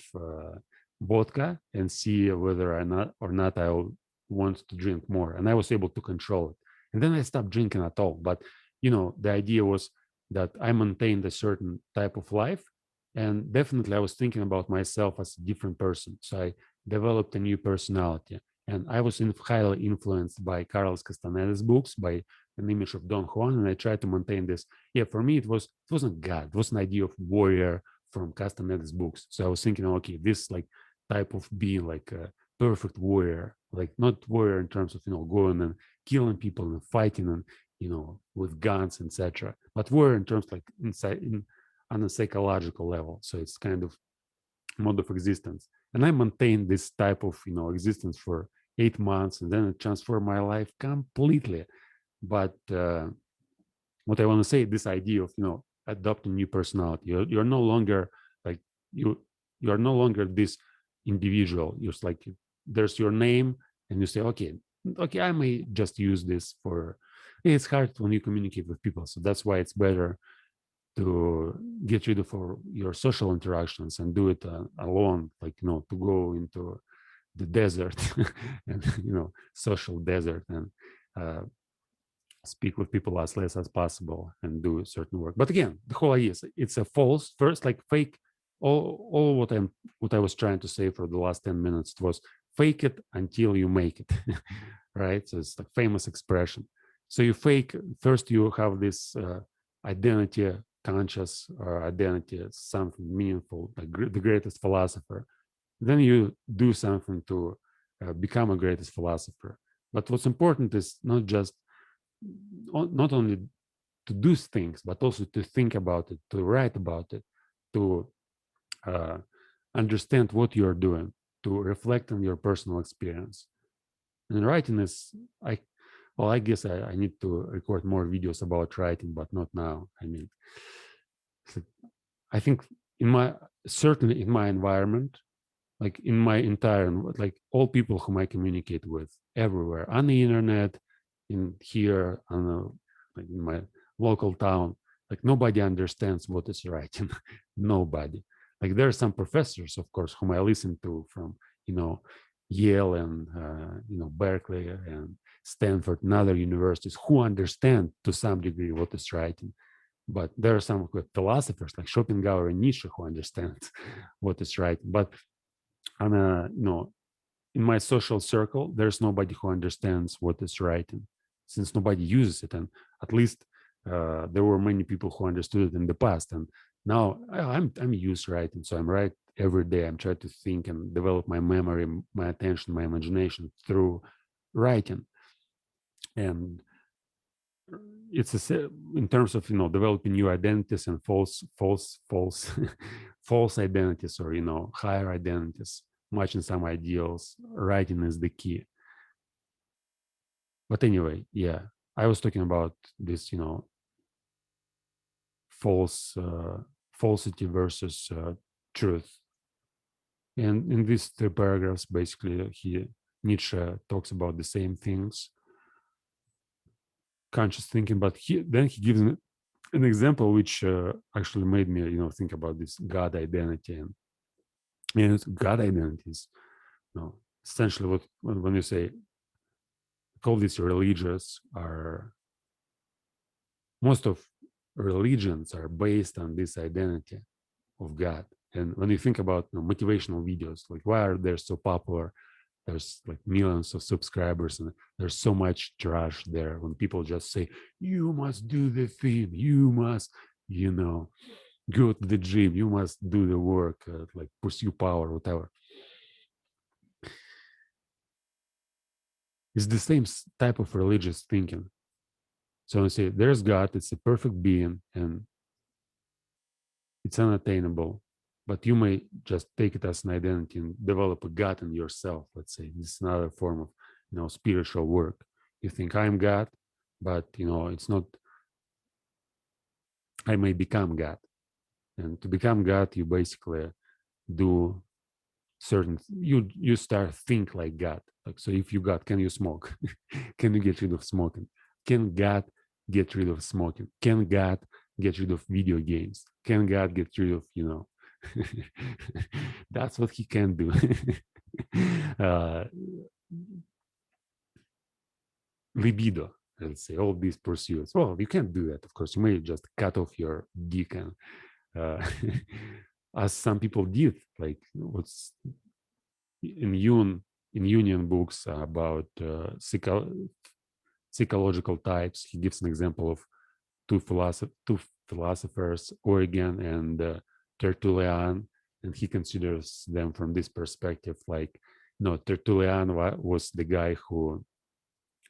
vodka, and see whether or not I'll want to drink more. And I was able to control it. And then I stopped drinking at all. But the idea was that I maintained a certain type of life, and definitely I was thinking about myself as a different person. So I developed a new personality, and I was highly influenced by Carlos Castaneda's books, by an image of Don Juan, and I tried to maintain this. Yeah, for me it wasn't God, it was an idea of warrior from Castaneda's books. So I was thinking, okay, this like type of being like a perfect warrior, like not warrior in terms of going and killing people and fighting and with guns, etc., but warrior in terms like on a psychological level. So it's kind of mode of existence, and I maintained this type of existence for 8 months, and then it transformed my life completely. But what I want to say, this idea of adopting new personality, you're no longer like you're no longer this individual. You're like, there's your name, and you say, okay, I may just use this for. It's hard when you communicate with people, so that's why it's better to get rid of your social interactions and do it alone, like to go into the desert and social desert, and uh, speak with people as less as possible and do certain work. But again, the whole idea is it's a false first, like fake. All what I was trying to say for the last 10 minutes was fake it until you make it. Right? So it's the famous expression. So you fake first, you have this identity conscious, or identity as something meaningful, like the greatest philosopher. Then you do something to become a greatest philosopher. But what's important is not only to do things, but also to think about it, to write about it, to uh, understand what you're doing, to reflect on your personal experience. And writing is, I guess I need to record more videos about writing, but not now. I mean, I think certainly in my environment, like in my entire, like all people whom I communicate with everywhere on the internet, in here, like in my local town, like nobody understands what is writing. Nobody. Like there are some professors, of course, whom I listen to from, Yale and, Berkeley and Stanford and other universities, who understand to some degree what is writing. But there are some philosophers like Schopenhauer and Nietzsche who understand what is writing. But on in my social circle, there's nobody who understands what is writing, since nobody uses it. And at least there were many people who understood it in the past. And now I'm used writing, so I'm right every day. I'm trying to think and develop my memory, my attention, my imagination through writing. And it's in terms of developing new identities and false false identities, or higher identities, matching some ideals. Writing is the key. But anyway, yeah, I was talking about this falsity versus truth. And in these 3 paragraphs, basically Nietzsche talks about the same things, conscious thinking, but then he gives an example which actually made me think about this God identity. And God identities, essentially what when you say all these religions are, most of religions are based on this identity of God. And when you think about motivational videos, like why are they so popular? there's like millions of subscribers, and there's so much trash there when people just say, you must do the thing, you must, go to the gym, you must do the work, like pursue power, whatever. It's the same type of religious thinking. So I say, there's God, it's a perfect being, and it's unattainable. But you may just take it as an identity and develop a God in yourself. Let's say this is another form of, spiritual work. You think I'm God, but it's not. I may become God, and to become God, you basically do certain. You start think like God. Like, so, if you God, can you smoke? Can you get rid of smoking? Can God get rid of smoking? Can God get rid of video games? Can God get rid of, that's what he can do. uh, Libido, let's say, all these pursuits. Well, you can't do that, of course. You may just cut off your dick, and as some people did, like what's in Union books about psychological types. He gives an example of two philosophers, Origen and Tertullian, and he considers them from this perspective. Like, Tertullian was the guy who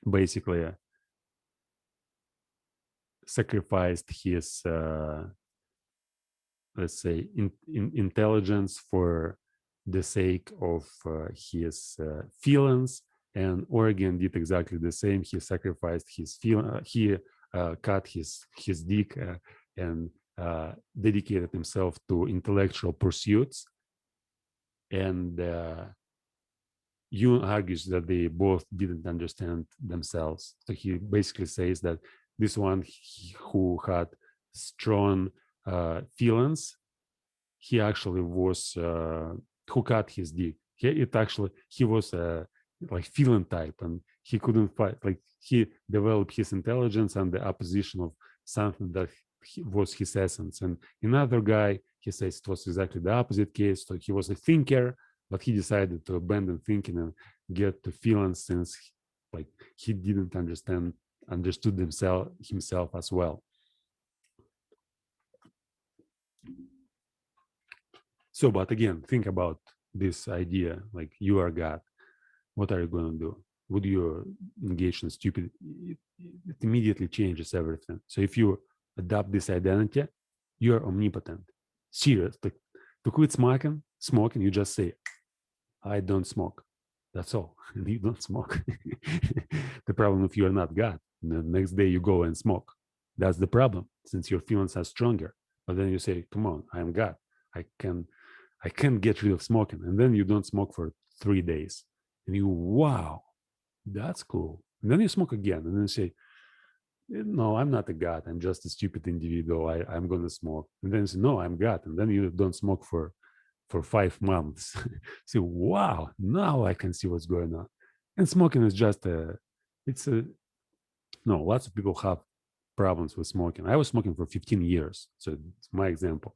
basically sacrificed his, let's say, intelligence for the sake of his feelings. And Origen did exactly the same. He sacrificed his he cut his dick and dedicated himself to intellectual pursuits. And Jung argues that they both didn't understand themselves. So he basically says that this one who had strong feelings, he actually was who cut his dick. He was like feeling type, and he couldn't fight. Like, he developed his intelligence on the opposition of something that was his essence. And another guy, he says it was exactly the opposite case. So he was a thinker, but he decided to abandon thinking and get to feelings, since like he didn't understood himself as well. So, but again, think about this idea, like you are God. What are you going to do? Would you engage in stupid? It immediately changes everything. So if you adopt this identity, you are omnipotent. Serious. To quit smoking, you just say, I don't smoke. That's all. And you don't smoke. The problem if you are not God, the next day you go and smoke. That's the problem, since your feelings are stronger. But then you say, come on, I am God. I can get rid of smoking. And then you don't smoke for 3 days. And you, wow, that's cool. And then you smoke again. And then you say, no, I'm not a God. I'm just a stupid individual. I'm going to smoke. And then you say, no, I'm God. And then you don't smoke for 5 months. Say, wow, now I can see what's going on. And smoking is just lots of people have problems with smoking. I was smoking for 15 years. So it's my example.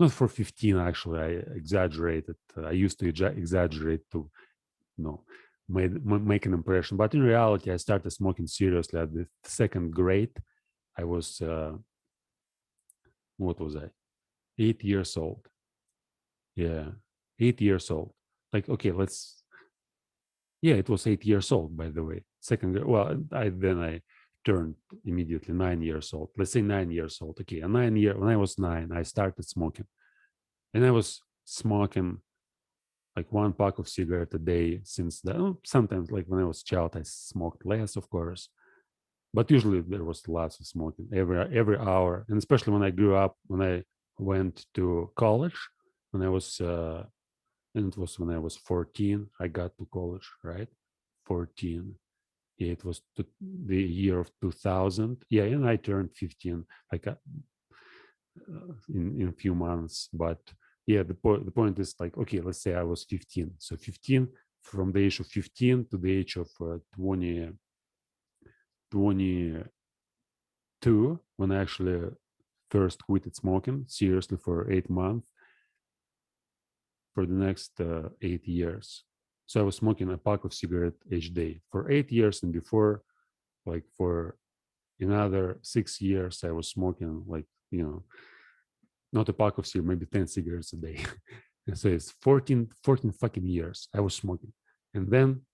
Not for 15, actually. I exaggerated. I used to exaggerate to, make an impression. But in reality, I started smoking seriously at the 2nd grade. I was, what was I? 8 years old. Yeah, 8 years old. Like, okay, it was 8 years old, by the way. I turned immediately 9 years old. Let's say 9 years old. Okay, when I was 9, I started smoking. And I was smoking like 1 pack of cigarette a day since then. Sometimes, like when I was a child, I smoked less, of course. But usually there was lots of smoking every hour. And especially when I grew up, when I went to college, when I was and it was when I was 14, I got to college, right? 14. Yeah, it was the year of 2000. Yeah, and I turned 15 like in a few months. But yeah, the point is, like, okay, let's say I was 15. So 15, from the age of 15 to the age of 22, when I actually first quitted smoking seriously for 8 months, for the next 8 years. So I was smoking a pack of cigarette each day for 8 years, and before, like for another 6 years, I was smoking like, not a pack of cigarettes, maybe 10 cigarettes a day. And so it's 14 fucking years I was smoking. And then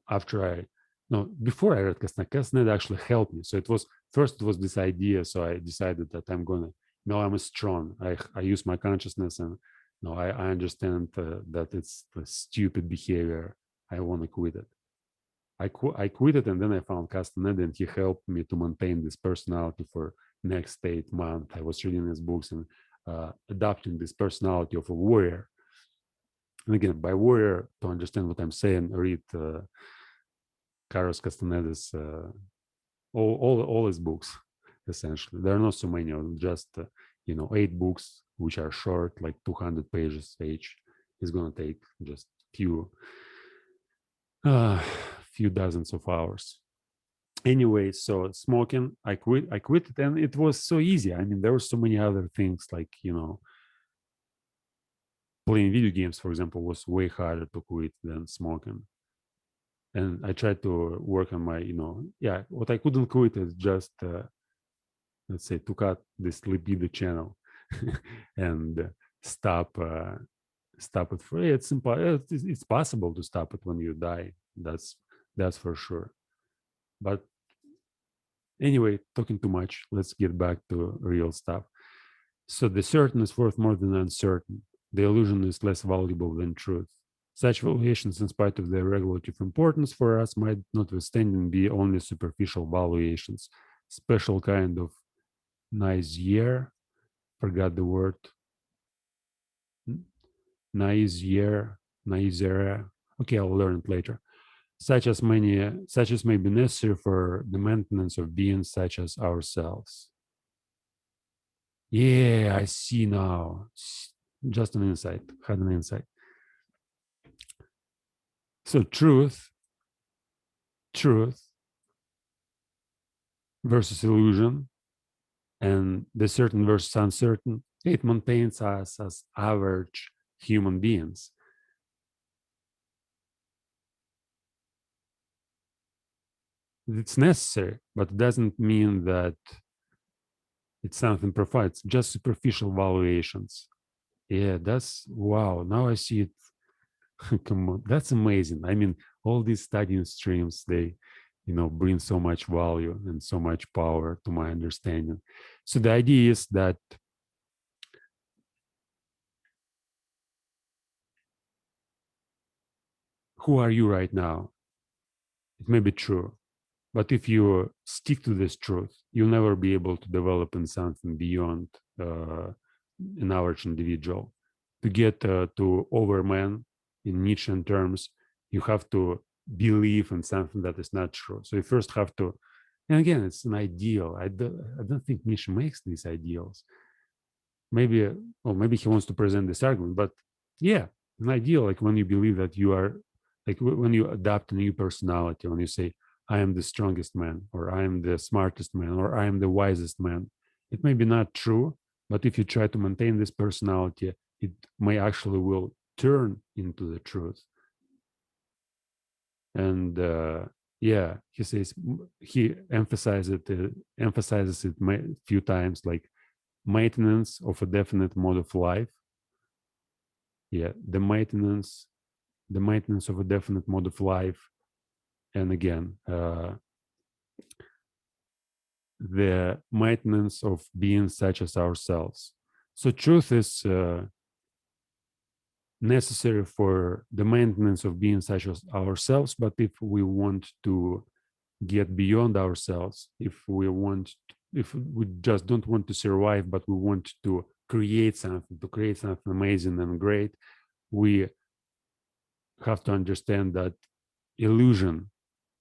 after no, before I read Castaneda actually helped me. So it was first, it was this idea. So I decided that I'm gonna, no, I'm strong. I use my consciousness, and no, I understand that it's a stupid behavior. I want to quit it. I quit it, and then I found Castaneda, and he helped me to maintain this personality for next 8 months. I was reading his books and adopting this personality of a warrior. And again, by warrior, to understand what I'm saying, read Carlos Castaneda's all his books. Essentially, there are not so many of them. Just 8 books, which are short, like 200 pages each. Is going to take just few dozens of hours. Anyway, so smoking, I quit it, and it was so easy. I mean, there were so many other things, like playing video games, for example, was way harder to quit than smoking. And I tried to work on my, what I couldn't quit is just, let's say, to cut this libido channel and stop it for it's possible to stop it when you die. That's for sure. But anyway, talking too much. Let's get back to real stuff. So the certain is worth more than uncertain. The illusion is less valuable than truth. Such valuations, in spite of their relative importance for us, might notwithstanding be only superficial valuations. Special kind of nizier, forgot the word, nizier. Okay, I'll learn it later. Such as may be necessary for the maintenance of beings such as ourselves. Yeah, I see now. Just an insight. Had an insight. So truth versus illusion, and the certain versus uncertain, it maintains us as average human beings. It's necessary, but it doesn't mean that it's something profound. It's just superficial valuations. Yeah, that's wow. Now I see it. Come on, that's amazing. I mean, all these studying streams, they bring so much value and so much power to my understanding. So the idea is that who are you right now? It may be true, but if you stick to this truth, you'll never be able to develop in something beyond an average individual. To get to overman in Nietzschean terms, you have to believe in something that is not true. So you first have to, and again, it's an ideal. I don't think Nietzsche makes these ideals. Maybe, maybe he wants to present this argument, but yeah, an ideal, like when you believe that you are, like when you adopt a new personality, when you say, I am the strongest man, or I am the smartest man, or I am the wisest man. It may be not true, but if you try to maintain this personality, it may actually will turn into the truth. And yeah, he says, he emphasizes it a few times, like maintenance of a definite mode of life. Yeah, the maintenance of a definite mode of life. And again, the maintenance of beings such as ourselves. So truth is necessary for the maintenance of beings such as ourselves, but if we want to get beyond ourselves, if we just don't want to survive, but we want to create something amazing and great, we have to understand that illusion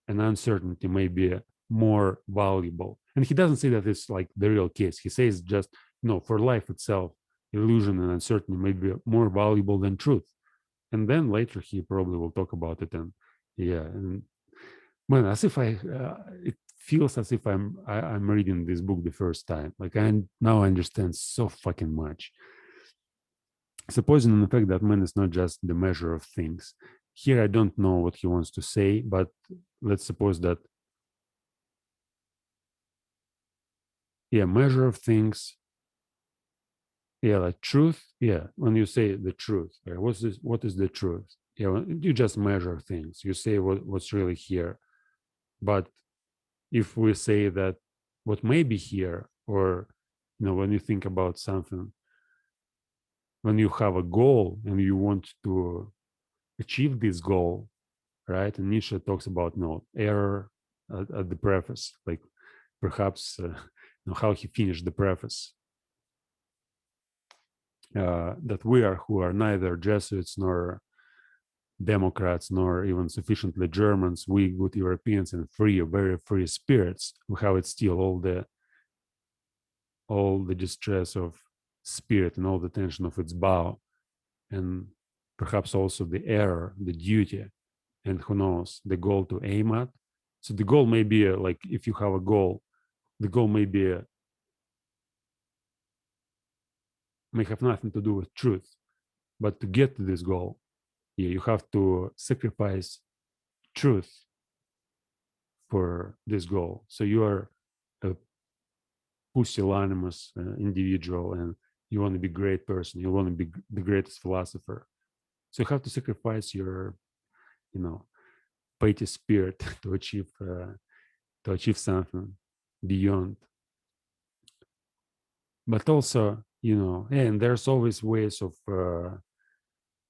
and uncertainty may be more valuable. And he doesn't say that it's like the real case. He says just, for life itself, illusion and uncertainty may be more valuable than truth. And then later he probably will talk about it. And yeah, and man, as if it feels as if I'm reading this book the first time. Like I now understand so fucking much. Supposing in the fact that man is not just the measure of things, here I don't know what he wants to say, but let's suppose that, yeah, measure of things, yeah, like truth, yeah, when you say the truth, right? What is the truth? Yeah, you just measure things, you say what's really here. But if we say that what may be here, or when you think about something, when you have a goal and you want to achieve this goal, right? And Nietzsche talks about error at the preface, like perhaps how he finished the preface, that we are who are neither Jesuits nor Democrats nor even sufficiently Germans, we good Europeans and free, very free spirits, we have it still all the distress of spirit and all the tension of its bow, and perhaps also the error, the duty, and who knows, the goal to aim at. So the goal may be like, if you have a goal, the goal may have nothing to do with truth, but to get to this goal, yeah, you have to sacrifice truth for this goal. So you are a pusillanimous individual, and you want to be a great person, you want to be the greatest philosopher. So you have to sacrifice your, petty spirit to achieve something beyond. But also, and there's always ways of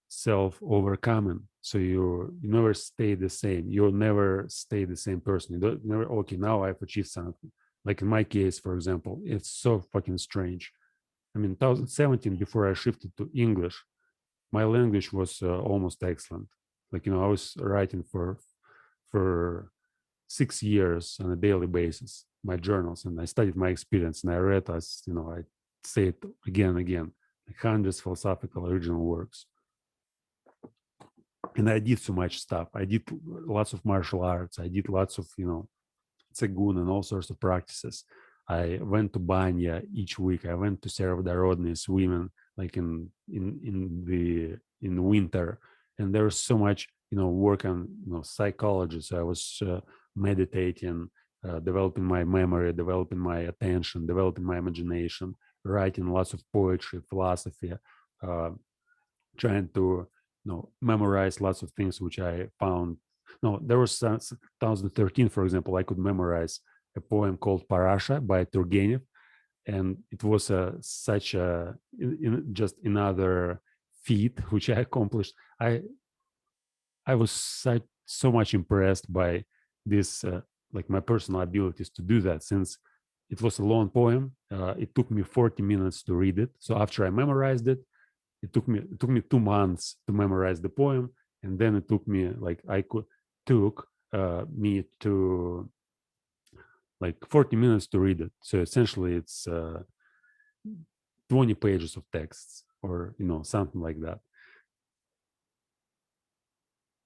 self overcoming. So you never stay the same. You'll never stay the same person. You don't never, okay, now I've achieved something. Like in my case, for example, it's so fucking strange. I mean, 2017, before I shifted to English, my language was almost excellent. Like, I was writing for 6 years on a daily basis, my journals, and I studied my experience, and I read, as I say it again and again, like hundreds of philosophical original works. And I did so much stuff. I did lots of martial arts. I did lots of, tsegun and all sorts of practices. I went to banya each week. I went to Serovdorodny swimming, like in winter. And there was so much, work on, psychology. So I was meditating, developing my memory, developing my attention, developing my imagination, writing lots of poetry, philosophy, uh, trying to memorize lots of things which I found. No, there was 2013, for example, I could memorize a poem called Parasha by Turgenev, and it was such just another feat which I accomplished. I was so much impressed by this, like my personal abilities to do that, since it was a long poem. It took me 40 minutes to read it. So after I memorized it, it took me 2 months to memorize the poem, and then it took me me to like 40 minutes to read it. So essentially, it's 20 pages of texts, or something like that.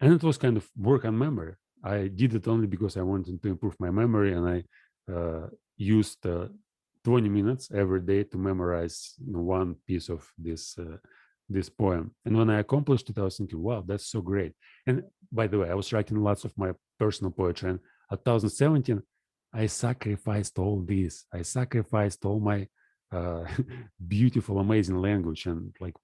And it was kind of work on memory. I did it only because I wanted to improve my memory, and I used 20 minutes every day to memorize one piece of this poem. And when I accomplished it, I was thinking, wow, that's so great. And by the way, I was writing lots of my personal poetry. And in 2017, I sacrificed all this. I sacrificed all my uh, beautiful, amazing language and like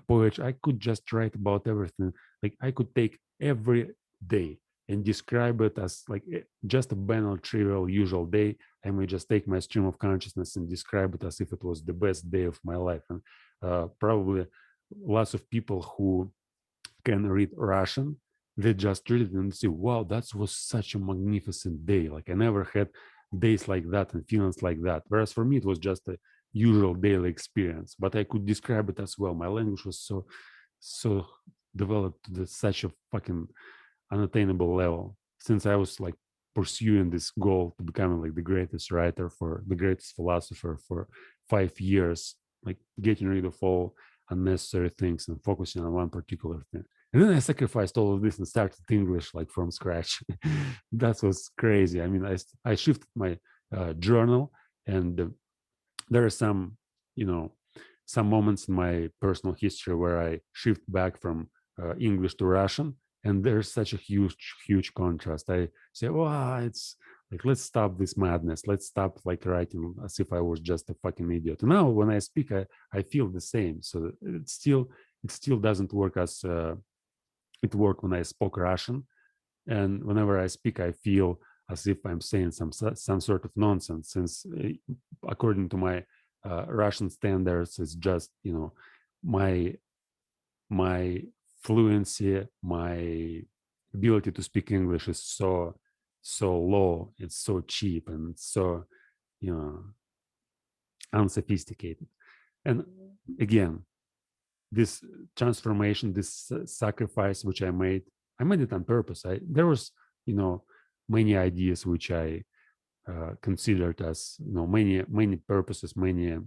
poetry. I could just write about everything. Like I could take every day and describe it as like just a banal, trivial, usual day. I may just take my stream of consciousness and describe it as if it was the best day of my life. And probably lots of people who can read Russian, they just read it and say, wow, that was such a magnificent day. Like I never had days like that and feelings like that. Whereas for me, it was just a usual daily experience, but I could describe it as well. My language was so developed to such a fucking unattainable level, since I was like pursuing this goal to becoming like the greatest writer, for the greatest philosopher for 5 years, like getting rid of all unnecessary things and focusing on one particular thing. And then I sacrificed all of this and started English like from scratch. That was crazy. I mean, I shifted my journal, and there are some, some moments in my personal history where I shift back from English to Russian, and there's such a huge contrast. I say, oh, it's like, let's stop this madness, let's stop like writing as if I was just a fucking idiot. And now when I speak, I feel the same. So it still doesn't work as it worked when I spoke Russian. And whenever I speak, I feel as if I'm saying some sort of nonsense, since according to my Russian standards, it's just, my my fluency, my ability to speak English is so low, it's so cheap, and so, you know unsophisticated. And again, this transformation, this sacrifice which I made it on purpose. There was, many ideas which I considered as, many purposes, many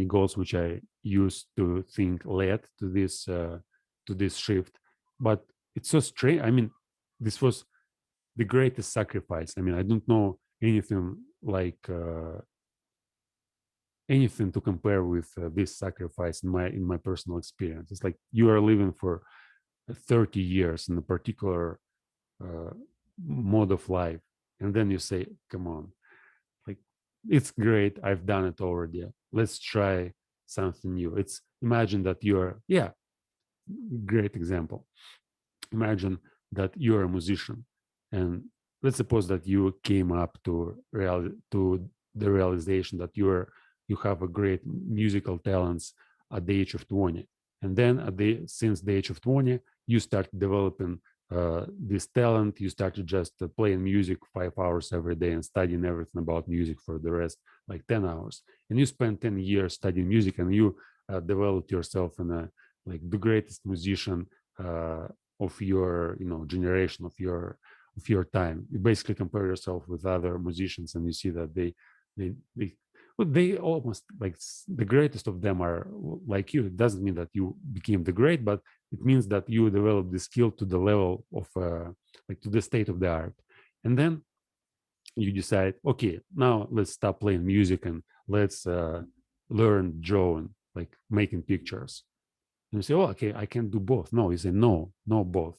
goals which I used to think led to this shift. But it's so strange. I mean, this was the greatest sacrifice. I mean, I don't know anything like anything to compare with this sacrifice in my personal experience. It's like you are living for 30 years in a particular uh, mode of life, and then you say, "Come on, like it's great. I've done it already. Let's try something new." It's imagine that you're great example. Imagine that you're a musician, and let's suppose that you came up to the realization that you have a great musical talents at the age of 20, and then since the age of 20 you start developing this talent. You started just playing music 5 hours every day and studying everything about music for the rest, like 10 hours, and you spend 10 years studying music, and you developed yourself in a like the greatest musician of your generation, of your time. You basically compare yourself with other musicians, and you see that they well, they almost like the greatest of them are like you. It doesn't mean that you became the great, but it means that you develop the skill to the level of like to the state of the art. And then you decide, okay, now let's stop playing music and let's learn drawing, like making pictures. And you say, oh, okay, I can do both. No, you say, no, no, both.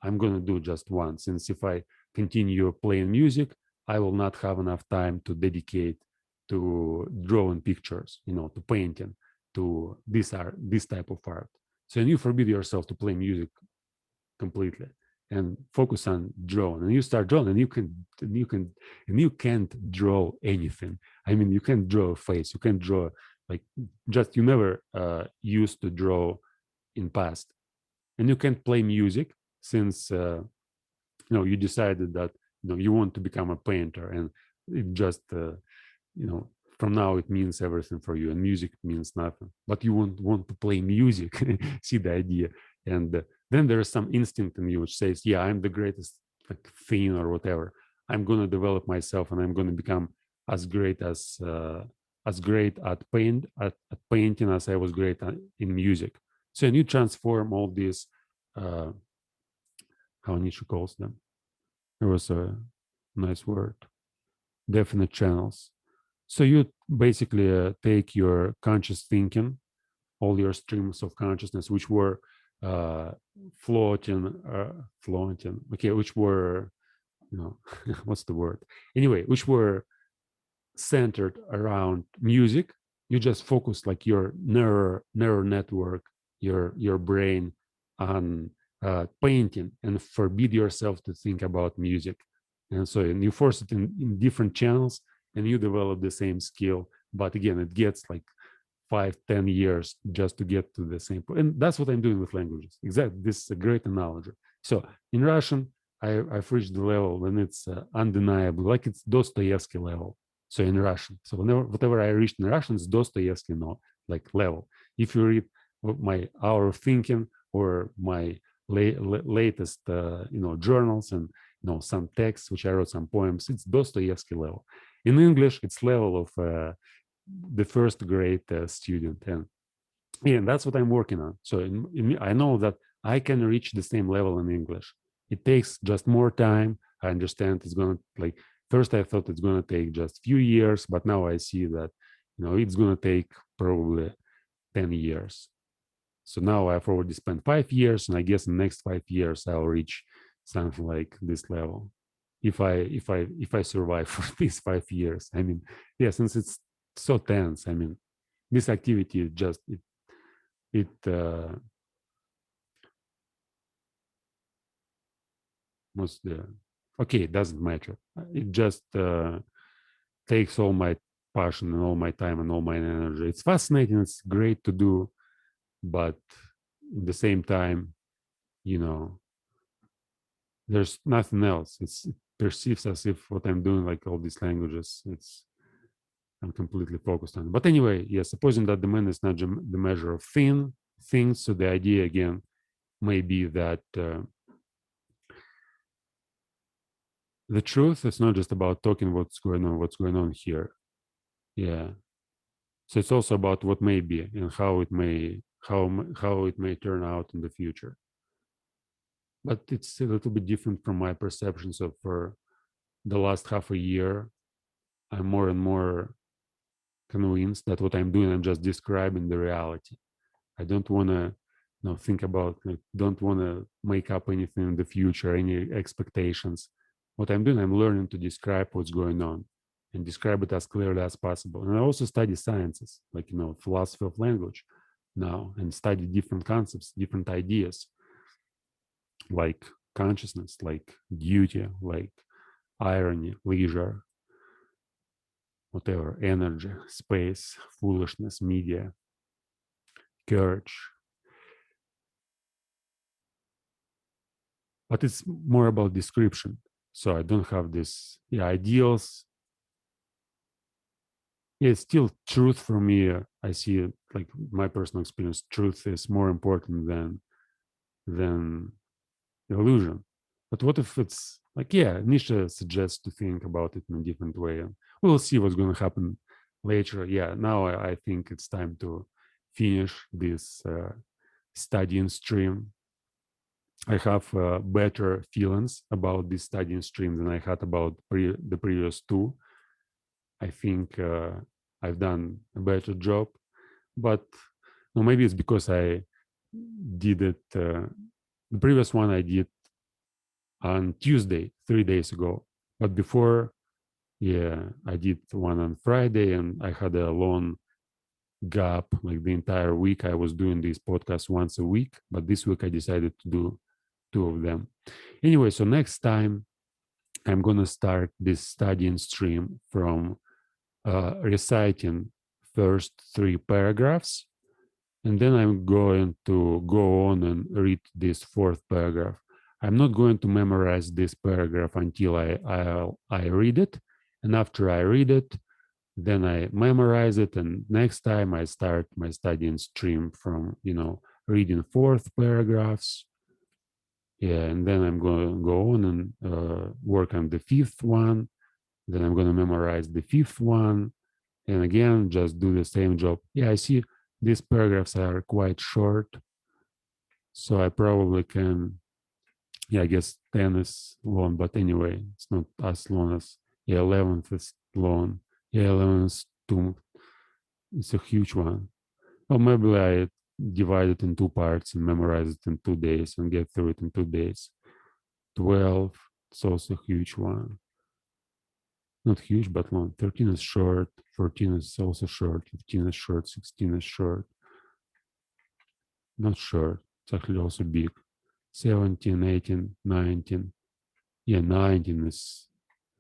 I'm going to do just one. Since if I continue playing music, I will not have enough time to dedicate to drawing pictures, to painting, to this type of art. So you forbid yourself to play music completely and focus on drawing, and you start drawing, and you can't draw anything. I mean, you can't draw a face, you can't draw like just you never used to draw in past, and you can't play music since you decided that you want to become a painter, and it just you know from now it means everything for you, and music means nothing, but you want to play music. See the idea? And then there is some instinct in you which says, yeah, I'm the greatest like thing or whatever. I'm going to develop myself, and I'm going to become as great as great at painting as I was great in music. So and you transform all these uh, how Nietzsche calls them. There was a nice word, definite channels. So you basically take your conscious thinking, all your streams of consciousness, which were uh, floating, okay, which were, what's the word? Anyway, which were centered around music. You just focus like your neural network, your brain on painting, and forbid yourself to think about music. And so and you force it in different channels, and you develop the same skill. But again, it gets like 5-10 years just to get to the same point. And that's what I'm doing with languages. Exactly. This is a great analogy. So in Russian, I've reached the level when it's undeniable, like it's Dostoevsky level. So in Russian, so whatever I reached in Russian is Dostoevsky, like level. If you read my Hour of Thinking or my latest, journals and some texts which I wrote, some poems, it's Dostoevsky level. In English, it's level of the first grade student, and that's what I'm working on. So I know that I can reach the same level in English. It takes just more time. I understand it's gonna like first I thought it's gonna take just few years, but now I see that it's gonna take probably 10 years. So now I've already spent 5 years, and I guess in the next 5 years I'll reach something like this level. If I survive for these 5 years. I mean, yeah, since it's so tense. I mean, this activity just it was the okay. It doesn't matter. It just takes all my passion and all my time and all my energy. It's fascinating. It's great to do, but at the same time, you know, there's nothing else. It perceives as if what I'm doing, like all these languages, I'm completely focused on. But anyway, yeah, supposing that the man is not the measure of things, so the idea again may be that the truth is not just about talking what's going on here. Yeah. So it's also about what may be and how it may turn out in the future. But it's a little bit different from my perception. So for the last half a year, I'm more and more convinced that what I'm doing, I'm just describing the reality. I don't want to think about, like, don't want to make up anything in the future, any expectations. What I'm doing, I'm learning to describe what's going on and describe it as clearly as possible. And I also study sciences, like, philosophy of language now, and study different concepts, different ideas, like consciousness, like duty, like irony, leisure, whatever, energy, space, foolishness, media, courage. But it's more about description. So I don't have this ideals. Yeah, it's still truth for me. I see it like my personal experience. Truth is more important than illusion. But what if it's like, yeah, Nietzsche suggests to think about it in a different way. And we'll see what's going to happen later. Yeah, now I think it's time to finish this studying stream. I have better feelings about this studying stream than I had about the previous two. I think I've done a better job, but maybe it's because I did it. The previous one I did on Tuesday, 3 days ago, but before, yeah, I did one on Friday, and I had a long gap, like the entire week. I was doing these podcasts once a week, but this week I decided to do two of them. Anyway, so next time I'm going to start this studying stream from reciting first 3 paragraphs, and then I'm going to go on and read this fourth paragraph. I'm not going to memorize this paragraph until I read it, and after I read it, then I memorize it, and next time I start my studying stream from reading fourth paragraphs. Yeah, and then I'm going to go on and work on the fifth one. Then I'm going to memorize the fifth one, and again just do the same job. Yeah, I see these paragraphs are quite short, so I probably can. Yeah, I guess 10 is long, but anyway, it's not as long as 11th is long. 11 is too. It's a huge one. Or maybe I divide it in 2 parts and memorize it in 2 days and get through it in 2 days. 12, it's also a huge one. Not huge, but long. 13 is short. 14 is also short. 15 is short. 16 is short. Not short. It's actually also big. 17, 18, 19. Yeah, 19 is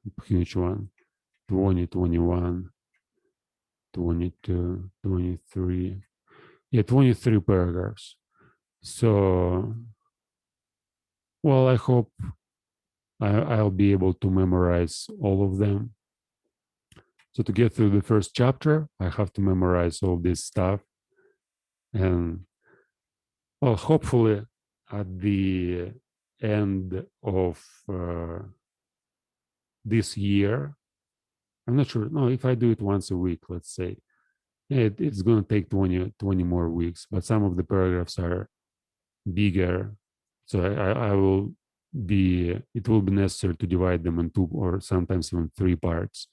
a huge one. 20, 21, 22, 23. Yeah, 23 paragraphs. So, well, I hope I'll be able to memorize all of them. So to get through the first chapter, I have to memorize all this stuff. And, well, hopefully at the end of this year, I'm not sure. No, if I do it once a week, let's say, it's going to take 20 more weeks. But some of the paragraphs are bigger. So it will be necessary to divide them in 2 or sometimes even 3 parts.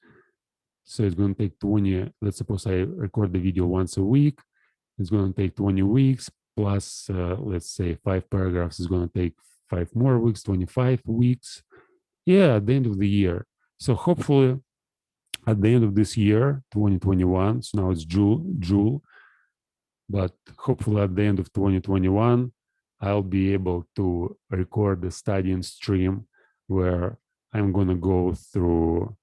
So it's going to take 20. Let's suppose I record the video once a week. It's going to take 20 weeks. plus, let's say 5 paragraphs is going to take 5 more weeks, 25 weeks. Yeah, at the end of the year. So hopefully at the end of this year, 2021, so now it's June, but hopefully at the end of 2021, I'll be able to record the studying stream where I'm going to go through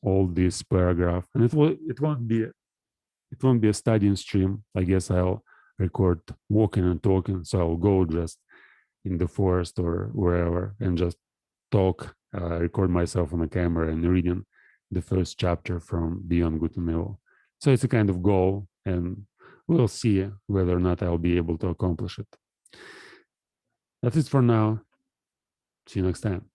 all this paragraph, and it won't be a studying stream. I guess I'll record walking and talking. So I'll go just in the forest or wherever and just talk, record myself on a camera and reading the first chapter from Beyond Good and Evil. So it's a kind of goal, and we'll see whether or not I'll be able to accomplish it. That's it for now. See you next time.